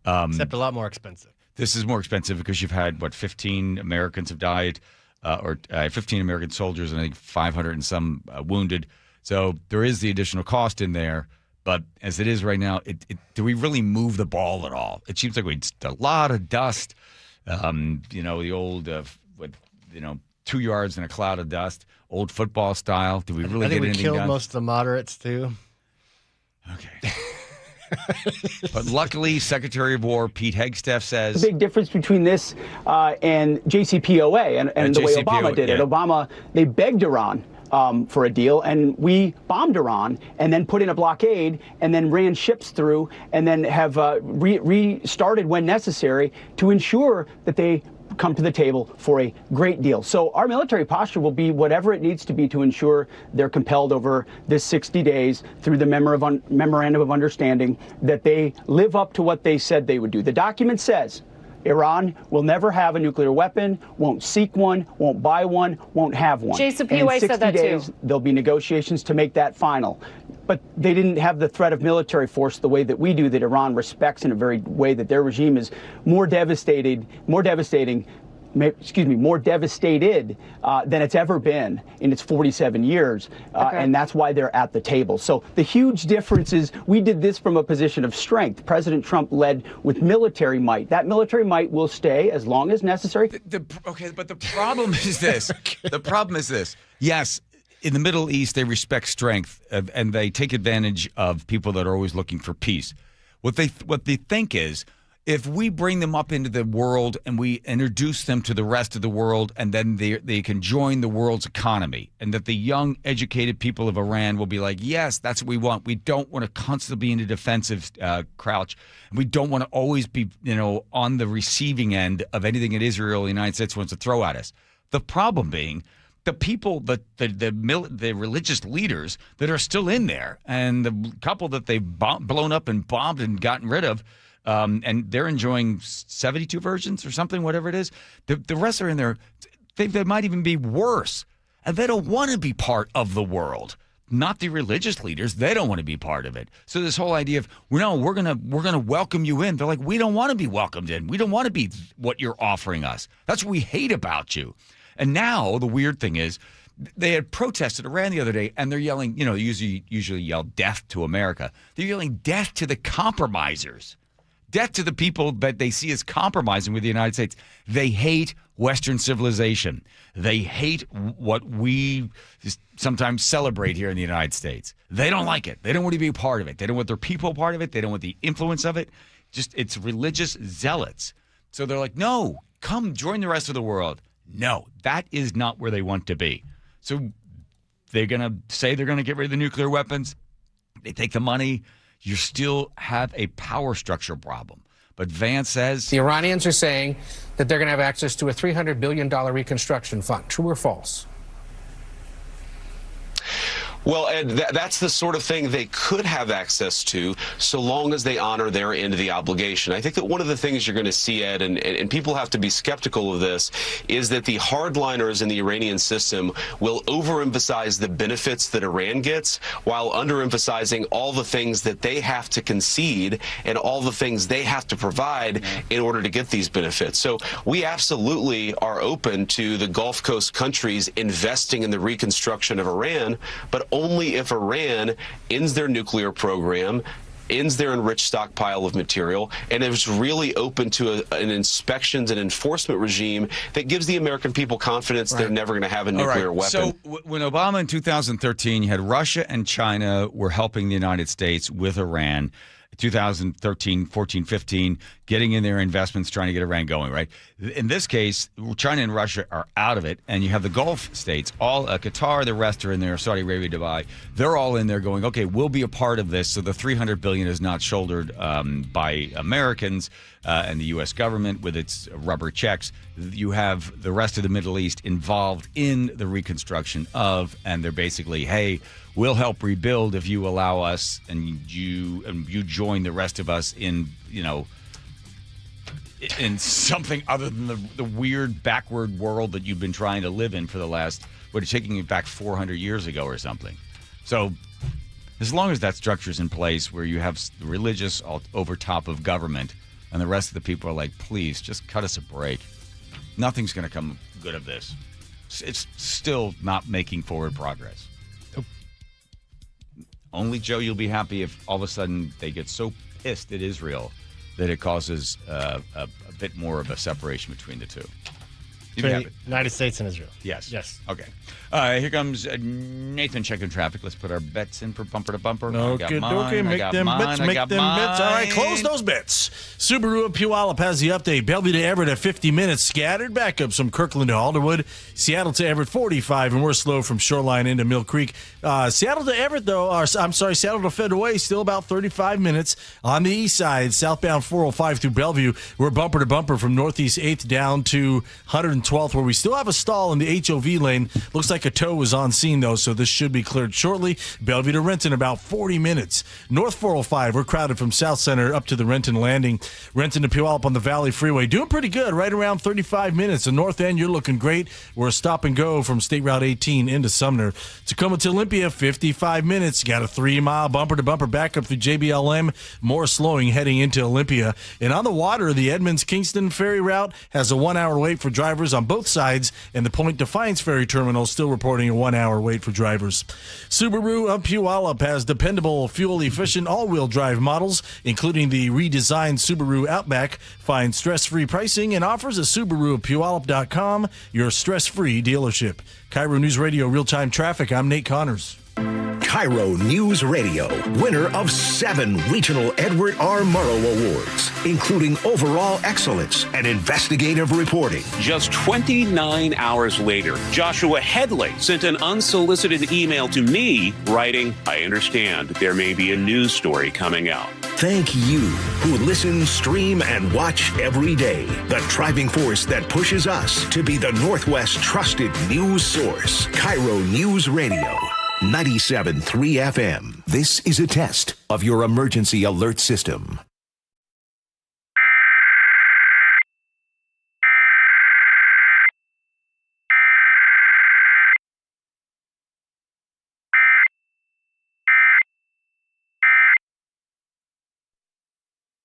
Except a lot more expensive. This is more expensive because you've had, 15 Americans have died, or 15 American soldiers and I think 500 and some wounded. So there is the additional cost in there. But as it is right now, do we really move the ball at all? It seems like just a lot of dust. The old, 2 yards in a cloud of dust, old football style. Do we really get anything done? I think we killed most of the moderates, too. Okay. But luckily, Secretary of War Pete Hegseth says... The big difference between this and JCPOA and the way Obama did it. Obama, they begged Iran for a deal, and we bombed Iran and then put in a blockade and then ran ships through and then have restarted when necessary to ensure that they come to the table for a great deal. So our military posture will be whatever it needs to be to ensure they're compelled over this 60 days through the memorandum of understanding that they live up to what they said they would do. The document says Iran will never have a nuclear weapon, won't seek one, won't buy one, won't have one. JCPOA And in 60 said that days, too. there'll be negotiations to make that final. But they didn't have the threat of military force the way that we do, that Iran respects in a very way that their regime is more devastated than it's ever been in its 47 years. And that's why they're at the table. So the huge difference is we did this from a position of strength. President Trump led with military might. That military might will stay as long as necessary. Okay, but the problem is this. The problem is this. Yes, in the Middle East, they respect strength and they take advantage of people that are always looking for peace. What they think is, if we bring them up into the world and we introduce them to the rest of the world, and then they can join the world's economy, and that the young, educated people of Iran will be like, yes, that's what we want. We don't want to constantly be in a defensive crouch. And we don't want to always be, on the receiving end of anything that Israel or the United States wants to throw at us. The problem being the people, the religious leaders that are still in there, and the couple that they've blown up and bombed and gotten rid of, and they're enjoying 72 versions or something, whatever it is. The rest are in there. They might even be worse. And they don't want to be part of the world. Not the religious leaders. They don't want to be part of it. So this whole idea of, no, we're gonna welcome you in. They're like, we don't want to be welcomed in. We don't want to be what you're offering us. That's what we hate about you. And now the weird thing is, they had protested Iran the other day, and they're yelling, usually yell death to America. They're yelling death to the compromisers. Death to the people that they see as compromising with the United States. They hate Western civilization. They hate what we sometimes celebrate here in the United States. They don't like it. They don't want to be a part of it. They don't want their people part of it. They don't want the influence of it. It's religious zealots. So they're like, no, come join the rest of the world. No, that is not where they want to be. So they're going to say they're going to get rid of the nuclear weapons. They take the money. You still have a power structure problem. But Vance says the Iranians are saying that they're going to have access to a $300 billion reconstruction fund. True or false? Well, Ed, that's the sort of thing they could have access to so long as they honor their end of the obligation. I think that one of the things you're going to see, Ed, and people have to be skeptical of this, is that the hardliners in the Iranian system will overemphasize the benefits that Iran gets while underemphasizing all the things that they have to concede and all the things they have to provide in order to get these benefits. So we absolutely are open to the Gulf Coast countries investing in the reconstruction of Iran, but only if Iran ends their nuclear program, ends their enriched stockpile of material, and is really open to an inspections and enforcement regime that gives the American people confidence they're never going to have a nuclear weapon. So when Obama in 2013, you had Russia and China were helping the United States with Iran. 2013, 14, 15, getting in their investments, trying to get Iran going, right? In this case, China and Russia are out of it, and you have the Gulf states, all Qatar, the rest are in there, Saudi Arabia, Dubai. They're all in there going, okay, we'll be a part of this, so the $300 billion is not shouldered by Americans and the U.S. government with its rubber checks. You have the rest of the Middle East involved in the reconstruction of, and they're basically, hey, we'll help rebuild if you allow us, and you join the rest of us in, in something other than the weird backward world that you've been trying to live in for the last, taking it back 400 years ago or something. So as long as that structure's in place where you have the religious over top of government and the rest of the people are like, please, just cut us a break. Nothing's going to come good of this. It's still not making forward progress. Only, Joe, you'll be happy if all of a sudden they get so pissed at Israel that it causes a bit more of a separation between the two. Between the United States and Israel. Yes. Yes. Okay. Here comes Nathan checking traffic. Let's put our bets in for bumper to bumper. Okay, make them bets. All right, close those bets. Subaru of Puyallup has the update. Bellevue to Everett at 50 minutes. Scattered backup. Some Kirkland to Alderwood. Seattle to Everett 45, and we're slow from Shoreline into Mill Creek. Seattle to Everett, though, Seattle to Federal Way, still about 35 minutes. On the east side, southbound 405 through Bellevue, we're bumper to bumper from Northeast 8th down to 120. 12th, where we still have a stall in the HOV lane. Looks like a tow is on scene, though, so this should be cleared shortly. Bellevue to Renton, about 40 minutes. North 405, we're crowded from South Center up to the Renton Landing. Renton to Puyallup on the Valley Freeway, doing pretty good, right around 35 minutes. The north end, you're looking great. We're a stop and go from State Route 18 into Sumner. Tacoma to Olympia, 55 minutes. Got a 3-mile bumper-to-bumper backup through JBLM. More slowing heading into Olympia. And on the water, the Edmonds-Kingston ferry route has a 1-hour wait for drivers on both sides, and the Point Defiance Ferry Terminal still reporting a 1-hour wait for drivers. Subaru of Puyallup has dependable, fuel-efficient, all-wheel drive models, including the redesigned Subaru Outback. Find stress-free pricing and offers at SubaruofPuyallup.com, your stress-free dealership. KIRO News Radio Real-Time Traffic, I'm Nate Connors. KIRO News Radio, winner of 7 regional Edward R. Murrow Awards, including overall excellence and investigative reporting. Just 29 hours later, Joshua Headley sent an unsolicited email to me writing, "I understand there may be a news story coming out." Thank you who listen, stream, and watch every day. The driving force that pushes us to be the Northwest's trusted news source. KIRO News Radio. 97.3 FM. This is a test of your emergency alert system.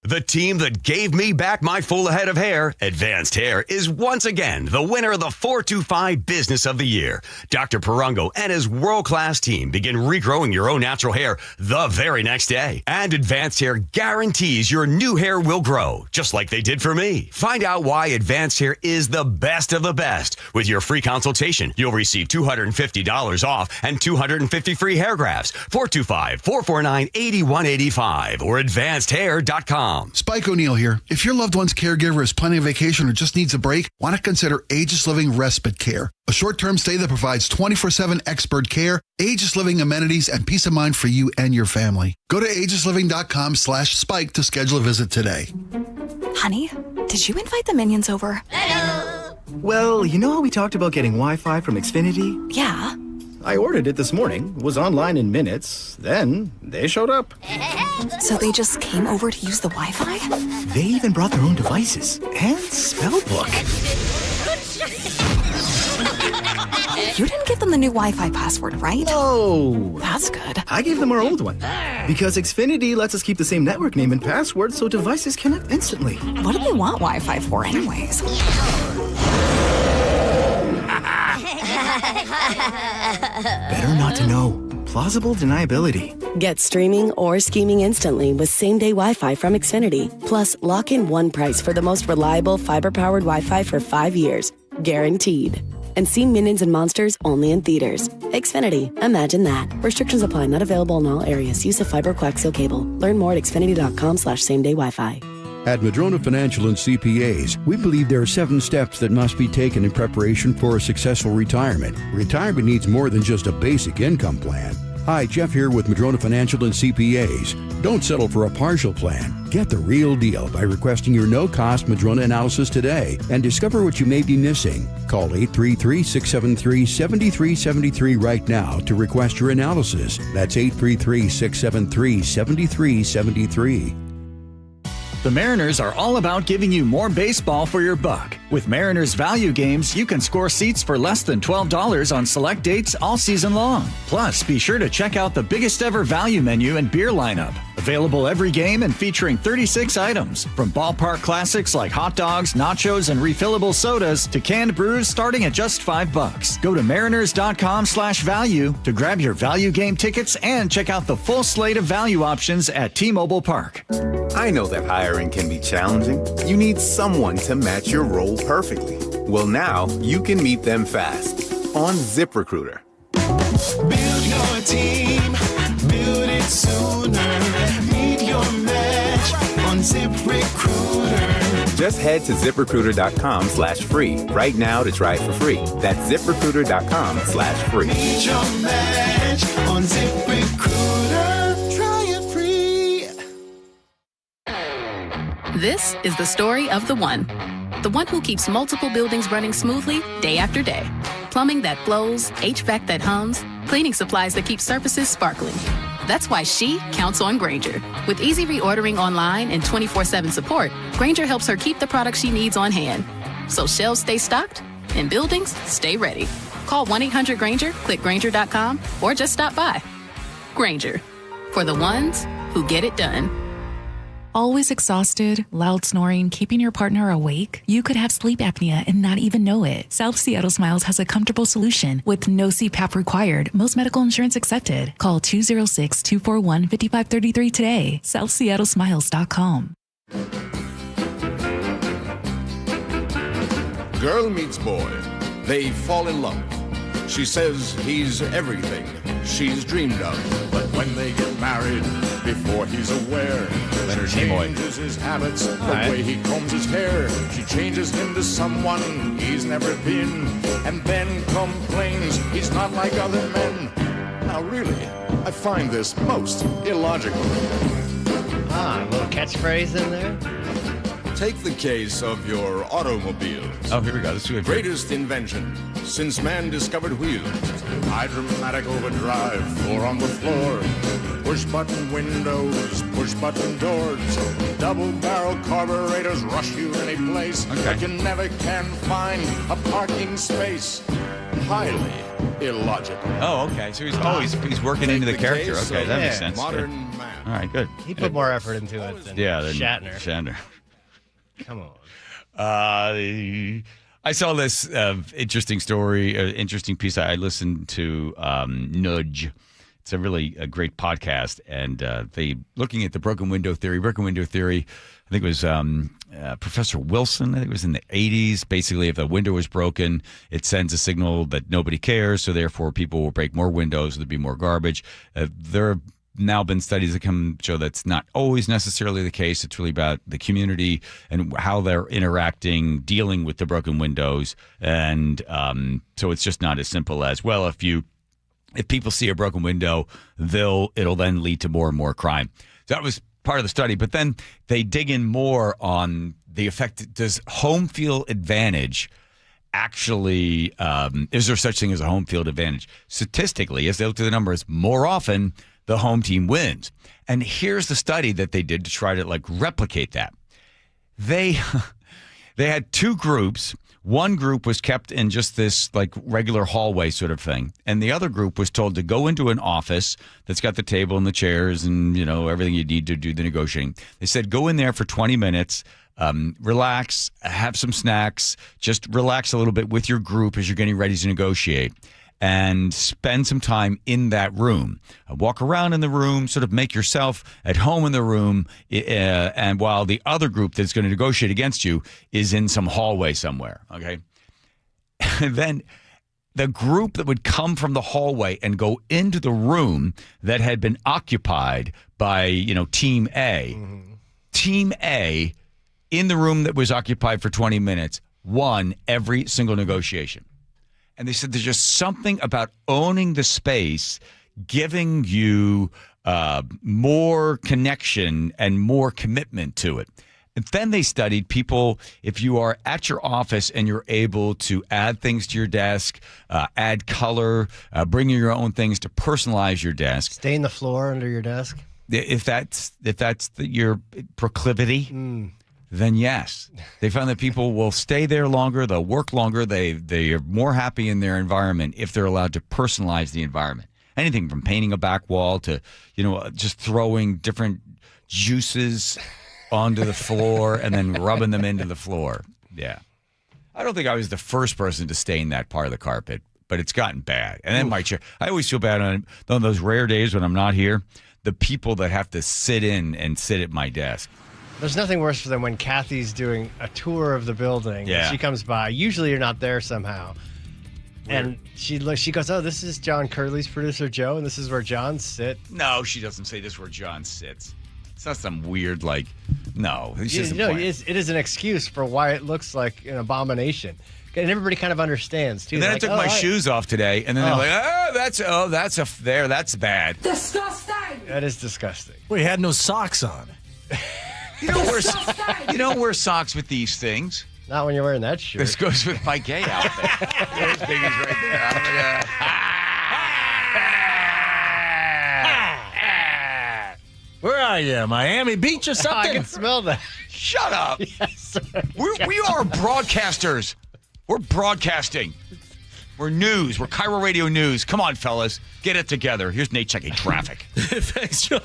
The team that gave me back my full head of hair, Advanced Hair, is once again the winner of the 425 Business of the Year. Dr. Perungo and his world-class team begin regrowing your own natural hair the very next day. And Advanced Hair guarantees your new hair will grow, just like they did for me. Find out why Advanced Hair is the best of the best. With your free consultation, you'll receive $250 off and 250 free hair grafts. 425-449-8185 or advancedhair.com. Spike O'Neill here. If your loved one's caregiver is planning a vacation or just needs a break, want to consider Aegis Living Respite Care, a short-term stay that provides 24/7 expert care, Aegis Living amenities, and peace of mind for you and your family. Go to aegisliving.com/spike to schedule a visit today. Honey, did you invite the minions over? Hello. Well, you know how we talked about getting Wi-Fi from Xfinity? Yeah. I ordered it this morning, was online in minutes, then they showed up. So they just came over to use the Wi-Fi? They even brought their own devices and spell book. You didn't give them the new Wi-Fi password, right? No. That's good. I gave them our old one. Because Xfinity lets us keep the same network name and password so devices connect instantly. What do they want Wi-Fi for anyways? Better not to know. Plausible deniability. Get streaming or scheming instantly with same-day Wi-Fi from Xfinity. Plus, lock in one price for the most reliable fiber-powered Wi-Fi for 5 years. Guaranteed. And see Minions and Monsters only in theaters. Xfinity. Imagine that. Restrictions apply. Not available in all areas. Use of fiber coaxial cable. Learn more at xfinity.com/same-day Wi-Fi. At Madrona Financial and CPAs, we believe there are 7 steps that must be taken in preparation for a successful retirement. Retirement needs more than just a basic income plan. Hi, Jeff here with Madrona Financial and CPAs. Don't settle for a partial plan. Get the real deal by requesting your no-cost Madrona analysis today and discover what you may be missing. Call 833-673-7373 right now to request your analysis. That's 833-673-7373. The Mariners are all about giving you more baseball for your buck. With Mariners Value Games, you can score seats for less than $12 on select dates all season long. Plus, be sure to check out the biggest ever value menu and beer lineup. Available every game and featuring 36 items. From ballpark classics like hot dogs, nachos, and refillable sodas to canned brews starting at just $5. Go to mariners.com/value to grab your value game tickets and check out the full slate of value options at T-Mobile Park. I know that hiring can be challenging. You need someone to match your role perfectly. Well, now you can meet them fast on ZipRecruiter. Build your team, build it sooner. Meet your match on ZipRecruiter. Just head to ZipRecruiter.com/free right now to try it for free. That's ZipRecruiter.com/free. Meet your match on ZipRecruiter. Try it free. This is the story of the one. The one who keeps multiple buildings running smoothly day after day. Plumbing that flows, HVAC that hums, cleaning supplies that keep surfaces sparkling. That's why she counts on Grainger. With easy reordering online and 24/7 support, Grainger helps her keep the products she needs on hand. So shelves stay stocked and buildings stay ready. Call 1-800-GRAINGER, click Grainger.com, or just stop by. Grainger, for the ones who get it done. Always exhausted, loud snoring, keeping your partner awake? You could have sleep apnea and not even know it. South Seattle Smiles has a comfortable solution with no CPAP required. Most medical insurance accepted. Call 206-241-5533 today. SouthSeattleSmiles.com. Girl meets boy. They fall in love. She says he's everything she's dreamed of. But when they get married, before he's aware, that her changes his habits, the way he combs his hair. She changes him to someone he's never been, and then complains he's not like other men. Now really, I find this most illogical. A little catchphrase in there. Take the case of your automobiles. Oh, here we go. This is greatest invention since man discovered wheels. Hydromatic overdrive, floor on the floor. Push-button windows, push-button doors. Double-barrel carburetors rush you any place. But you never can find a parking space. Highly illogical. Oh, okay. So he's working into the character. Okay, that makes sense. Modern man. All right, good. He put more effort into it than Shatner. Come on. I saw this interesting story, interesting piece. I listened to Nudge. It's a great podcast, and they looking at the broken window theory. Broken window theory, I think it was Professor Wilson. I think it was in the 80s. Basically, if a window is broken, it sends a signal that nobody cares, so therefore people will break more windows. There'll be more garbage. There have now been studies that come show that's not always necessarily the case. It's really about the community and how they're interacting, dealing with the broken windows, and so it's just not as simple as, well, if people see a broken window, it'll then lead to more and more crime. So that was part of the study, but then they dig in more on the effect. Does home field advantage actually, is there such thing as a home field advantage? Statistically, as they looked at the numbers, more often the home team wins. And here's the study that they did to try to replicate that. They had two groups. One group was kept in just this regular hallway sort of thing. And the other group was told to go into an office that's got the table and the chairs and, everything you need to do the negotiating. They said, go in there for 20 minutes, relax, have some snacks, just relax a little bit with your group as you're getting ready to negotiate. And spend some time in that room. Walk around in the room, sort of make yourself at home in the room, and while the other group that's going to negotiate against you is in some hallway somewhere, okay? And then the group that would come from the hallway and go into the room that had been occupied by, Team A, Team A in the room that was occupied for 20 minutes won every single negotiation. And they said there's just something about owning the space, giving you more connection and more commitment to it. And then they studied people, if you are at your office and you're able to add things to your desk, add color, bring your own things to personalize your desk. Stain the floor under your desk. If that's your proclivity. Then yes, they found that people will stay there longer, they'll work longer, they are more happy in their environment if they're allowed to personalize the environment. Anything from painting a back wall to, just throwing different juices onto the floor and then rubbing them into the floor. Yeah. I don't think I was the first person to stain that part of the carpet, but it's gotten bad. And then my chair, I always feel bad on those rare days when I'm not here, the people that have to sit at my desk. There's nothing worse than when Kathy's doing a tour of the building. Yeah. And she comes by. Usually you're not there somehow. Weird. And she goes, oh, this is John Curley's producer, Joe, and this is where John sits. No, she doesn't say this is where John sits. It's not some weird, no. It is an excuse for why it looks like an abomination. And everybody kind of understands, too. And then I took my shoes off today, and then they're like, that's bad. Disgusting! That is disgusting. We had no socks on. You don't wear socks with these things. Not when you're wearing that shirt. This goes with my gay outfit. There's Biggie's right there. Where are you? Miami Beach or something? I can smell that. Shut up. Yes. We are broadcasters. We're broadcasting. We're news. We're KIRO Radio News. Come on, fellas. Get it together. Here's Nate checking traffic. Thanks, John.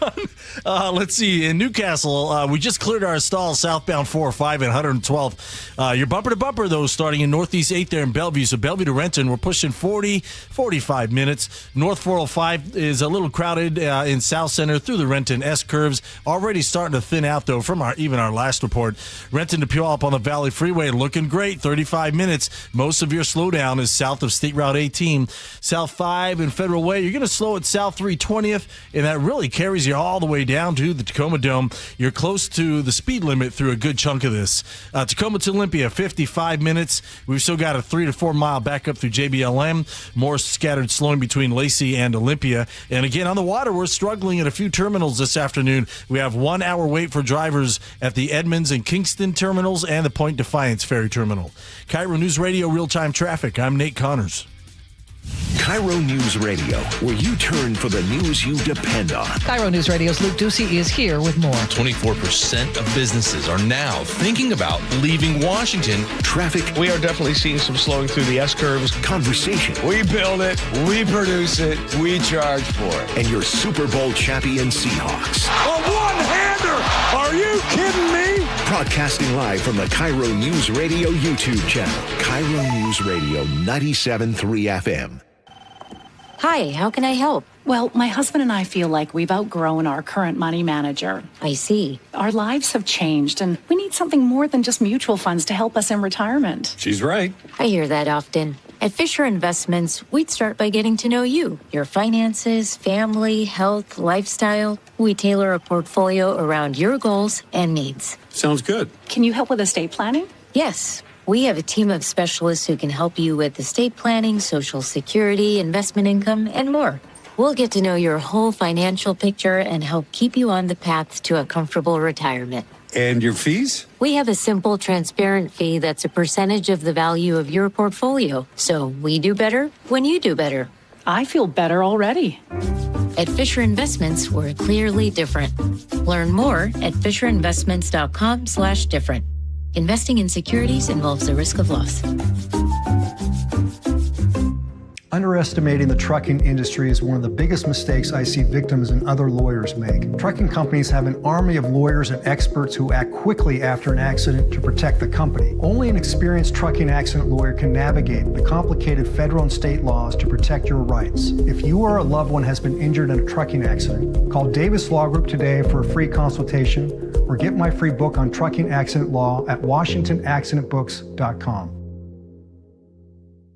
Let's see. In Newcastle, we just cleared our stall southbound 405 and 112. You're bumper to bumper, though, starting in Northeast 8 there in Bellevue. So Bellevue to Renton, we're pushing 45 minutes. North 405 is a little crowded in South Center through the Renton S-curves. Already starting to thin out, though, from our last report. Renton to Puyallup on the Valley Freeway looking great, 35 minutes. Most of your slowdown is south of State Route 18. South 5 and Federal Way, you're going to slow at South 320th, and that really carries you all the way down to the Tacoma Dome. You're close to the speed limit through a good chunk of this. Tacoma to Olympia, 55 minutes. We've still got a 3 to 4 mile backup through JBLM. More scattered slowing between Lacey and Olympia. And again, on the water, we're struggling at a few terminals this afternoon. We have 1 hour wait for drivers at the Edmonds and Kingston terminals and the Point Defiance Ferry Terminal. KIRO News Radio Real-Time Traffic. I'm Nate Connors. KIRO News Radio, where you turn for the news you depend on. KIRO News Radio's Luke Ducey is here with more. 24% of businesses are now thinking about leaving Washington. Traffic. We are definitely seeing some slowing through the S-curves. Conversation. We build it, we produce it, we charge for it. And your Super Bowl champion Seahawks. A one-hander! Are you kidding me? Broadcasting live from the KIRO News Radio YouTube channel. KIRO News Radio 97.3 FM. Hi, how can I help? Well, my husband and I feel like we've outgrown our current money manager. I see. Our lives have changed, and we need something more than just mutual funds to help us in retirement. She's right. I hear that often. At Fisher Investments, we'd start by getting to know you, your finances, family, health, lifestyle. We tailor a portfolio around your goals and needs. Sounds good. Can you help with estate planning? Yes. We have a team of specialists who can help you with estate planning, Social Security, investment income, and more. We'll get to know your whole financial picture and help keep you on the path to a comfortable retirement. And your fees? We have a simple, transparent fee that's a percentage of the value of your portfolio. So we do better when you do better. I feel better already. At Fisher Investments, we're clearly different. Learn more at fisherinvestments.com/different. Investing in securities involves the risk of loss. Underestimating the trucking industry is one of the biggest mistakes I see victims and other lawyers make. Trucking companies have an army of lawyers and experts who act quickly after an accident to protect the company. Only an experienced trucking accident lawyer can navigate the complicated federal and state laws to protect your rights. If you or a loved one has been injured in a trucking accident, call Davis Law Group today for a free consultation or get my free book on trucking accident law at WashingtonAccidentBooks.com.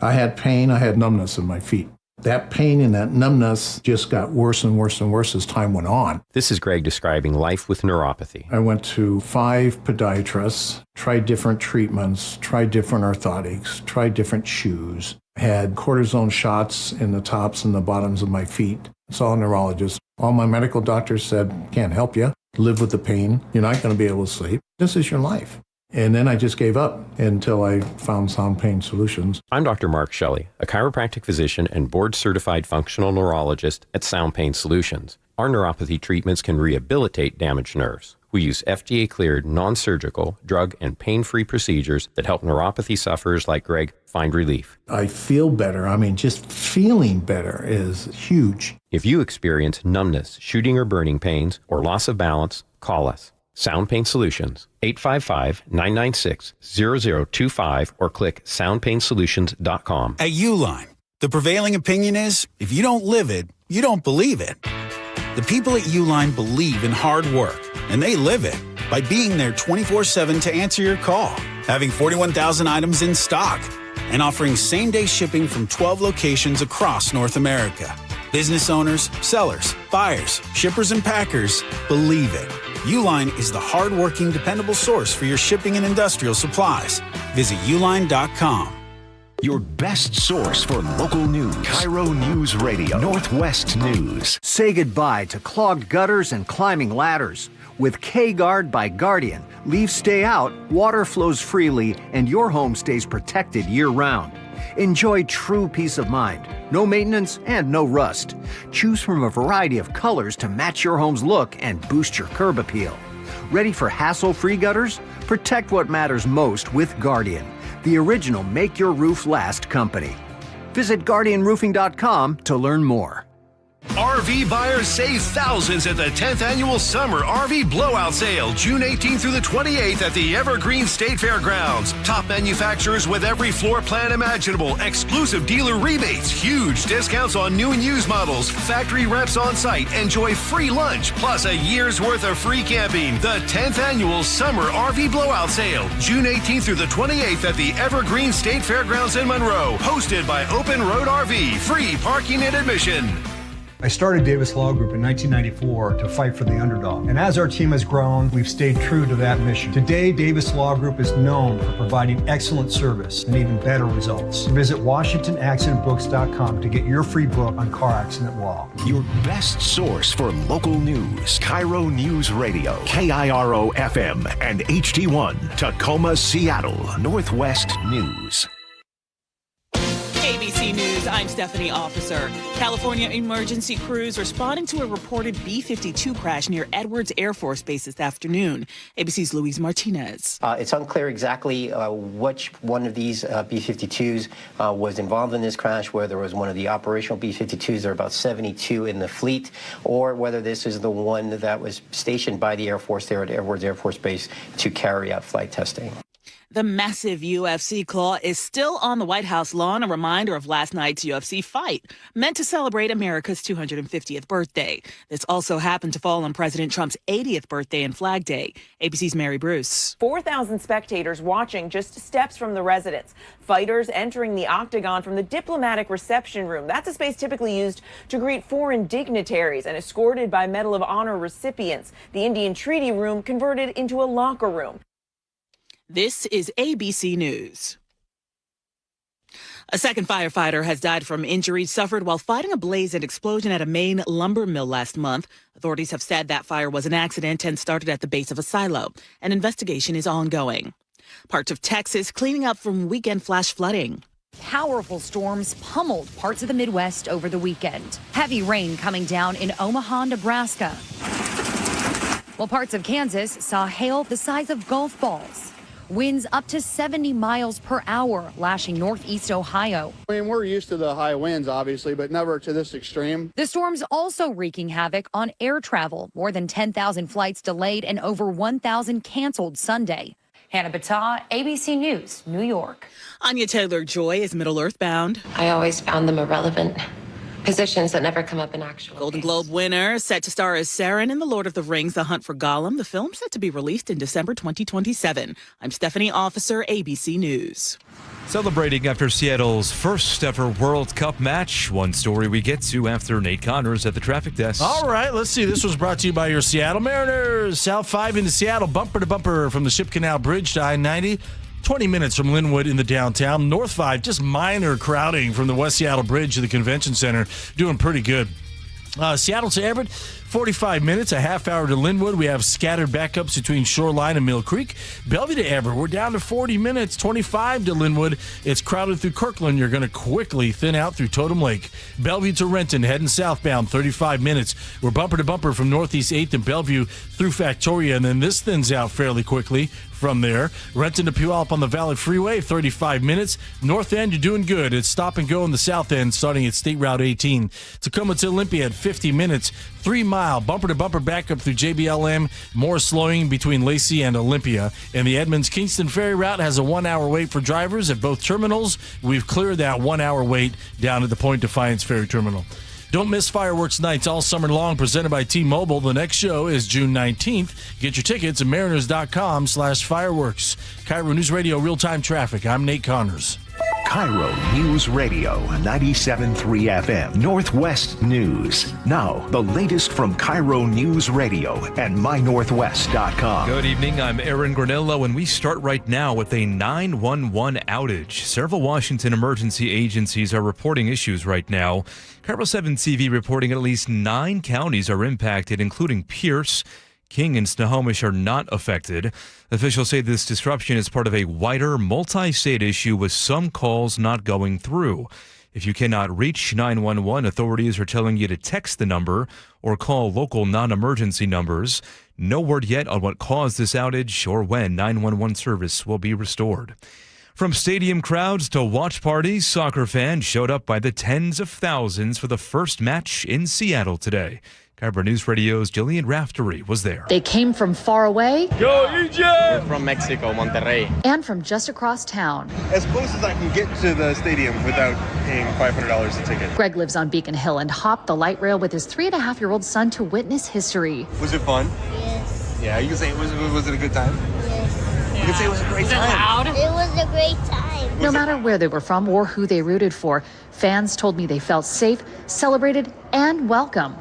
I had pain, I had numbness in my feet. That pain and that numbness just got worse and worse and worse as time went on. This is Greg describing life with neuropathy. I went to 5 podiatrists, tried different treatments, tried different orthotics, tried different shoes, had cortisone shots in the tops and the bottoms of my feet. Saw a neurologist. All my medical doctors said, can't help you. Live with the pain. You're not going to be able to sleep. This is your life. And then I just gave up until I found Sound Pain Solutions. I'm Dr. Mark Shelley, a chiropractic physician and board-certified functional neurologist at Sound Pain Solutions. Our neuropathy treatments can rehabilitate damaged nerves. We use FDA-cleared, non-surgical, drug and pain-free procedures that help neuropathy sufferers like Greg find relief. I feel better. I mean, just feeling better is huge. If you experience numbness, shooting or burning pains, or loss of balance, call us. Sound Pain Solutions, 855-996-0025 or click soundpainsolutions.com. At Uline, the prevailing opinion is, if you don't live it, you don't believe it. The people at Uline believe in hard work, and they live it by being there 24/7 to answer your call, having 41,000 items in stock, and offering same-day shipping from 12 locations across North America. Business owners, sellers, buyers, shippers, and packers believe it. Uline is the hard-working, dependable source for your shipping and industrial supplies. Visit uline.com. Your best source for local news. KIRO News Radio, Northwest News. Say goodbye to clogged gutters and climbing ladders. With K-Guard by Guardian, leaves stay out, water flows freely, and your home stays protected year-round. Enjoy true peace of mind, no maintenance and no rust. Choose from a variety of colors to match your home's look and boost your curb appeal. Ready for hassle-free gutters? Protect what matters most with Guardian, the original make your roof last company. Visit guardianroofing.com to learn more. RV buyers save thousands at the 10th Annual Summer RV Blowout Sale, June 18th through the 28th at the Evergreen State Fairgrounds. Top manufacturers with every floor plan imaginable, exclusive dealer rebates, huge discounts on new and used models, factory reps on site, enjoy free lunch, plus a year's worth of free camping. The 10th Annual Summer RV Blowout Sale, June 18th through the 28th at the Evergreen State Fairgrounds in Monroe, hosted by Open Road RV, free parking and admission. I started Davis Law Group in 1994 to fight for the underdog. And as our team has grown, we've stayed true to that mission. Today, Davis Law Group is known for providing excellent service and even better results. Visit WashingtonAccidentBooks.com to get your free book on car accident law. Your best source for local news. KIRO News Radio, KIRO FM and HD1, Tacoma, Seattle, Northwest News. ABC News, I'm Stephanie Officer. California emergency crews responding to a reported B-52 crash near Edwards Air Force Base this afternoon. ABC's Luis Martinez. It's unclear exactly which one of these B-52s was involved in this crash, whether it was one of the operational B-52s, there are about 72 in the fleet, or whether this is the one that was stationed by the Air Force there at Edwards Air Force Base to carry out flight testing. The massive UFC claw is still on the White House lawn, a reminder of last night's UFC fight, meant to celebrate America's 250th birthday. This also happened to fall on President Trump's 80th birthday and Flag Day. ABC's Mary Bruce. 4,000 spectators watching just steps from the residence. Fighters entering the octagon from the diplomatic reception room. That's a space typically used to greet foreign dignitaries and escorted by Medal of Honor recipients. The Indian Treaty Room converted into a locker room. This is ABC News. A second firefighter has died from injuries suffered while fighting a blaze and explosion at a Maine lumber mill last month. Authorities have said that fire was an accident and started at the base of a silo. An investigation is ongoing. Parts of Texas cleaning up from weekend flash flooding. Powerful storms pummeled parts of the Midwest over the weekend. Heavy rain coming down in Omaha, Nebraska, while parts of Kansas saw hail the size of golf balls. Winds up to 70 miles per hour, lashing northeast Ohio. I mean, we're used to the high winds, obviously, but never to this extreme. The storm's also wreaking havoc on air travel. More than 10,000 flights delayed and over 1,000 canceled Sunday. Hannah Battah, ABC News, New York. Anya Taylor-Joy is Middle Earth bound. I always found them irrelevant. Positions that never come up in actual Golden Globe winner, set to star as Sauron in The Lord of the Rings, The Hunt for Gollum. The film set to be released in December 2027. I'm Stephanie Officer, ABC News. Celebrating after Seattle's first ever World Cup match. One story we get to after Nate Connors at the traffic desk. All right, let's see. This was brought to you by your Seattle Mariners. South 5 into Seattle, bumper to bumper from the Ship Canal Bridge to I-90. 20 minutes from Linwood in the downtown. North 5, just minor crowding from the West Seattle Bridge to the Convention Center. Doing pretty good. Seattle to Everett, 45 minutes, a half hour to Linwood. We have scattered backups between Shoreline and Mill Creek. Bellevue to Everett, we're down to 40 minutes, 25 to Linwood. It's crowded through Kirkland. You're going to quickly thin out through Totem Lake. Bellevue to Renton, heading southbound, 35 minutes. We're bumper to bumper from Northeast 8th and Bellevue through Factoria, and then this thins out fairly quickly from there. Renton to Puyallup on the Valley Freeway, 35 minutes. North End, you're doing good. It's stop and go in the south end, starting at State Route 18. Tacoma to Olympia at 50 minutes. 3-mile bumper-to-bumper backup through JBLM. More slowing between Lacey and Olympia. And the Edmonds-Kingston Ferry Route has a 1-hour wait for drivers at both terminals. We've cleared that 1-hour wait down at the Point Defiance Ferry Terminal. Don't miss fireworks nights all summer long, presented by T-Mobile. The next show is June 19th. Get your tickets at mariners.com/fireworks. KIRO News Radio real-time traffic. I'm Nate Connors. KIRO News Radio, 97.3 FM, Northwest News. Now, the latest from KIRO News Radio and mynorthwest.com. Good evening, I'm Aaron Granillo, and we start right now with a 911 outage. Several Washington emergency agencies are reporting issues right now. KIRO 7 TV reporting at least 9 counties are impacted, including Pierce, King and Snohomish are not affected. Officials say this disruption is part of a wider multi-state issue with some calls not going through. If you cannot reach 911, authorities are telling you to text the number or call local non-emergency numbers. No word yet on what caused this outage or when 911 service will be restored. From stadium crowds to watch parties, soccer fans showed up by the tens of thousands for the first match in Seattle today. KIRO Newsradio's Jillian Raftery was there. They came from far away. Go Egypt! We're from Mexico, Monterrey. And from just across town. As close as I can get to the stadium without paying $500 a ticket. Greg lives on Beacon Hill and hopped the light rail with his 3.5-year-old son to witness history. Was it fun? Yes. Yeah, you can say, was it a good time? Yes. You can say it was a great time. Loud? It was a great time. No matter where they were from or who they rooted for, fans told me they felt safe, celebrated, and welcome.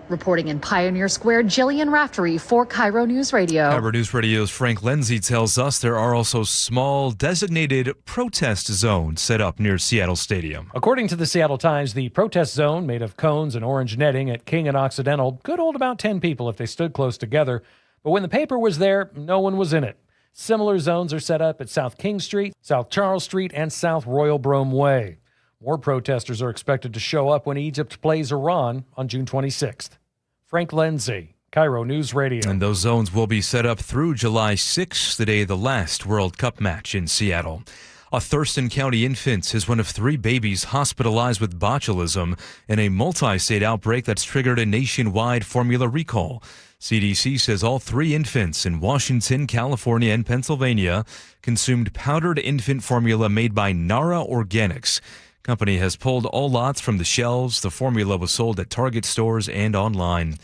Reporting in Pioneer Square, Jillian Raftery for KIRO Newsradio. KIRO Newsradio's Frank Lindsay tells us there are also small designated protest zones set up near Seattle Stadium. According to the Seattle Times, the protest zone, made of cones and orange netting at King and Occidental, could hold about 10 people if they stood close together. But when the paper was there, no one was in it. Similar zones are set up at South King Street, South Charles Street, and South Royal Brome Way. More protesters are expected to show up when Egypt plays Iran on June 26th. Frank Lindsay, KIRO News Radio. And those zones will be set up through July 6th, the day of the last World Cup match in Seattle. A Thurston County infant is one of 3 babies hospitalized with botulism in a multi-state outbreak that's triggered a nationwide formula recall. CDC says all 3 infants in Washington, California, and Pennsylvania consumed powdered infant formula made by Nara Organics. Company has pulled all lots from the shelves. The formula was sold at Target stores and online.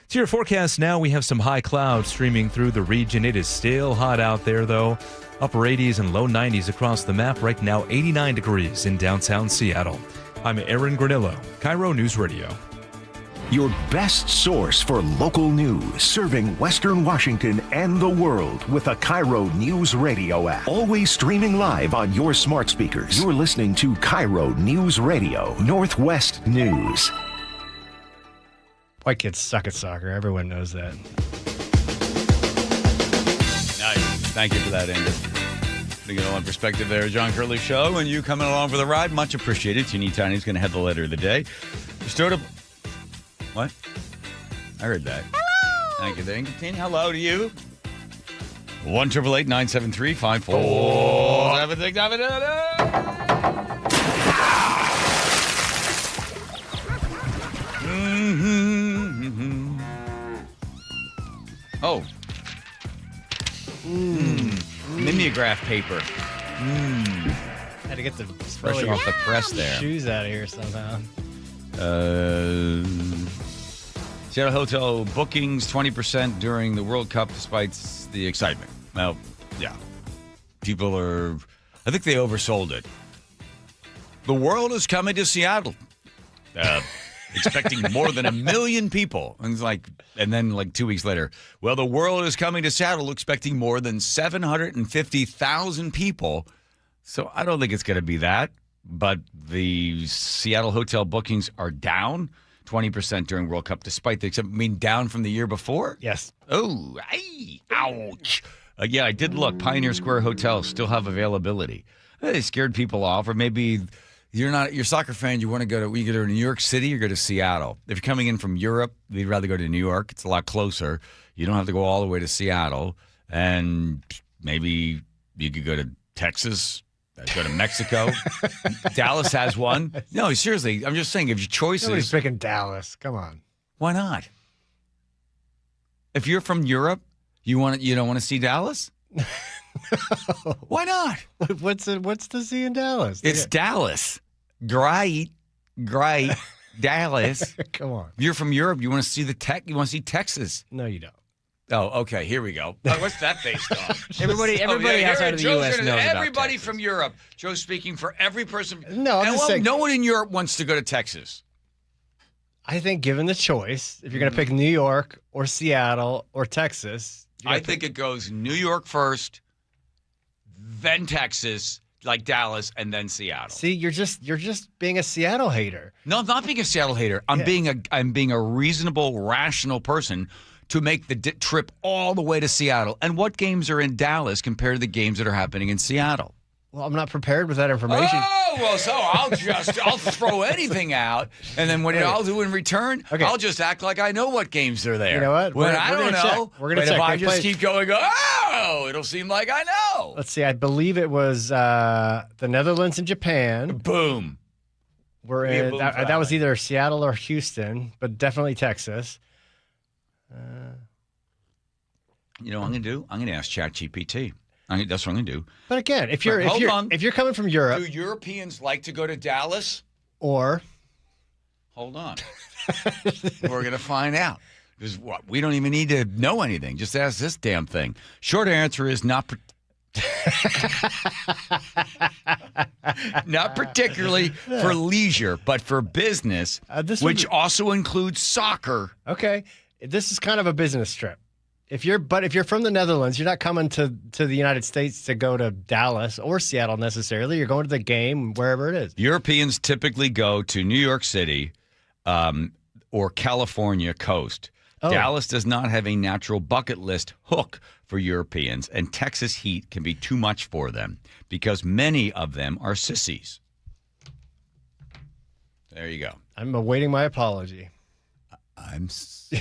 To your forecast now, we have some high clouds streaming through the region. It is still hot out there, though. Upper 80s and low 90s across the map. Right now, 89 degrees in downtown Seattle. I'm Aaron Granillo, KIRO News Radio. Your best source for local news, serving Western Washington and the world with a KIRO News Radio app. Always streaming live on your smart speakers. You're listening to KIRO News Radio, Northwest News. White kids suck at soccer. Everyone knows that. Nice. Thank you for that, Andy. Putting it all in perspective there, John Curley Show, and you coming along for the ride. Much appreciated. Teeny Tiny's going to have the letter of the day. Restored What? I heard that. Hello. Thank you, Tina. Hello to you. 1-888-973-5477. Oh. Mimeograph paper. Had to get the fresh off the press there. Shoes out of here somehow. Seattle hotel bookings 20% during the World Cup despite the excitement. Well, yeah. People are, I think they oversold it. The world is coming to Seattle. Expecting more than 1 million people. And then 2 weeks later, well, the world is coming to Seattle expecting more than 750,000 people. So I don't think it's going to be that. But the Seattle hotel bookings are down 20% during World Cup, despite down from the year before? Yes. Oh, ouch. Yeah, I did look. Pioneer Square hotels still have availability. They scared people off, or maybe you're a soccer fan, you want to go to New York City or go to Seattle. If you're coming in from Europe, you'd rather go to New York. It's a lot closer. You don't have to go all the way to Seattle. And maybe you could go to Texas. Go to Mexico. Dallas has one. No, seriously, I'm just saying, if your choices. Nobody's picking Dallas. Come on. Why not? If you're from Europe, you don't want to see Dallas? Why not? What's to see in Dallas? It's Dallas. Great, Dallas. Come on. You're from Europe. You want to see you want to see Texas? No, you don't. Oh, okay. Here we go. What's that based on? Everybody outside of the U.S. knows about everybody Texas. from Europe. Joe's speaking for every person. No, I'm just saying. No one in Europe wants to go to Texas. I think, given the choice, if you're going to pick New York or Seattle or Texas, I think it goes New York first, then Texas, like Dallas, and then Seattle. See, you're just being a Seattle hater. No, I'm not being a Seattle hater. I'm being a reasonable, rational person to make the trip all the way to Seattle? And what games are in Dallas compared to the games that are happening in Seattle? Well, I'm not prepared with that information. Oh, well, so I'll throw anything out, and then what I'll do in return, I'll just act like I know what games are there. You know what? When I don't know, we're gonna but check. if I just keep going, it'll seem like I know. Let's see. I believe it was the Netherlands and Japan. Boom. We're in. That was either Seattle or Houston, but definitely Texas. You know what I'm going to do? I'm going to ask ChatGPT. That's what I'm going to do. But again, if you're coming from Europe, do Europeans like to go to Dallas? Or hold on, we're going to find out. Because we don't even need to know anything. Just ask this damn thing. Short answer is not. Not particularly for leisure, but for business, which also includes soccer. Okay, this is kind of a business trip. If you're from the Netherlands, you're not coming to the United States to go to Dallas or Seattle necessarily. You're going to the game wherever it is. Europeans typically go to New York City or California coast. Oh. Dallas does not have a natural bucket list hook for Europeans, and Texas heat can be too much for them because many of them are sissies. There you go. I'm awaiting my apology. I'm so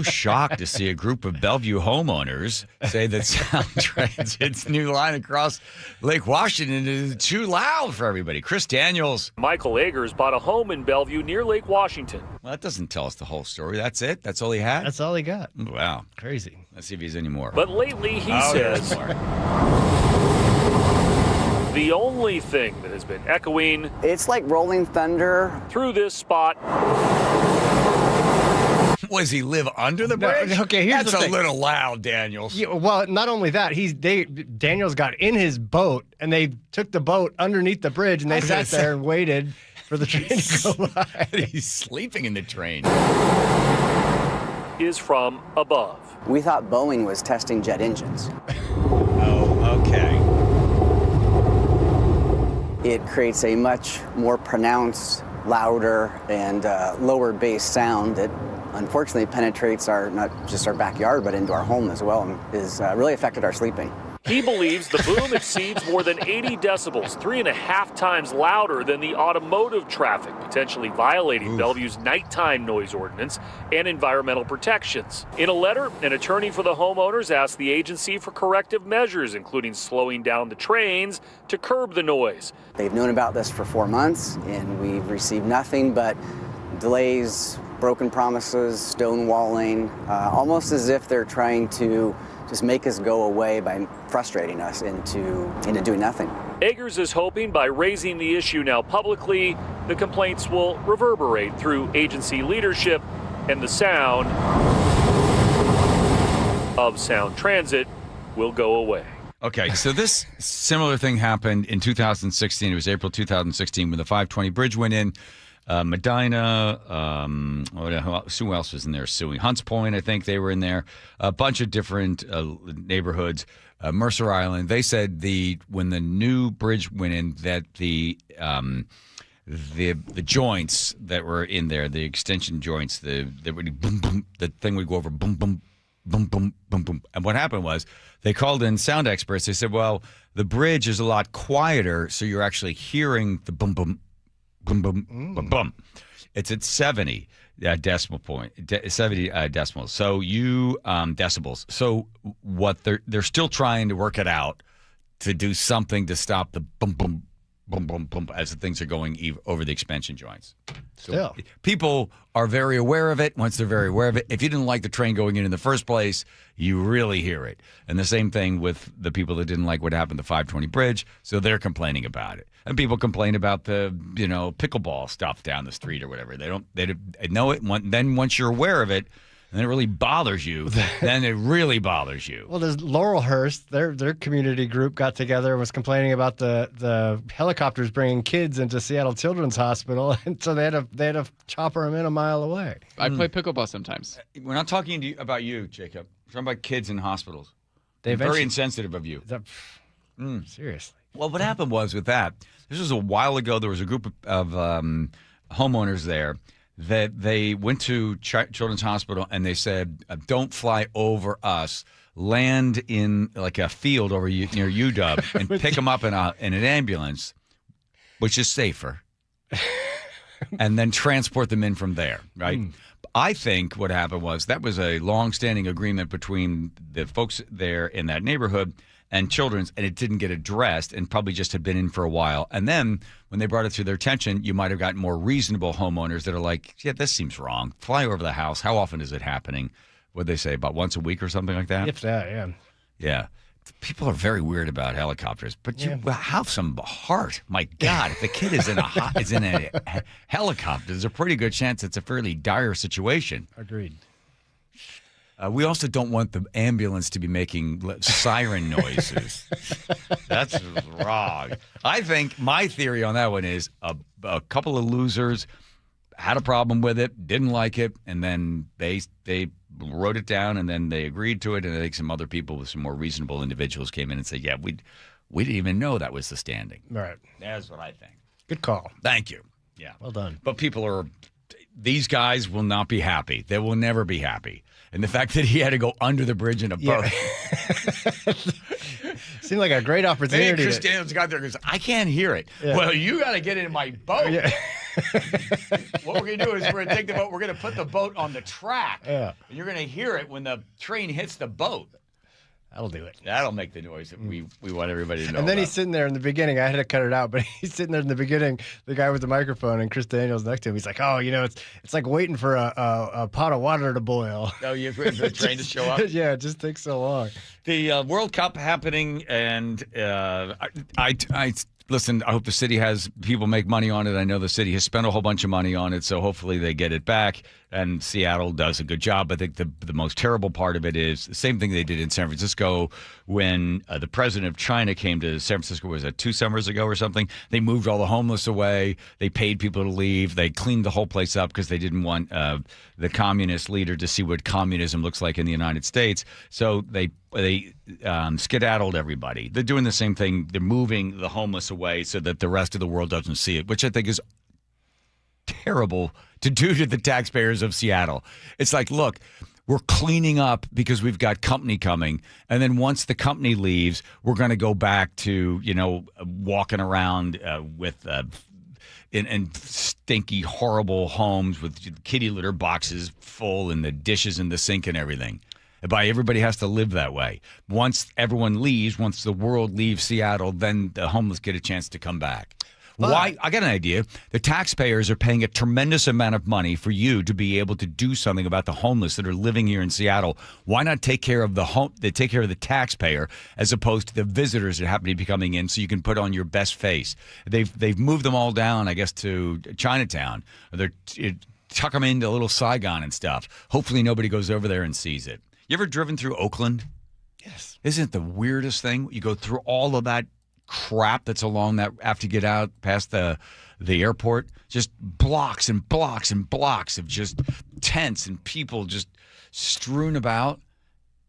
shocked to see a group of Bellevue homeowners say that Sound Transit's new line across Lake Washington is too loud for everybody. Chris Daniels. Michael Eggers bought a home in Bellevue near Lake Washington. Well, that doesn't tell us the whole story. That's it? That's all he had? That's all he got. Wow. Crazy. Let's see if he's any more. But lately, he says, the only thing that has been echoing, it's like rolling thunder through this spot. Does he live under the bridge? No, okay, here's That's the thing. A little loud, Daniels. Yeah, well, not only that, Daniels got in his boat and they took the boat underneath the bridge and they sat there and waited for the train to go by. He's sleeping in the train. Is from above. We thought Boeing was testing jet engines. Oh, okay. It creates a much more pronounced, louder, and lower bass sound that unfortunately penetrates not just our backyard, but into our home as well, and has really affected our sleeping. He believes the boom exceeds more than 80 decibels, 3.5 times louder than the automotive traffic, potentially violating Bellevue's nighttime noise ordinance and environmental protections. In a letter, an attorney for the homeowners asked the agency for corrective measures, including slowing down the trains to curb the noise. They've known about this for 4 months, and we've received nothing but delays, broken promises, stonewalling, almost as if they're trying to just make us go away by frustrating us into doing nothing. Eggers is hoping by raising the issue now publicly, the complaints will reverberate through agency leadership and the sound of Sound Transit will go away. Okay, so this similar thing happened in 2016. It was April 2016 when the 520 bridge went in. Medina, who else was in there suing? Hunts Point, I think they were in there. A bunch of different neighborhoods. Mercer Island. They said when the new bridge went in that the joints that were in there, the extension joints, they would boom boom. The thing would go over boom boom boom boom boom boom. And what happened was they called in sound experts. They said, well, the bridge is a lot quieter, so you're actually hearing the boom boom. Boom, boom, boom, boom. It's at 70 decimal point, 70 decimals. So decibels. So what they're still trying to work it out to do something to stop the boom, boom, boom, boom, boom as the things are going over the expansion joints. So people are very aware of it. Once they're very aware of it, if you didn't like the train going in the first place, you really hear it. And the same thing with the people that didn't like what happened to the 520 bridge, so they're complaining about it. And people complain about the pickleball stuff down the street or whatever. They know it. Then once you're aware of it, and it really bothers you, then it really bothers you. Well, there's Laurelhurst, their community group got together and was complaining about the helicopters bringing kids into Seattle Children's Hospital, and so they had to chopper them in a mile away. I play pickleball sometimes. We're not talking about you, Jacob. We're talking about kids in hospitals. They're very insensitive of you. Seriously. Well, what happened was with that, this was a while ago, there was a group of homeowners there that they went to Children's Hospital and they said, "Don't fly over us. Land in like a field over near UW and pick them up in an ambulance, which is safer, and then transport them in from there." Right. I think what happened was that was a long-standing agreement between the folks there in that neighborhood and Children's, and it didn't get addressed and probably just had been in for a while. And then when they brought it to their attention, you might have gotten more reasonable homeowners that are like, yeah, this seems wrong. Fly over the house. How often is it happening? What'd they say, about once a week or something like that? If that, yeah. Yeah. People are very weird about helicopters, but you have some heart. My God, if the kid is in a helicopter, there's a pretty good chance it's a fairly dire situation. Agreed. We also don't want the ambulance to be making siren noises. That's wrong. I think my theory on that one is a couple of losers had a problem with it, didn't like it, and then they wrote it down, and then they agreed to it, and I think some other people with some more reasonable individuals came in and said, yeah, we didn't even know that was the standing. Right. That's what I think. Good call. Thank you. Yeah. Well done. But these guys will not be happy. They will never be happy. And the fact that he had to go under the bridge in a boat. Seemed like a great opportunity. Maybe Chris Daniels got there and goes, I can't hear it. Yeah. Well, you got to get in my boat. Yeah. What we're going to do is we're going to take the boat. We're going to put the boat on the track. Yeah. And you're going to hear it when the train hits the boat. That'll do it. That'll make the noise that we want everybody to know And then about. he's sitting there in the beginning. I had to cut it out, but he's sitting there in the beginning, the guy with the microphone, and Chris Daniels next to him. He's like, oh, it's like waiting for a pot of water to boil. Oh, you're waiting for the train to show up? Yeah, it just takes so long. The World Cup happening, and listen, I hope the city has people make money on it. I know the city has spent a whole bunch of money on it, so hopefully they get it back. And Seattle does a good job. I think the most terrible part of it is the same thing they did in San Francisco when the president of China came to San Francisco. Was it 2 summers ago or something? They moved all the homeless away. They paid people to leave. They cleaned the whole place up because they didn't want the communist leader to see what communism looks like in the United States. So they skedaddled everybody. They're doing the same thing. They're moving the homeless away so that the rest of the world doesn't see it, which I think is terrible to do to the taxpayers of Seattle. It's like, look, we're cleaning up because we've got company coming, and then once the company leaves, we're going to go back to walking around with in stinky, horrible homes with kitty litter boxes full and the dishes in the sink and everything. Everybody has to live that way. Once everyone leaves, once the world leaves Seattle, then the homeless get a chance to come back. Why? I got an idea. The taxpayers are paying a tremendous amount of money for you to be able to do something about the homeless that are living here in Seattle. Why not take care of take care of the taxpayer as opposed to the visitors that happen to be coming in, so you can put on your best face? They've moved them all down, I guess, to Chinatown. They're tuck them into little Saigon and stuff. Hopefully nobody goes over there and sees it. You ever driven through Oakland? Yes. Isn't it the weirdest thing? You go through all of that crap that's along that after you get out past the airport, just blocks and blocks and blocks of just tents and people just strewn about.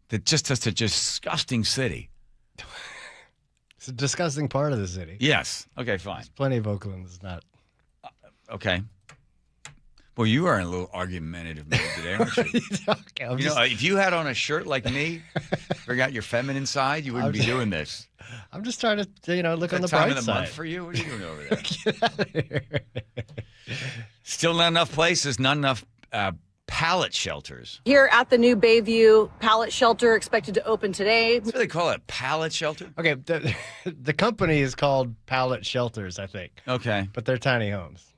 That just such a disgusting city. It's a disgusting part of the city. Yes. Okay, fine. There's plenty of Oakland that's not. Okay. Well, you are in a little argumentative mood today, aren't you? Okay, if you had on a shirt like me, bring out your feminine side, you wouldn't be doing this. I'm just trying to, look on the time bright of the side. month for you? What are you doing over there? Get out of here. Still not enough places, not enough pallet shelters. Here at the new Bayview pallet shelter, expected to open today. What do they call it? Pallet shelter? Okay, the company is called Pallet Shelters, I think. Okay. But they're tiny homes.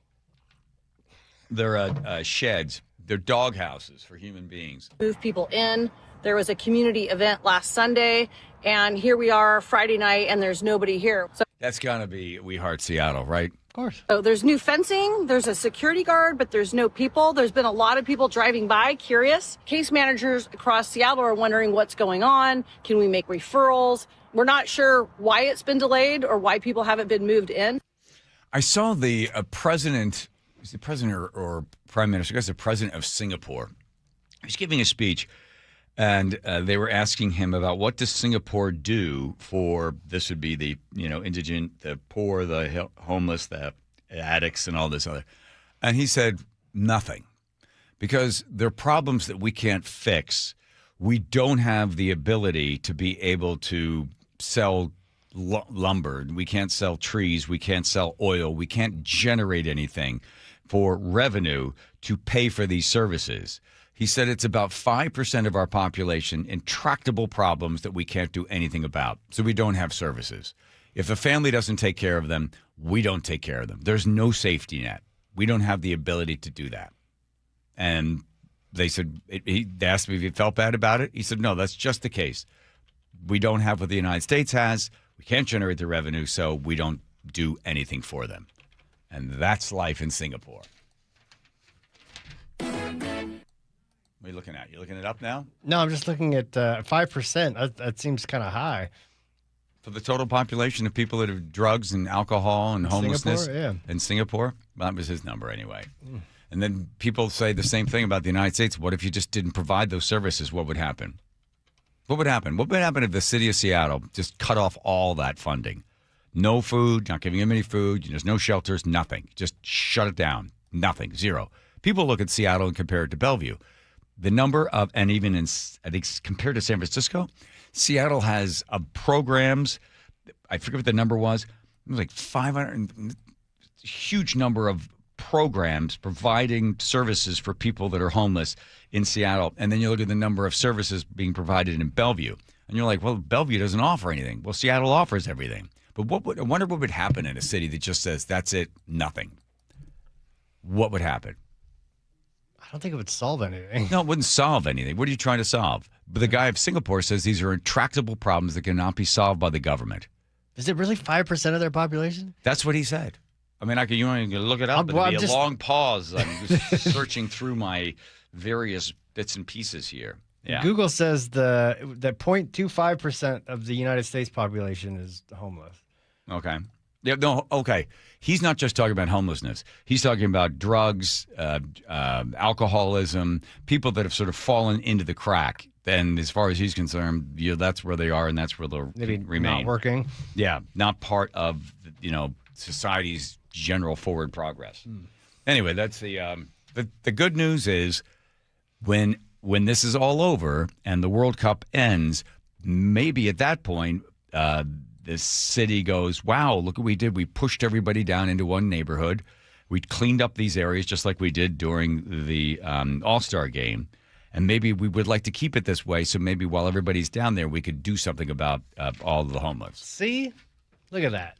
They're sheds. They're dog houses for human beings. Move people in. There was a community event last Sunday, and here we are Friday night, and there's nobody here. So that's got to be We Heart Seattle, right? Of course. So there's new fencing, there's a security guard, but there's no people. There's been a lot of people driving by, curious. Case managers across Seattle are wondering what's going on. Can we make referrals? We're not sure why it's been delayed or why people haven't been moved in. I saw the president... Was the president or prime minister? I guess the president of Singapore. He was giving a speech, and they were asking him about what does Singapore do for, this would be the indigent, the poor, the homeless, the addicts, and all this other. And he said Nothing. Because they're problems that we can't fix. We don't have the ability to be able to sell lumber. We can't sell trees. We can't sell oil. We can't generate anything for revenue to pay for these services. He said it's about 5% of our population, intractable problems that we can't do anything about. So we don't have services. If a family doesn't take care of them, we don't take care of them. There's no safety net. We don't have the ability to do that. And they said, they asked me if he felt bad about it. He said, no, that's just the case. We don't have what the United States has. We can't generate the revenue, so we don't do anything for them. And that's life in Singapore. What are you looking at? You looking it up now? No, I'm just looking at 5%. That seems kind of high. For the total population of people that have drugs and alcohol and homelessness in Singapore? Well, that was his number anyway. Mm. And then people say the same thing about the United States. What if you just didn't provide those services? What would happen? What would happen? What would happen if the city of Seattle just cut off all that funding? No food, not giving them any food. There's no shelters, nothing. Just shut it down. Nothing, zero. People look at Seattle and compare it to Bellevue. The number of, and even in, I think compared to San Francisco, Seattle has programs. I forget what the number was. It was like 500, huge number of programs providing services for people that are homeless in Seattle. And then you look at the number of services being provided in Bellevue. And you're like, well, Bellevue doesn't offer anything. Well, Seattle offers everything. But I wonder what would happen in a city that just says, that's it, nothing. What would happen? I don't think it would solve anything. No, it wouldn't solve anything. What are you trying to solve? But the guy of Singapore says these are intractable problems that cannot be solved by the government. Is it really 5% of their population? That's what he said. I mean, you want to look it up. It'll be a long pause. I'm just searching through my various bits and pieces here. Yeah. Google says that 0.25% of the United States population is homeless. Okay. Yeah, no, okay. He's not just talking about homelessness. He's talking about drugs, alcoholism, people that have sort of fallen into the crack. And as far as he's concerned, that's where they are and that's where they'll remain. Not working. Yeah, not part of, society's general forward progress. Anyway, that's the good news is when this is all over and the World Cup ends, maybe at that point, this city goes, wow, look what we did. We pushed everybody down into one neighborhood. We cleaned up these areas just like we did during the All-Star game. And maybe we would like to keep it this way. So maybe while everybody's down there, we could do something about all of the homeless. See? Look at that.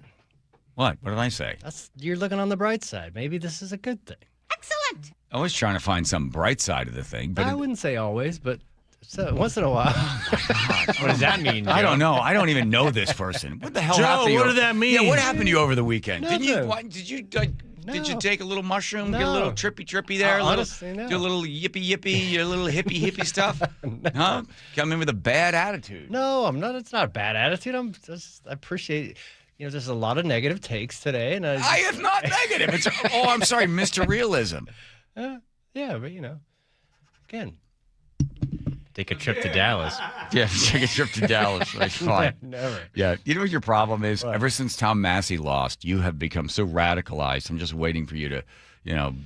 What? What did I say? You're looking on the bright side. Maybe this is a good thing. Excellent. Always trying to find some bright side of the thing. But I wouldn't say always, but once in a while. What does that mean, Joe? I don't know. I don't even know this person. What the hell Joe, happened to you? what did that mean? Yeah, what happened to you over the weekend? Nothing. Did you take a little mushroom, get a little trippy there, Honestly, no. do a little yippee, a little hippie stuff? No. Huh? Come in with a bad attitude. No, I'm not. It's not a bad attitude. I appreciate there's a lot of negative takes today. And I am not negative. I'm sorry, Mr. Realism. Yeah, but again. Take a trip to Dallas. Yeah, take a trip to Dallas. That's fine. Never. Yeah. You know what your problem is? What? Ever since Tom Massey lost, you have become so radicalized. I'm just waiting for you to,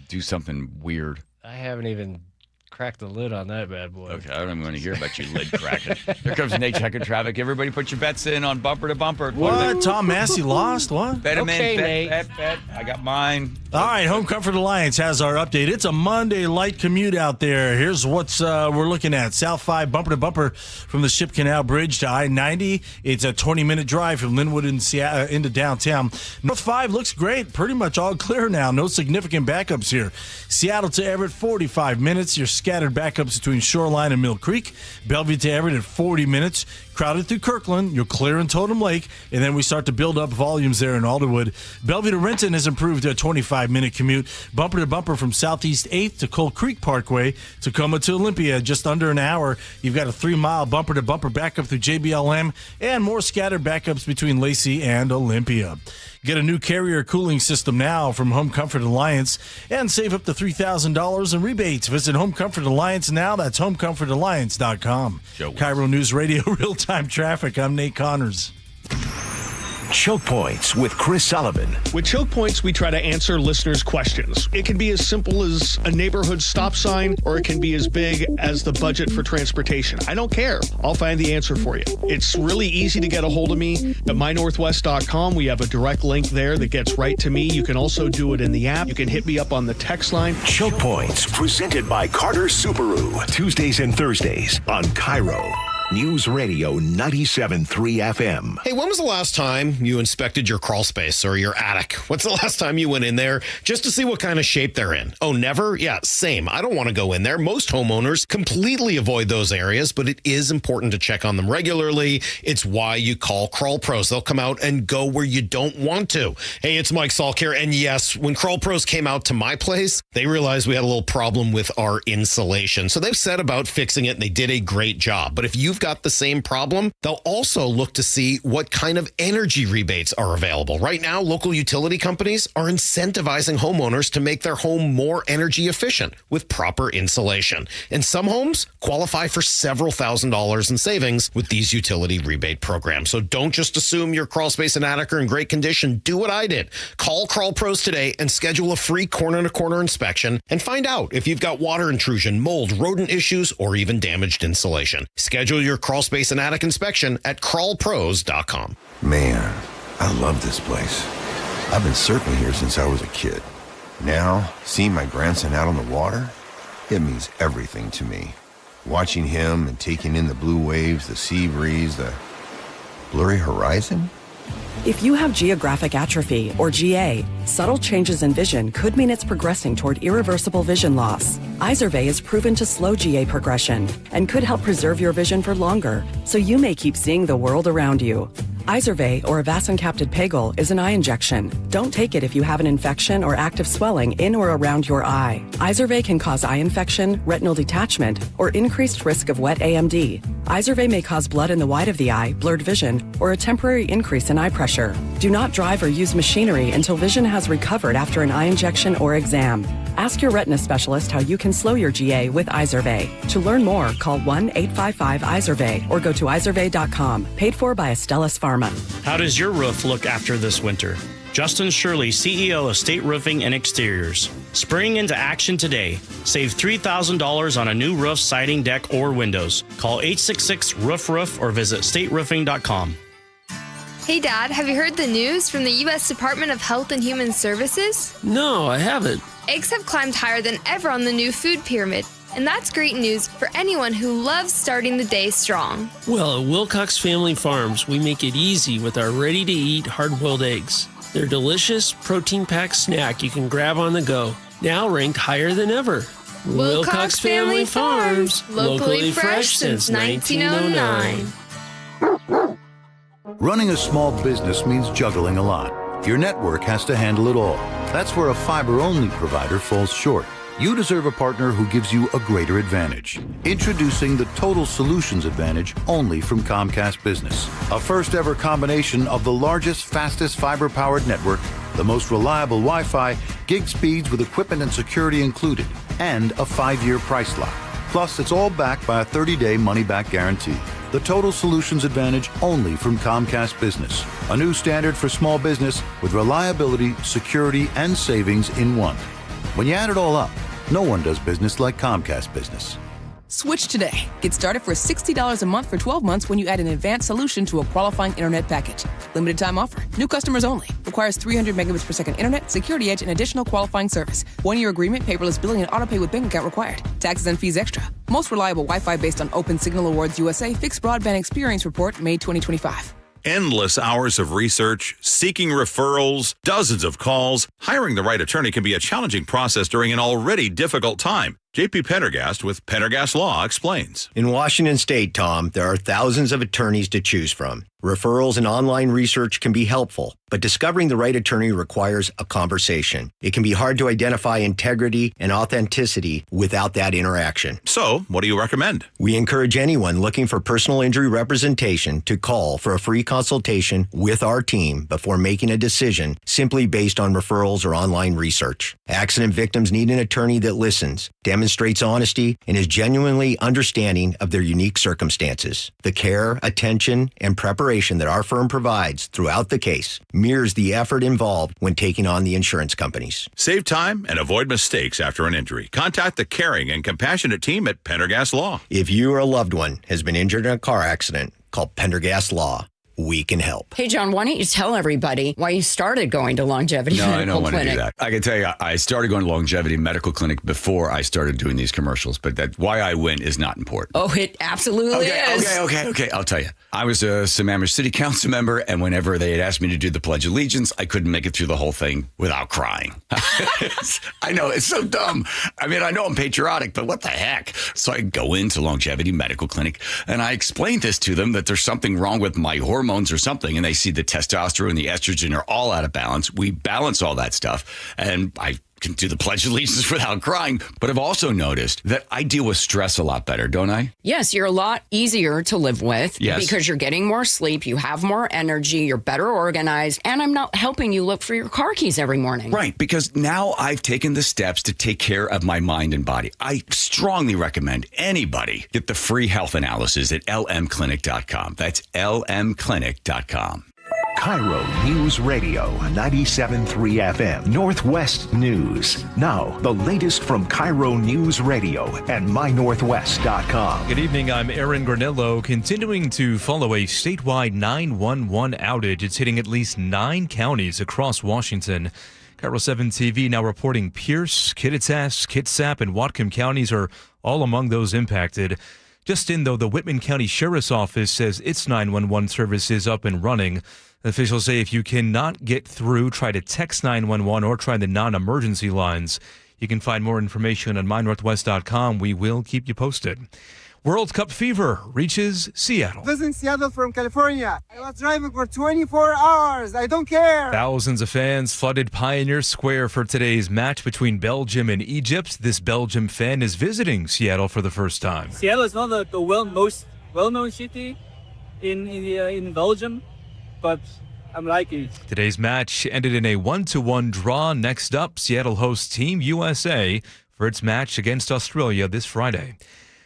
do something weird. I haven't even cracked the lid on that bad boy. Okay, I don't even want to hear about your lid cracking. Here comes Nate checking traffic. Everybody put your bets in on bumper to bumper. What? Tom Massey lost? What? Bet him Okay, in. Nate. Bet. I got mine. All right, Home Comfort Alliance has our update. It's a Monday light commute out there. Here's what we're looking at. South 5 bumper to bumper from the Ship Canal Bridge to I-90. It's a 20-minute drive from Linwood into downtown. North 5 looks great. Pretty much all clear now. No significant backups here. Seattle to Everett, 45 minutes. Your scattered backups between Shoreline and Mill Creek. Bellevue to Everett at 40 minutes. Crowded through Kirkland. You'll clear in Totem Lake. And then we start to build up volumes there in Alderwood. Bellevue to Renton has improved to a 25-minute commute. Bumper to bumper from Southeast 8th to Coal Creek Parkway. Tacoma to Olympia, just under an hour. You've got a 3-mile bumper to bumper backup through JBLM. And more scattered backups between Lacey and Olympia. Get a new carrier cooling system now from Home Comfort Alliance and save up to $3,000 in rebates. Visit Home Comfort Alliance now. That's homecomfortalliance.com. KIRO Newsradio Real-Time Traffic. I'm Nate Connors. Choke Points with Chris Sullivan. With Choke Points, we try to answer listeners' questions. It can be as simple as a neighborhood stop sign, or it can be as big as the budget for transportation. I don't care. I'll find the answer for you. It's really easy to get a hold of me at mynorthwest.com. We have a direct link there that gets right to me. You can also do it in the app. You can hit me up on the text line. Choke Points, presented by Carter Subaru. Tuesdays and Thursdays on KIRO News Radio 97.3 FM. Hey, when was the last time you inspected your crawl space or your attic? What's the last time you went in there just to see what kind of shape they're in? Oh, never? Yeah, same. I don't want to go in there. Most homeowners completely avoid those areas, but it is important to check on them regularly. It's why you call Crawl Pros. They'll come out and go where you don't want to. Hey, it's Mike Salk here. And yes, when Crawl Pros came out to my place, they realized we had a little problem with our insulation. So they've set about fixing it, and they did a great job. But if you've got the same problem, they'll also look to see what kind of energy rebates are available. Right now, local utility companies are incentivizing homeowners to make their home more energy efficient with proper insulation. And some homes qualify for several $1,000s in savings with these utility rebate programs. So don't just assume your crawl space and attic are in great condition. Do what I did. Call Crawl Pros today and schedule a free corner-to-corner inspection and find out if you've got water intrusion, mold, rodent issues, or even damaged insulation. Schedule your crawl space and attic inspection at crawlpros.com. Man, I love this place. I've been surfing here since I was a kid. Now, seeing my grandson out on the water, it means everything to me. Watching him and taking in the blue waves, the sea breeze, the blurry horizon. If you have geographic atrophy, or GA, subtle changes in vision could mean it's progressing toward irreversible vision loss. Izervay is proven to slow GA progression and could help preserve your vision for longer, so you may keep seeing the world around you. Izervay, or avacincaptad pegol, is an eye injection. Don't take it if you have an infection or active swelling in or around your eye. Izervay can cause eye infection, retinal detachment, or increased risk of wet AMD. Izervay may cause blood in the white of the eye, blurred vision, or a temporary increase in eye pressure. Do not drive or use machinery until vision has recovered after an eye injection or exam. Ask your retina specialist how you can slow your GA with Izervay. To learn more, call 1-855-IZERVAY or go to izervay.com. Paid for by Astellas Pharma. How does your roof look after this winter? Justin Shirley, CEO of State Roofing and Exteriors. Spring into action today. Save $3,000 on a new roof, siding, deck, or windows. Call 866-ROOF-ROOF or visit stateroofing.com. Hey, Dad, have you heard the news from the U.S. Department of Health and Human Services? No, I haven't. Eggs have climbed higher than ever on the new food pyramid, and that's great news for anyone who loves starting the day strong. Well, at Wilcox Family Farms, we make it easy with our ready-to-eat hard-boiled eggs. They're delicious, protein-packed snack you can grab on the go, now ranked higher than ever. Wilcox Family Farms, locally fresh since 1909. Running a small business means juggling a lot. Your network has to handle it all. That's where a fiber-only provider falls short. You deserve a partner who gives you a greater advantage. Introducing the Total Solutions Advantage only from Comcast Business. A first-ever combination of the largest, fastest fiber-powered network, the most reliable Wi-Fi, gig speeds with equipment and security included, and a 5-year price lock. Plus, it's all backed by a 30-day money-back guarantee. The Total Solutions Advantage only from Comcast Business. A new standard for small business with reliability, security, and savings in one. When you add it all up, no one does business like Comcast Business. Switch today. Get started for $60 a month for 12 months when you add an advanced solution to a qualifying internet package. Limited time offer. New customers only. Requires 300 megabits per second internet, security edge, and additional qualifying service. 1-year agreement, paperless billing, and autopay with bank account required. Taxes and fees extra. Most reliable Wi-Fi based on Open Signal Awards USA Fixed Broadband Experience Report, May 2025. Endless hours of research, seeking referrals, dozens of calls. Hiring the right attorney can be a challenging process during an already difficult time. JP Pendergast with Pendergast Law explains. In Washington State, Tom, there are thousands of attorneys to choose from. Referrals and online research can be helpful, but discovering the right attorney requires a conversation. It can be hard to identify integrity and authenticity without that interaction. So, what do you recommend? We encourage anyone looking for personal injury representation to call for a free consultation with our team before making a decision simply based on referrals or online research. Accident victims need an attorney that listens, demonstrates honesty, and is genuinely understanding of their unique circumstances. The care, attention, and preparation preparation that our firm provides throughout the case mirrors the effort involved when taking on the insurance companies. Save time and avoid mistakes after an injury. Contact the caring and compassionate team at Pendergast Law. If you or a loved one has been injured in a car accident, call Pendergast Law. We can help. Hey, John, why don't you tell everybody why you started going to Longevity No, I Medical don't want Clinic? to do that. I can tell you, I started going to Longevity Medical Clinic before I started doing these commercials, but that why I went is not important. Oh, it absolutely is. Okay. I'll tell you. I was a Sammamish City Council member, and whenever they had asked me to do the Pledge of Allegiance, I couldn't make it through the whole thing without crying. I know, it's so dumb. I mean, I know I'm patriotic, but what the heck? So I go into Longevity Medical Clinic, and I explained this to them, that there's something wrong with my hormones or something, and they see the testosterone and the estrogen are all out of balance. We balance all that stuff, and I can do the Pledge of Allegiance without crying. But I've also noticed that I deal with stress a lot better, don't I? Yes, you're a lot easier to live with because you're getting more sleep, you have more energy, you're better organized, and I'm not helping you look for your car keys every morning. Right, because now I've taken the steps to take care of my mind and body. I strongly recommend anybody get the free health analysis at lmclinic.com. That's lmclinic.com. KIRO News Radio 97.3 FM, Northwest News. Now, the latest from KIRO News Radio and mynorthwest.com. Good evening, I'm Aaron Granillo. Continuing to follow a statewide 911 outage. It's hitting at least 9 counties across Washington. KIRO 7 TV now reporting Pierce, Kittitas, Kitsap, and Whatcom counties are all among those impacted. Just in, though, the Whitman County Sheriff's Office says its 911 service is up and running. Officials say if you cannot get through, try to text 911 or try the non-emergency lines. You can find more information on mynorthwest.com. We will keep you posted. World Cup fever reaches Seattle. Visiting Seattle from California. I was driving for 24 hours. I don't care. Thousands of fans flooded Pioneer Square for today's match between Belgium and Egypt. This Belgium fan is visiting Seattle for the first time. Seattle is not the most well-known city in Belgium, but I'm liking it. Today's match ended in a 1-1 draw. Next up, Seattle hosts Team USA for its match against Australia this Friday.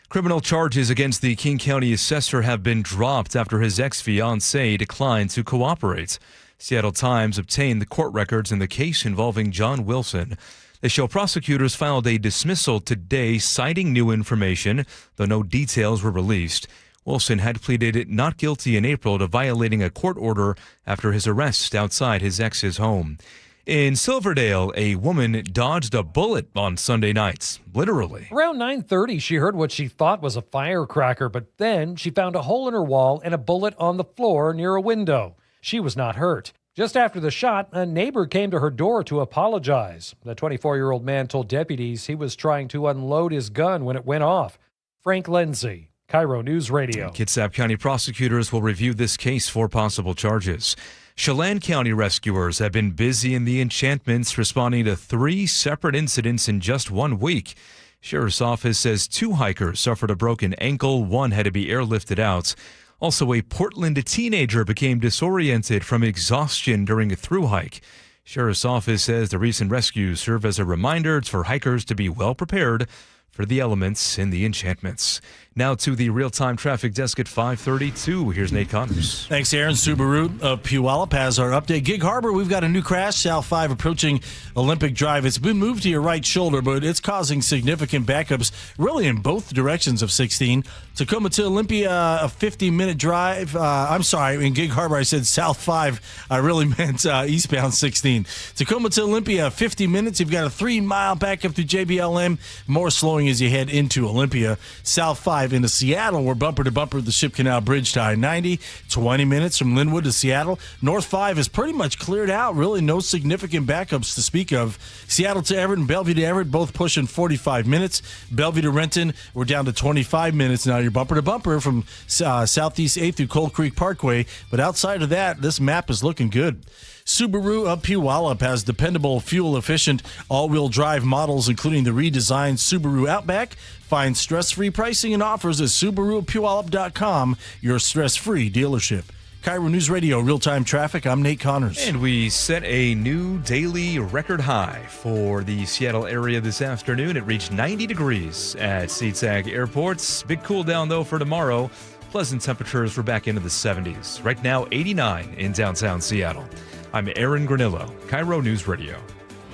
Criminal charges against the King County assessor have been dropped after his ex-fiancée declined to cooperate. Seattle Times obtained the court records in the case involving John Wilson. They show prosecutors filed a dismissal today citing new information, though no details were released. Wilson had pleaded not guilty in April to violating a court order after his arrest outside his ex's home. In Silverdale, a woman dodged a bullet on Sunday nights, literally. Around 9:30, she heard what she thought was a firecracker, but then she found a hole in her wall and a bullet on the floor near a window. She was not hurt. Just after the shot, a neighbor came to her door to apologize. The 24-year-old man told deputies he was trying to unload his gun when it went off. Frank Lindsay, KIRO News Radio. Kitsap County prosecutors will review this case for possible charges. Chelan County rescuers have been busy in the Enchantments, responding to 3 separate incidents in just 1 week. Sheriff's Office says 2 hikers suffered a broken ankle. 1 had to be airlifted out. Also, a Portland teenager became disoriented from exhaustion during a thru hike. Sheriff's Office says the recent rescues serve as a reminder for hikers to be well prepared for the elements in the Enchantments. Now to the real-time traffic desk at 5:32. Here's Nate Connors. Thanks, Aaron. Subaru of Puyallup has our update. Gig Harbor, we've got a new crash. South 5 approaching Olympic Drive. It's been moved to your right shoulder, but it's causing significant backups really in both directions of 16. Tacoma to Olympia, a 50-minute drive. I'm sorry, in Gig Harbor I said South 5. I really meant eastbound 16. Tacoma to Olympia, 50 minutes. You've got a 3-mile backup through JBLM. More slowing as you head into Olympia. South 5 into Seattle, we're bumper to bumper the Ship Canal Bridge to I-90. 20 minutes from Linwood to Seattle. North 5 is pretty much cleared out. Really no significant backups to speak of. Seattle to Everett and Bellevue to Everett, both pushing 45 minutes. Bellevue to Renton, we're down to 25 minutes now. You're bumper to bumper from Southeast 8th through Cold Creek Parkway. But outside of that, this map is looking good. Subaru of Puyallup has dependable, fuel-efficient, all-wheel drive models, including the redesigned Subaru Outback. Find stress-free pricing and offers at SubaruPuyallup.com, your stress-free dealership. KIRO News Radio, real-time traffic. I'm Nate Connors. And we set a new daily record high for the Seattle area this afternoon. It reached 90 degrees at SeaTac Airports. Big cool down, though, for tomorrow. Pleasant temperatures. We're back into the 70s. Right now, 89 in downtown Seattle. I'm Aaron Granillo, KIRO News Radio.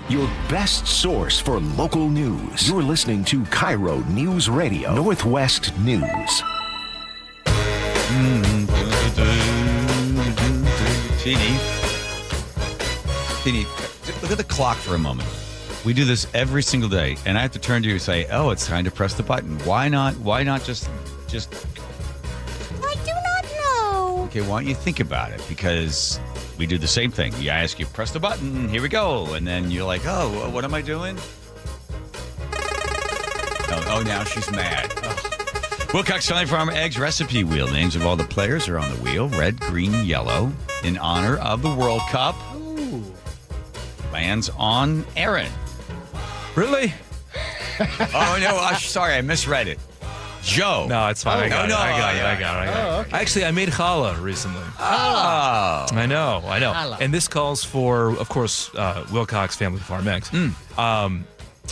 Your best source for local news. You're listening to KIRO News Radio, Northwest News. Teeny, look at the clock for a moment. We do this every single day, and I have to turn to you and say, "Oh, it's time to press the button." Why not? Why not just? I do not know. Okay, why don't you think about it? Because we do the same thing. We ask you, press the button. Here we go, and then you're like, "Oh, what am I doing?" Oh, now she's mad. Wilcox Family Farm Eggs Recipe Wheel. Names of all the players are on the wheel. Red, green, yellow. In honor of the World Cup. Ooh. Lands on Aaron. Really? Oh, no. Sorry, I misread it. Joe. No, it's fine. I got it. Oh, okay. Actually, I made challah recently. Oh. I know. And this calls for, of course, Wilcox Family Farm Eggs.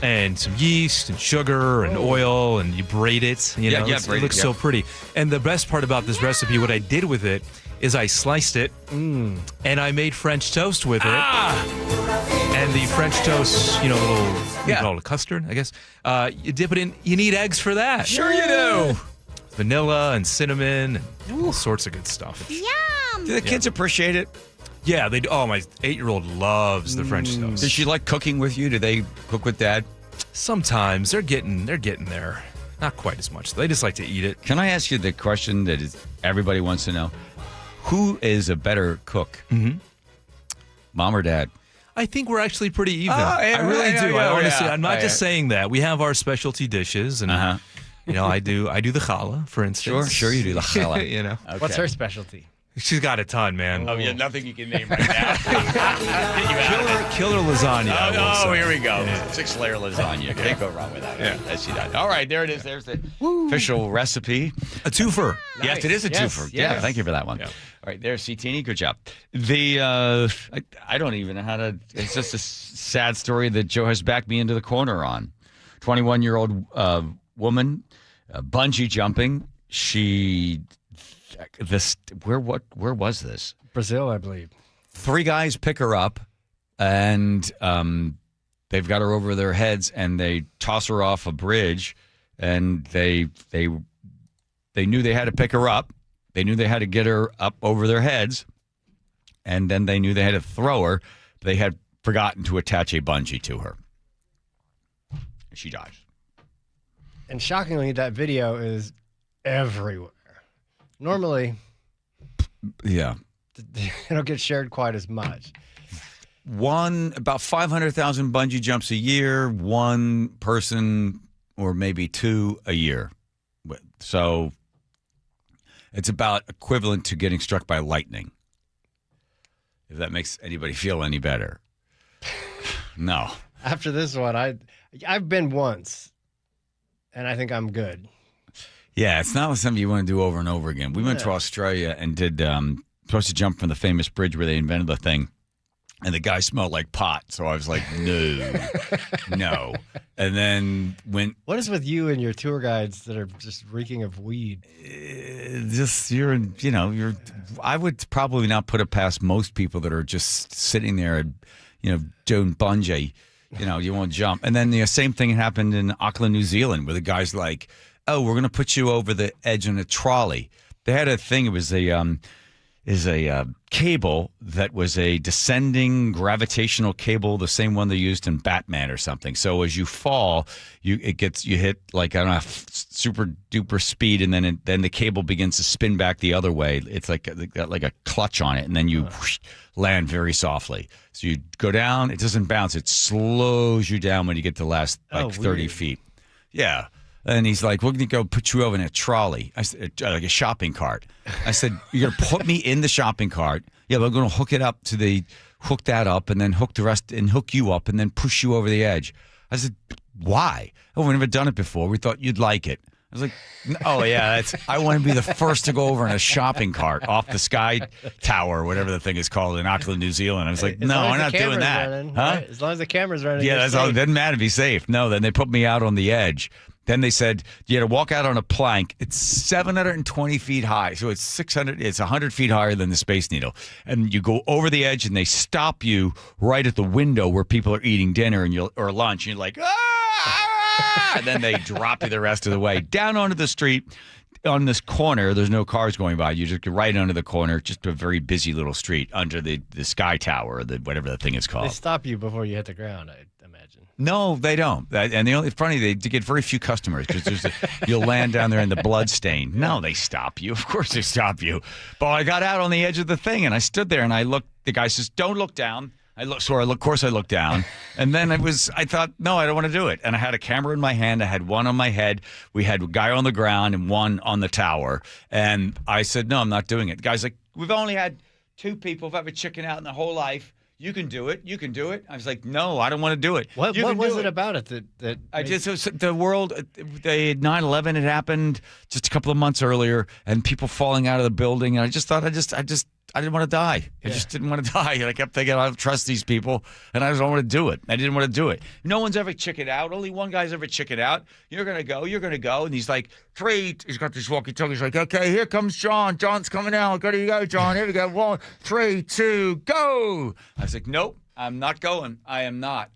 And some yeast and sugar and oil, and you braid it. It looks so pretty. And the best part about this recipe, what I did with it, is I sliced it, and I made French toast with it. And the French toast, little, you call it a custard, I guess. You dip it in. You need eggs for that. Sure you do. Vanilla and cinnamon and all sorts of good stuff. Yum. Do the kids appreciate it? Yeah, they do. Oh, my 8-year-old loves the French toast. Does she like cooking with you? Do they cook with Dad? Sometimes they're getting there. Not quite as much. They just like to eat it. Can I ask you the question that everybody wants to know? Who is a better cook? Mm-hmm. Mom or Dad? I think we're actually pretty even. I really do. Yeah, honestly, I'm not just saying that. We have our specialty dishes, and I do the challah, for instance. Sure, you do the challah. Okay. What's her specialty? She's got a ton, man. Oh, yeah, nothing you can name right now. Killer lasagna. Oh, here we go. Yeah. 6-layer lasagna. Can't go wrong with that. Yeah. Yes, she does. All right, there it is. There's the official recipe. A twofer. Nice. Yes, it is a twofer. Yeah, thank you for that one. Yeah. All right, there's Citini. Good job. I don't even know how to. It's just a sad story that Joe has backed me into the corner on. 21-year-old woman, bungee jumping. Where was this? Brazil, I believe. 3 guys pick her up, and they've got her over their heads, and they toss her off a bridge, and they knew they had to pick her up. They knew they had to get her up over their heads, and then they knew they had to throw her. They had forgotten to attach a bungee to her. She dies. And shockingly, that video is everywhere. Normally, it'll get shared quite as much. About 500,000 bungee jumps a year, one person or maybe 2 a year. So it's about equivalent to getting struck by lightning. If that makes anybody feel any better. No. After this one, I've been once, and I think I'm good. Yeah, it's not something you want to do over and over again. We went to Australia and did supposed to jump from the famous bridge where they invented the thing, and the guy smelled like pot. So I was like, no. And then what is with you and your tour guides that are just reeking of weed? I would probably not put it past most people that are just sitting there, doing bungee. You won't jump. And then the same thing happened in Auckland, New Zealand, where the guy's like, "Oh, we're going to put you over the edge on a trolley." They had a thing. It was a cable that was a descending gravitational cable, the same one they used in Batman or something. So as you fall, you hit like super duper speed, and then the cable begins to spin back the other way. It's like a clutch on it, and then you land very softly. So you go down. It doesn't bounce. It slows you down when you get to the last 30 feet. Yeah. And he's like, "We're going to go put you over in a trolley." I said, like a shopping cart. I said, "You're going to put me in the shopping cart? Yeah, we're going to hook that up and then hook the rest and hook you up and then push you over the edge." I said, "Why? Oh, we've never done it before. We thought you'd like it." I was like, "Oh, yeah, I want to be the first to go over in a shopping cart off the Sky Tower," or whatever the thing is called in Auckland, New Zealand. I was like, "No, we're not doing that." Running, huh? Right? As long as the camera's running. Yeah, that's all. It doesn't matter to be safe. No, then they put me out on the edge. Then they said you had to walk out on a plank. It's 720 feet high, so it's 600. It's 100 feet higher than the Space Needle, and you go over the edge, and they stop you right at the window where people are eating dinner or lunch, and you're like, ah! And then they drop you the rest of the way down onto the street. On this corner, there's no cars going by. You just get right under the corner, just a very busy little street under the Sky Tower, or whatever the thing is called. They stop you before you hit the ground, I imagine. No, they don't. And it's funny, they get very few customers because you'll land down there in the blood stain. No, they stop you. Of course they stop you. But I got out on the edge of the thing, and I stood there, and I looked. The guy says, don't look down. Of course I looked down. And then I thought, no, I don't want to do it. And I had a camera in my hand. I had one on my head. We had a guy on the ground and one on the tower. And I said, no, I'm not doing it. The guy's like, we've only had 2 people who've ever chickened out in their whole life. You can do it. You can do it. I was like, no, I don't want to do it. What was it about it that I just the world? 9/11 had happened just a couple of months earlier, and people falling out of the building. And I just thought, I didn't want to die. I just didn't want to die. And I kept thinking, I don't trust these people, and I just don't want to do it. I didn't want to do it. No one's ever chickened out. Only one guy's ever chickened out. You're going to go. You're going to go. And he's like, 3. He's got this walkie-talkie. He's like, okay, here comes John. John's coming out. Here you go, John. Here we go. 1, 3, 2, go. I was like, nope, I'm not going. I am not.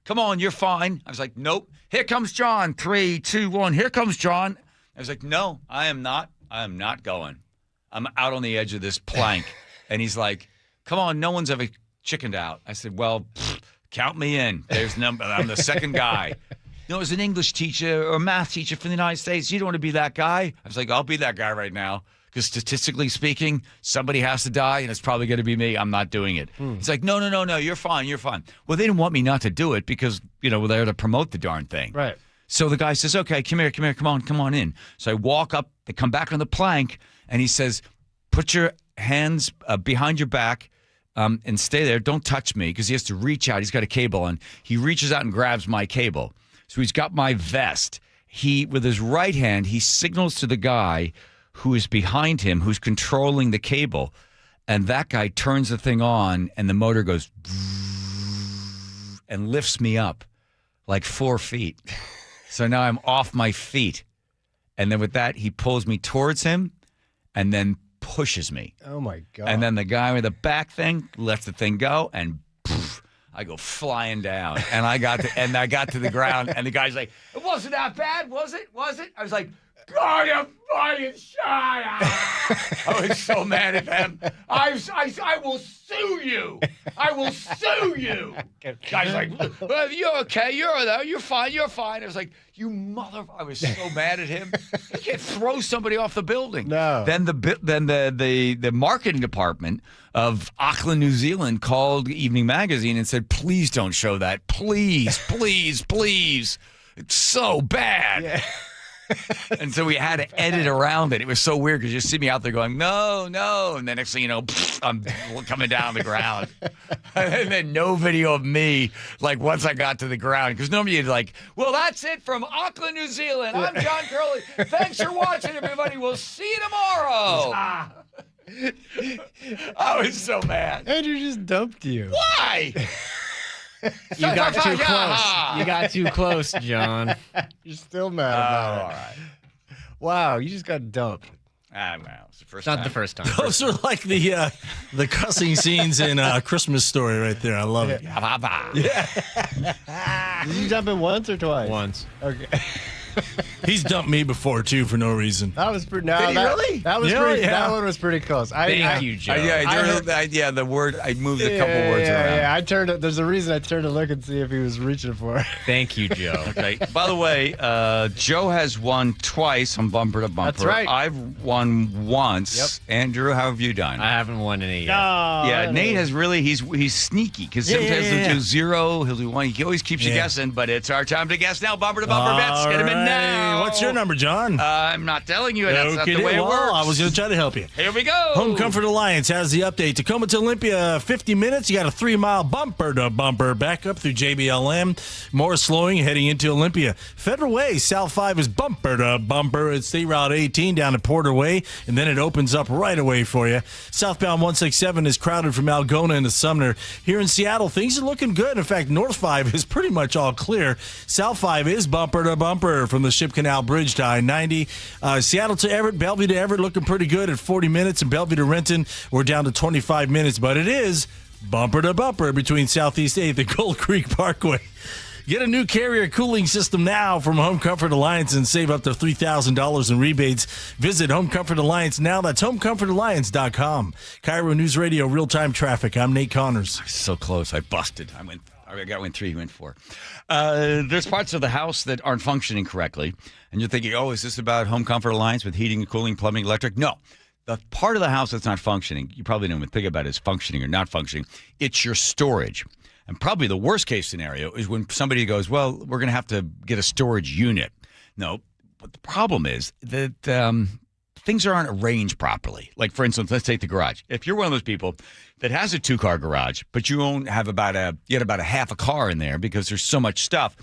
Come on, you're fine. I was like, nope. Here comes John. 3, 2, 1. Here comes John. I was like, no, I am not. I am not going. I'm out on the edge of this plank. And he's like, come on, no one's ever chickened out. I said, well, count me in. I'm the second guy. As an English teacher or a math teacher from the United States, you don't want to be that guy. I was like, I'll be that guy right now. Because statistically speaking, somebody has to die, and it's probably going to be me. I'm not doing it. He's like, no, you're fine. Well, they didn't want me not to do it because, we're there to promote the darn thing. Right. So the guy says, okay, come here, come on in. So I walk up, I come back on the plank, and he says, put your hands behind your back and stay there. Don't touch me, because he has to reach out. He's got a cable on. He reaches out and grabs my cable. So he's got my vest. With his right hand, he signals to the guy who is behind him, who's controlling the cable. And that guy turns the thing on, and the motor goes and lifts me up like 4 feet. So now I'm off my feet. And then with that, he pulls me towards him and then pushes me. Oh, my God. And then the guy with the back thing lets the thing go, and I go flying down. And I got to the ground, and the guy's like, it wasn't that bad, was it? I was like, God, you fucking shut up. I was so mad at them. I will sue you. I will sue you. Guy's like, well, you're okay. You're fine. I was like, you motherfucker. I was so mad at him. You can't throw somebody off the building. No. Then the marketing department of Auckland, New Zealand called Evening Magazine and said, please don't show that. Please. It's so bad. Yeah. And so we had to edit around it. It was so weird because you see me out there going, no. And then next thing you know, I'm coming down the ground. And then no video of me, like, once I got to the ground. Because normally you'd like, well, that's it from Auckland, New Zealand. I'm John Curley. Thanks for watching, everybody. We'll see you tomorrow. I was so mad. Andrew just dumped you. Why? You got too close. You got too close, John. You're still mad about it. All right. Wow, you just got dumped. Well, it's the first Not time. the first time. Those are like the cussing scenes in Christmas Story right there. I love it. Yeah. Did you dump him once or twice? Once. Okay. He's dumped me before, too, for no reason. That was pretty. Did he really? That was pretty. Yeah. That one was pretty close. Thank you, Joe. The word. I moved a couple words around. Yeah, I turned. There's a reason I turned to look and see if he was reaching for it. Thank you, Joe. Okay. By the way, Joe has won twice on Bumper to Bumper. That's right. I've won once. Yep. Andrew, how have you done? I haven't won any yet. Yeah, Nate has really. He's sneaky because sometimes he'll do 0, he'll do 1. He always keeps you guessing. But it's our time to guess now. Bumper to Bumper bets. Get him in now. What's your number, John? I'm not telling you. That's not the way it works. I was going to try to help you. Here we go. Home Comfort Alliance has the update. Tacoma to Olympia, 50 minutes. You got a 3-mile bumper to bumper back up through JBLM. More slowing heading into Olympia. Federal Way, South 5 is bumper to bumper at State Route 18 down to Porter Way, and then it opens up right away for you. Southbound 167 is crowded from Algona into Sumner. Here in Seattle, things are looking good. In fact, North 5 is pretty much all clear. South 5 is bumper to bumper from the Ship Canal Bridge to I-90. Seattle to Everett, Bellevue to Everett looking pretty good at 40 minutes. And Bellevue to Renton, we're down to 25 minutes. But it is bumper to bumper between Southeast 8th and Gold Creek Parkway. Get a new carrier cooling system now from Home Comfort Alliance and save up to $3,000 in rebates. Visit Home Comfort Alliance now. That's homecomfortalliance.com. KIRO News Radio real-time traffic. I'm Nate Connors. So close. I busted. I went 3, he went 4. There's parts of the house that aren't functioning correctly. And you're thinking, is this about Home Comfort Alliance with heating, cooling, plumbing, electric? No. The part of the house that's not functioning, you probably don't even think about it as functioning or not functioning. It's your storage. And probably the worst case scenario is when somebody goes, well, we're going to have to get a storage unit. No, but the problem is that things aren't arranged properly. Like, for instance, let's take the garage. If you're one of those people that has a 2-car garage, but you have about a half a car in there because there's so much stuff,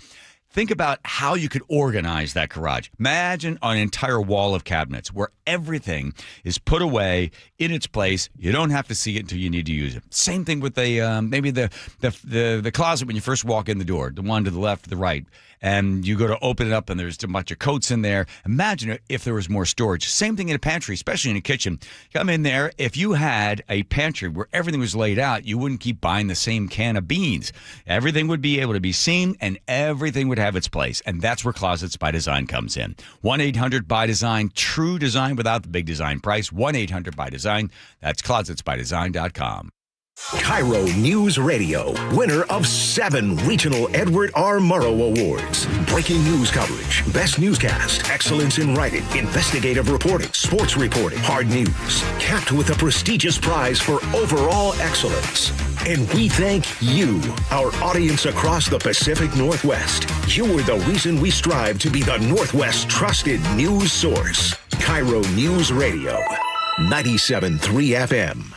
think about how you could organize that garage. Imagine an entire wall of cabinets where everything is put away in its place. You don't have to see it until you need to use it. Same thing with maybe the closet when you first walk in the door, the one to the left, the right, and you go to open it up and there's a bunch of coats in there. Imagine if there was more storage. Same thing in a pantry, especially in a kitchen. Come in there. If you had a pantry where everything was laid out, you wouldn't keep buying the same can of beans. Everything would be able to be seen and everything would have its place. And that's where Closets by Design comes in. 1-800-BY-DESIGN, true design without the big design price. 1-800-BY-DESIGN. That's closetsbydesign.com. KIRO News Radio, winner of 7 regional Edward R. Murrow Awards. Breaking news coverage, best newscast, excellence in writing, investigative reporting, sports reporting, hard news, capped with a prestigious prize for overall excellence. And we thank you, our audience across the Pacific Northwest. You are the reason we strive to be the Northwest's trusted news source. KIRO News Radio, 97.3 FM.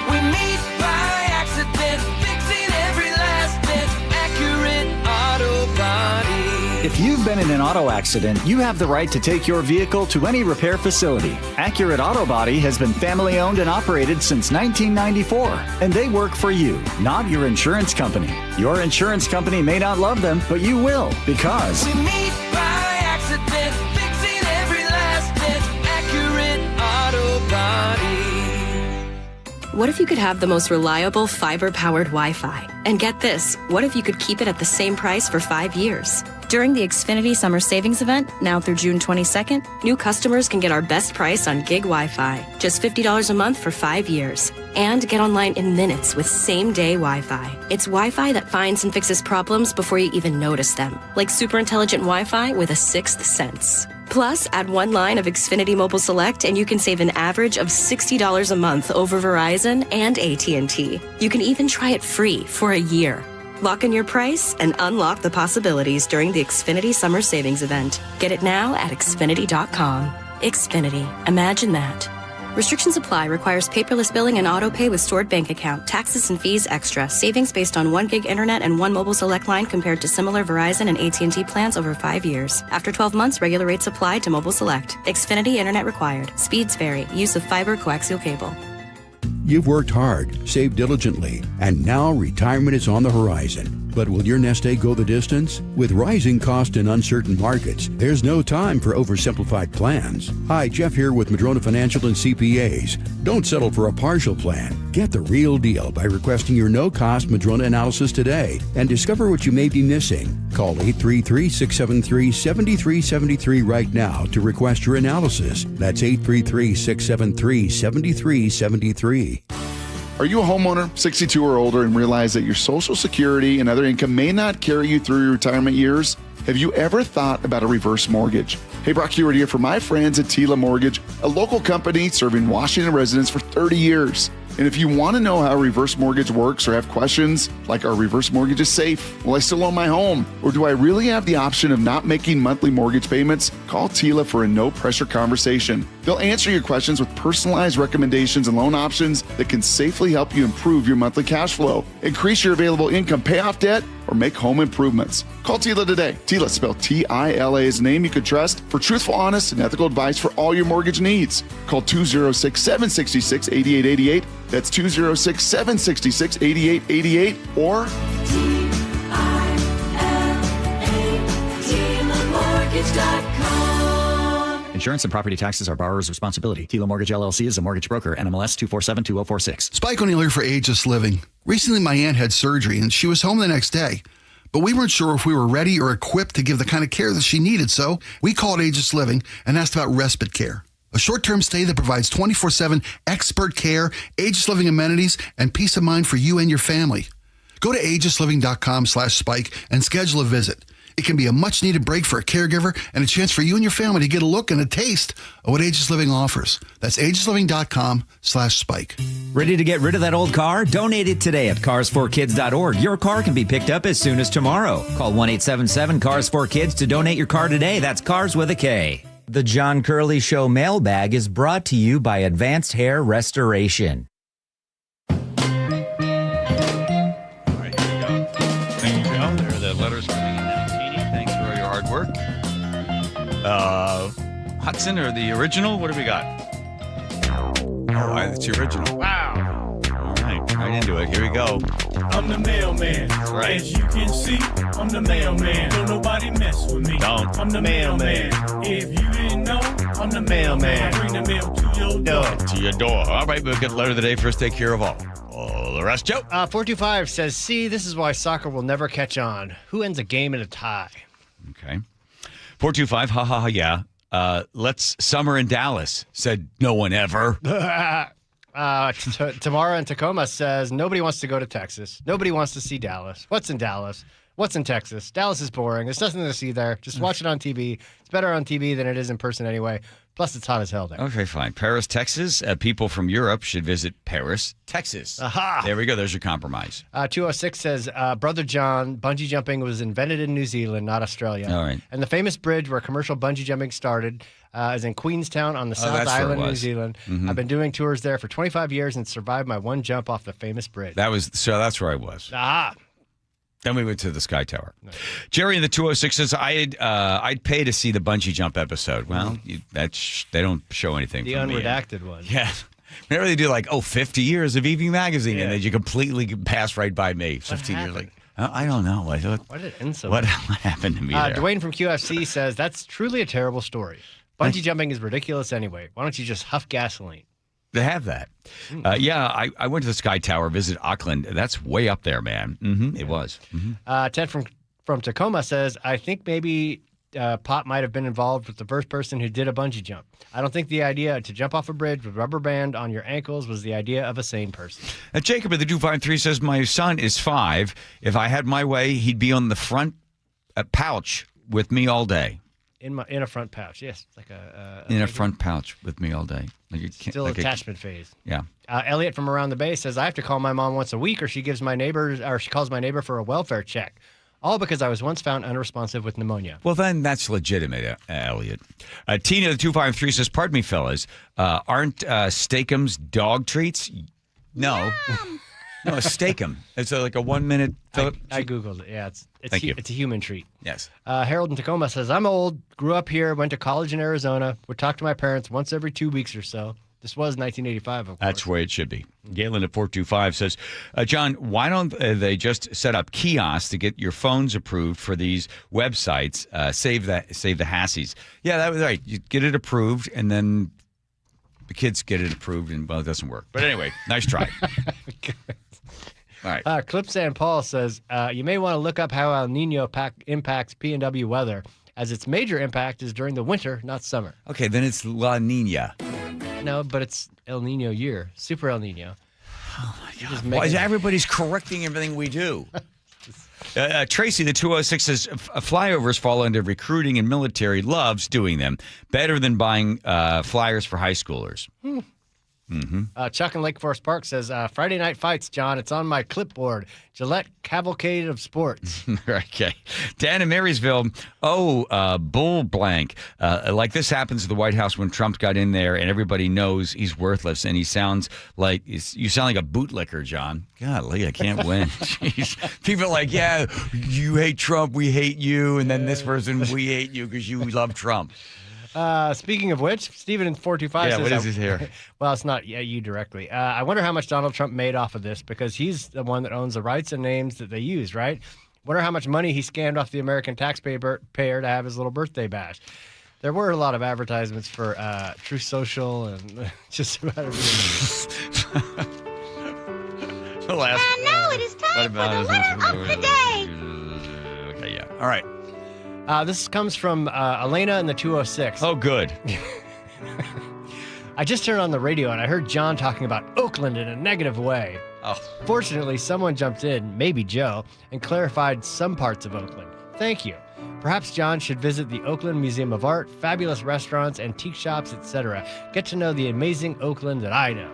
We meet by accident, fixing every last bit, Accurate Auto Body. If you've been in an auto accident, you have the right to take your vehicle to any repair facility. Accurate Auto Body has been family owned and operated since 1994, and they work for you, not your insurance company. Your insurance company may not love them, but you will, because we meet by accident, fixing every last bit, Accurate Auto Body. What if you could have the most reliable fiber-powered Wi-Fi? And get this, what if you could keep it at the same price for 5 years? During the Xfinity Summer Savings Event, now through June 22nd, new customers can get our best price on gig Wi-Fi, just $50 a month for 5 years. And get online in minutes with same-day Wi-Fi. It's Wi-Fi that finds and fixes problems before you even notice them, like super intelligent Wi-Fi with a sixth sense. Plus, add 1 line of Xfinity Mobile Select and you can save an average of $60 a month over Verizon and AT&T. You can even try it free for a year. Lock in your price and unlock the possibilities during the Xfinity Summer Savings Event. Get it now at Xfinity.com. Xfinity. Imagine that. Restrictions apply. Requires paperless billing and auto pay with stored bank account. Taxes and fees extra. Savings based on 1 gig internet and 1 mobile select line compared to similar Verizon and AT&T plans over 5 years. After 12 months, regular rates apply to mobile select. Xfinity internet required. Speeds vary. Use of fiber coaxial cable. You've worked hard, saved diligently, and now retirement is on the horizon. But will your nest egg go the distance? With rising cost and uncertain markets, there's no time for oversimplified plans. Hi, Jeff here with Madrona Financial and CPAs. Don't settle for a partial plan. Get the real deal by requesting your no-cost Madrona analysis today and discover what you may be missing. Call 833-673-7373 right now to request your analysis. That's 833-673-7373. Are you a homeowner, 62 or older, and realize that your Social Security and other income may not carry you through your retirement years? Have you ever thought about a reverse mortgage? Hey, Brock Hewitt here for my friends at Tila Mortgage, a local company serving Washington residents for 30 years. And if you want to know how a reverse mortgage works or have questions like, are reverse mortgages safe? Will I still own my home? Or do I really have the option of not making monthly mortgage payments? Call Tila for a no-pressure conversation. They'll answer your questions with personalized recommendations and loan options that can safely help you improve your monthly cash flow, increase your available income, pay off debt, or make home improvements. Call Tila today. Tila, spelled T-I-L-A, is a name you can trust for truthful, honest, and ethical advice for all your mortgage needs. Call 206-766-8888. That's 206-766-8888 or... carsforkids.com. Insurance and property taxes are borrower's responsibility. TILO Mortgage LLC is a mortgage broker. NMLS 2472046. Spike O'Neill here for Ageless Living. Recently, my aunt had surgery, and she was home the next day. But we weren't sure if we were ready or equipped to give the kind of care that she needed, so we called Ageless Living and asked about respite care. A short-term stay that provides 24/7 expert care, Ageless Living amenities, and peace of mind for you and your family. Go to agelessliving.com/spike and schedule a visit. It can be a much-needed break for a caregiver and a chance for you and your family to get a look and a taste of what Ageless Living offers. That's agelessliving.com/spike. Ready to get rid of that old car? Donate it today at carsforkids.org. Your car can be picked up as soon as tomorrow. Call 1-877-CARS4KIDS to donate your car today. That's Cars with a K. The John Curley Show mailbag is brought to you by Advanced Hair Restoration. All right, here we go. There you go. There are the letters coming in now. Teeny, thanks for all your hard work. Hudson, or the original? What do we got? Oh, it's the original. Wow. All right into it. Here we go. I'm the mailman. That's right. As you can see, I'm the mailman. Don't nobody mess with me. Don't. I'm the mailman. If you didn't know, I'm the mailman. I bring the mail to your door. To your door. All right, we'll get the letter of the day. First, take care of all. All the rest, Joe. 425 says, see, this is why soccer will never catch on. Who ends a game in a tie? Okay. 425, ha ha ha, yeah. Let's summer in Dallas, said no one ever. Tamara in Tacoma says, nobody wants to go to Texas. Nobody wants to see Dallas. What's in Dallas? What's in Texas? Dallas is boring. There's nothing to see there. Just watch it on TV. It's better on TV than it is in person anyway. Plus, it's hot as hell there. Okay, fine. Paris, Texas. People from Europe should visit Paris, Texas. Aha! There we go. There's your compromise. 206 says, Brother John, bungee jumping was invented in New Zealand, not Australia. All right. And the famous bridge where commercial bungee jumping started is in Queenstown on the South Island, New Zealand. Mm-hmm. I've been doing tours there for 25 years and survived my one jump off the famous bridge. That's where I was. Ah. Then we went to the Sky Tower. Nice. Jerry in the 206 says, I'd pay to see the bungee jump episode. Well, they don't show anything the from me. The unredacted one. Yeah. Whenever they do 50 years of EV Magazine, and then you completely pass right by me. 15 years like, I don't know. Why did it end so What happened to me there? Dwayne from QFC says, that's truly a terrible story. Bungee jumping is ridiculous anyway. Why don't you just huff gasoline? They have that. I went to the Sky Tower, visit Auckland. That's way up there, man. Mm-hmm, it was. Mm-hmm. Ted from Tacoma says, I think maybe Pop might have been involved with the first person who did a bungee jump. I don't think the idea to jump off a bridge with rubber band on your ankles was the idea of a sane person. Jacob at the 253 says, my son is 5. If I had my way, he'd be on the front pouch with me all day. In a front pouch, yes. Like in a front pouch with me all day. Still attachment phase. Yeah. Elliot from around the bay says, I have to call my mom once a week or she calls my neighbor for a welfare check. All because I was once found unresponsive with pneumonia. Well, then that's legitimate, Elliot. Tina, the 253 says, pardon me, fellas, aren't Steakums dog treats? No. No, a Steakum. It's like a 1 minute. I Googled it. Yeah, it's a human treat. Yes. Harold in Tacoma says, I'm old, grew up here, went to college in Arizona, would talk to my parents once every 2 weeks or so. This was 1985, of course. That's the way it should be. Galen at 425 says, John, why don't they just set up kiosks to get your phones approved for these websites? Save the hassies. Yeah, that was right. You get it approved, and then the kids get it approved, and well, it doesn't work. But anyway, nice try. All right. Clip San Paul says, you may want to look up how El Nino impacts PNW weather, as its major impact is during the winter, not summer. Okay, then it's La Nina. No, but it's El Nino year. Super El Nino. Oh, my God. Why is everybody's correcting everything we do? Tracy, the 206 says, flyovers fall under recruiting and military loves doing them. Better than buying flyers for high schoolers. Mm-hmm. Chuck in Lake Forest Park says, Friday night fights, John. It's on my clipboard. Gillette Cavalcade of Sports. Okay. Dan in Marysville. Bull blank. Like this happens at the White House when Trump got in there and everybody knows he's worthless and you sound like a bootlicker, John. Golly, I can't win. Jeez. People are like, yeah, you hate Trump, we hate you. And then this person, we hate you because you love Trump. Speaking of which, Stephen in 425 says... Yeah, what is this here? Well, it's not you directly. I wonder how much Donald Trump made off of this because he's the one that owns the rights and names that they use, right? Wonder how much money he scammed off the American taxpayer to have his little birthday bash. There were a lot of advertisements for True Social and just about everything. The last. And now it is time for the winner of the day. Okay, yeah. All right. This comes from Elena in the 206. Oh, good. I just turned on the radio and I heard John talking about Oakland in a negative way. Oh. Fortunately, someone jumped in, maybe Joe, and clarified some parts of Oakland. Thank you. Perhaps John should visit the Oakland Museum of Art, fabulous restaurants, antique shops, etc. Get to know the amazing Oakland that I know.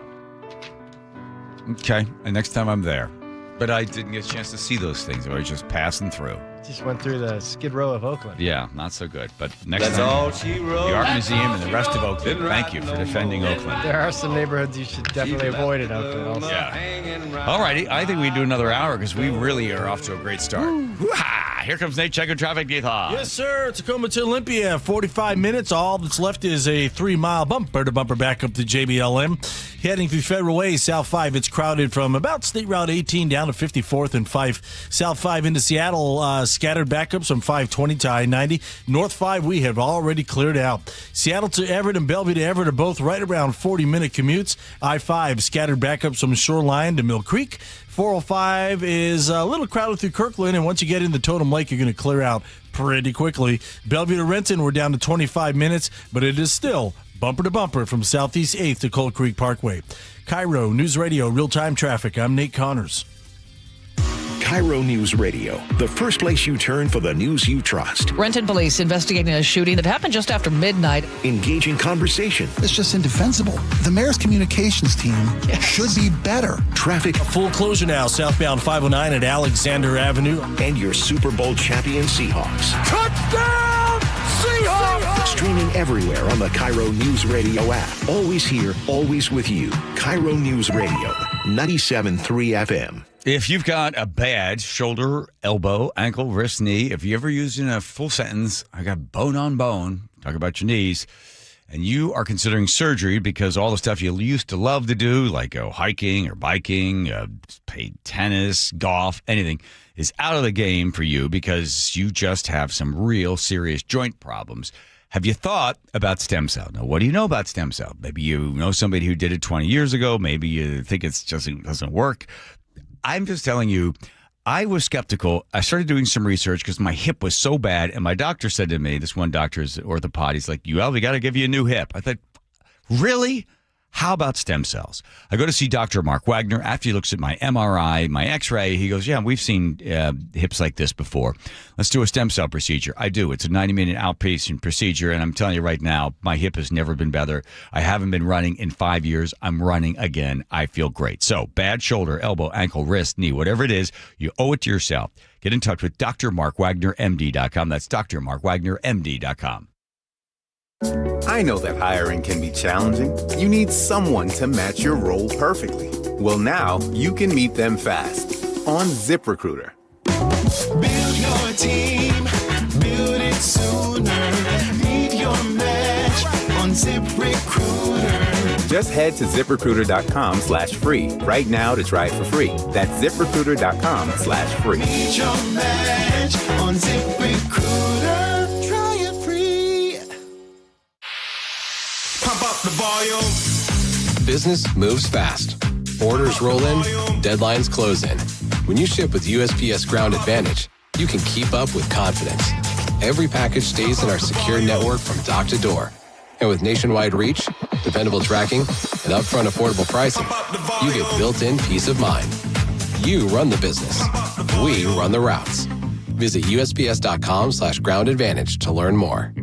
Okay, and next time I'm there. But I didn't get a chance to see those things. I was just passing through. Just went through the Skid Row of Oakland. Yeah, not so good. But next time, the Art Museum and the rest of Oakland, thank you for defending Oakland. There are some neighborhoods you should definitely avoid in Oakland also. Yeah. All righty, I think we do another hour because we really are off to a great start. Woo-ha! Here comes Nate checking traffic. Yes, sir. Tacoma to Olympia, 45 minutes. All that's left is a 3-mile bumper-to-bumper back up to JBLM. Heading through Federal Way, South 5, it's crowded from about State Route 18 down to 54th and 5. South 5 into Seattle, scattered backups from 520 to I-90. North 5, we have already cleared out. Seattle to Everett and Bellevue to Everett are both right around 40-minute commutes. I-5, scattered backups from Shoreline to Mill Creek. 405 is a little crowded through Kirkland, and once you get into Totem Lake, you're going to clear out pretty quickly. Bellevue to Renton, we're down to 25 minutes, but it is still bumper to bumper from Southeast 8th to Cold Creek Parkway. KIRO News Radio, real-time traffic. I'm Nate Connors. KIRO News Radio, the first place you turn for the news you trust. Renton police investigating a shooting that happened just after midnight. Engaging conversation. It's just indefensible. The mayor's communications team should be better. Traffic. A full closure now, southbound 509 at Alexander Avenue. And your Super Bowl champion Seahawks. Touchdown, Seahawks! Streaming everywhere on the KIRO News Radio app. Always here, always with you. KIRO News Radio, 97.3 FM. If you've got a bad shoulder, elbow, ankle, wrist, knee, if you ever used in a full sentence, I got bone on bone, talk about your knees, and you are considering surgery because all the stuff you used to love to do, like go hiking or biking, play tennis, golf, anything, is out of the game for you because you just have some real serious joint problems. Have you thought about stem cell? Now, what do you know about stem cell? Maybe you know somebody who did it 20 years ago. Maybe you think it just doesn't work. I'm just telling you, I was skeptical. I started doing some research because my hip was so bad. And my doctor said to me, this one doctor is orthopod, he's like, we got to give you a new hip. I thought, really? How about stem cells? I go to see Dr. Mark Wagner. After he looks at my MRI, my x-ray, he goes, yeah, we've seen hips like this before. Let's do a stem cell procedure. I do. It's a 90-minute outpatient procedure. And I'm telling you right now, my hip has never been better. I haven't been running in 5 years. I'm running again. I feel great. So bad shoulder, elbow, ankle, wrist, knee, whatever it is, you owe it to yourself. Get in touch with drmarkwagnermd.com. That's drmarkwagnermd.com. I know that hiring can be challenging. You need someone to match your role perfectly. Well, now you can meet them fast on ZipRecruiter. Build your team, build it sooner. Meet your match on ZipRecruiter. Just head to ZipRecruiter.com/free right now to try it for free. That's ZipRecruiter.com/free. Meet your match on ZipRecruiter. Try it free. Pump up the volume. Business moves fast. Orders roll in, deadlines close in. When you ship with USPS Ground Advantage, you can keep up with confidence. Every package stays in our secure network from dock to door. And with nationwide reach, dependable tracking, and upfront affordable pricing, you get built-in peace of mind. You run the business. We run the routes. Visit USPS.com/Ground Advantage to learn more.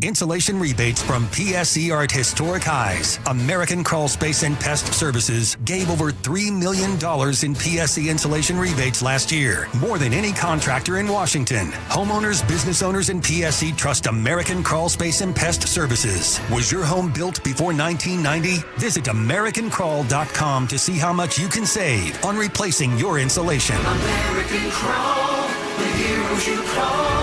Insulation rebates from PSE are at historic highs. American Crawl Space and Pest Services gave over $3 million in PSE insulation rebates last year, more than any contractor in Washington. Homeowners, business owners, and PSE trust American Crawl Space and Pest Services. Was your home built before 1990? Visit AmericanCrawl.com to see how much you can save on replacing your insulation. American Crawl, the heroes you call.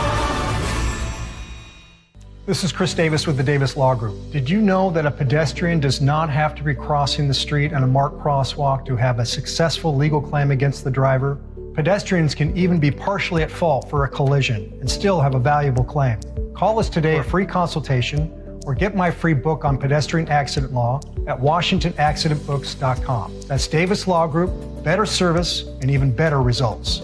This is Chris Davis with the Davis Law Group. Did you know that a pedestrian does not have to be crossing the street on a marked crosswalk to have a successful legal claim against the driver? Pedestrians can even be partially at fault for a collision and still have a valuable claim. Call us today for a free consultation or get my free book on pedestrian accident law at WashingtonAccidentBooks.com. That's Davis Law Group, better service and even better results.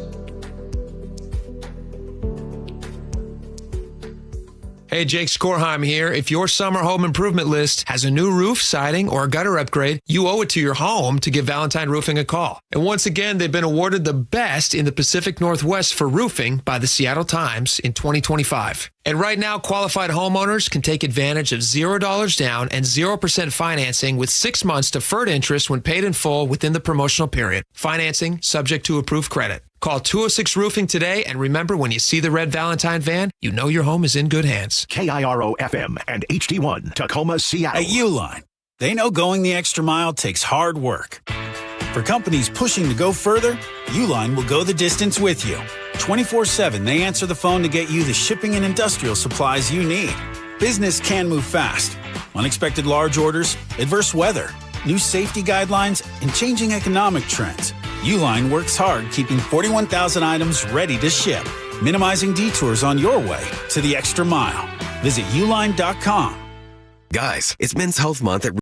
Hey, Jake Skorheim here. If your summer home improvement list has a new roof, siding, or a gutter upgrade, you owe it to your home to give Valentine Roofing a call. And once again, they've been awarded the best in the Pacific Northwest for roofing by the Seattle Times in 2025. And right now, qualified homeowners can take advantage of $0 down and 0% financing with 6 months deferred interest when paid in full within the promotional period. Financing subject to approved credit. Call 206 Roofing today, and remember, when you see the red Valentine van, you know your home is in good hands. KIRO FM and HD1 Tacoma, Seattle. At Uline, they know going the extra mile takes hard work. For companies pushing to go further, Uline will go the distance with you. 24/7, they answer the phone to get you the shipping and industrial supplies you need. Business can move fast. Unexpected large orders, adverse weather, new safety guidelines, and changing economic trends. Uline works hard keeping 41,000 items ready to ship, minimizing detours on your way to the extra mile. Visit uline.com. Guys, it's Men's Health Month at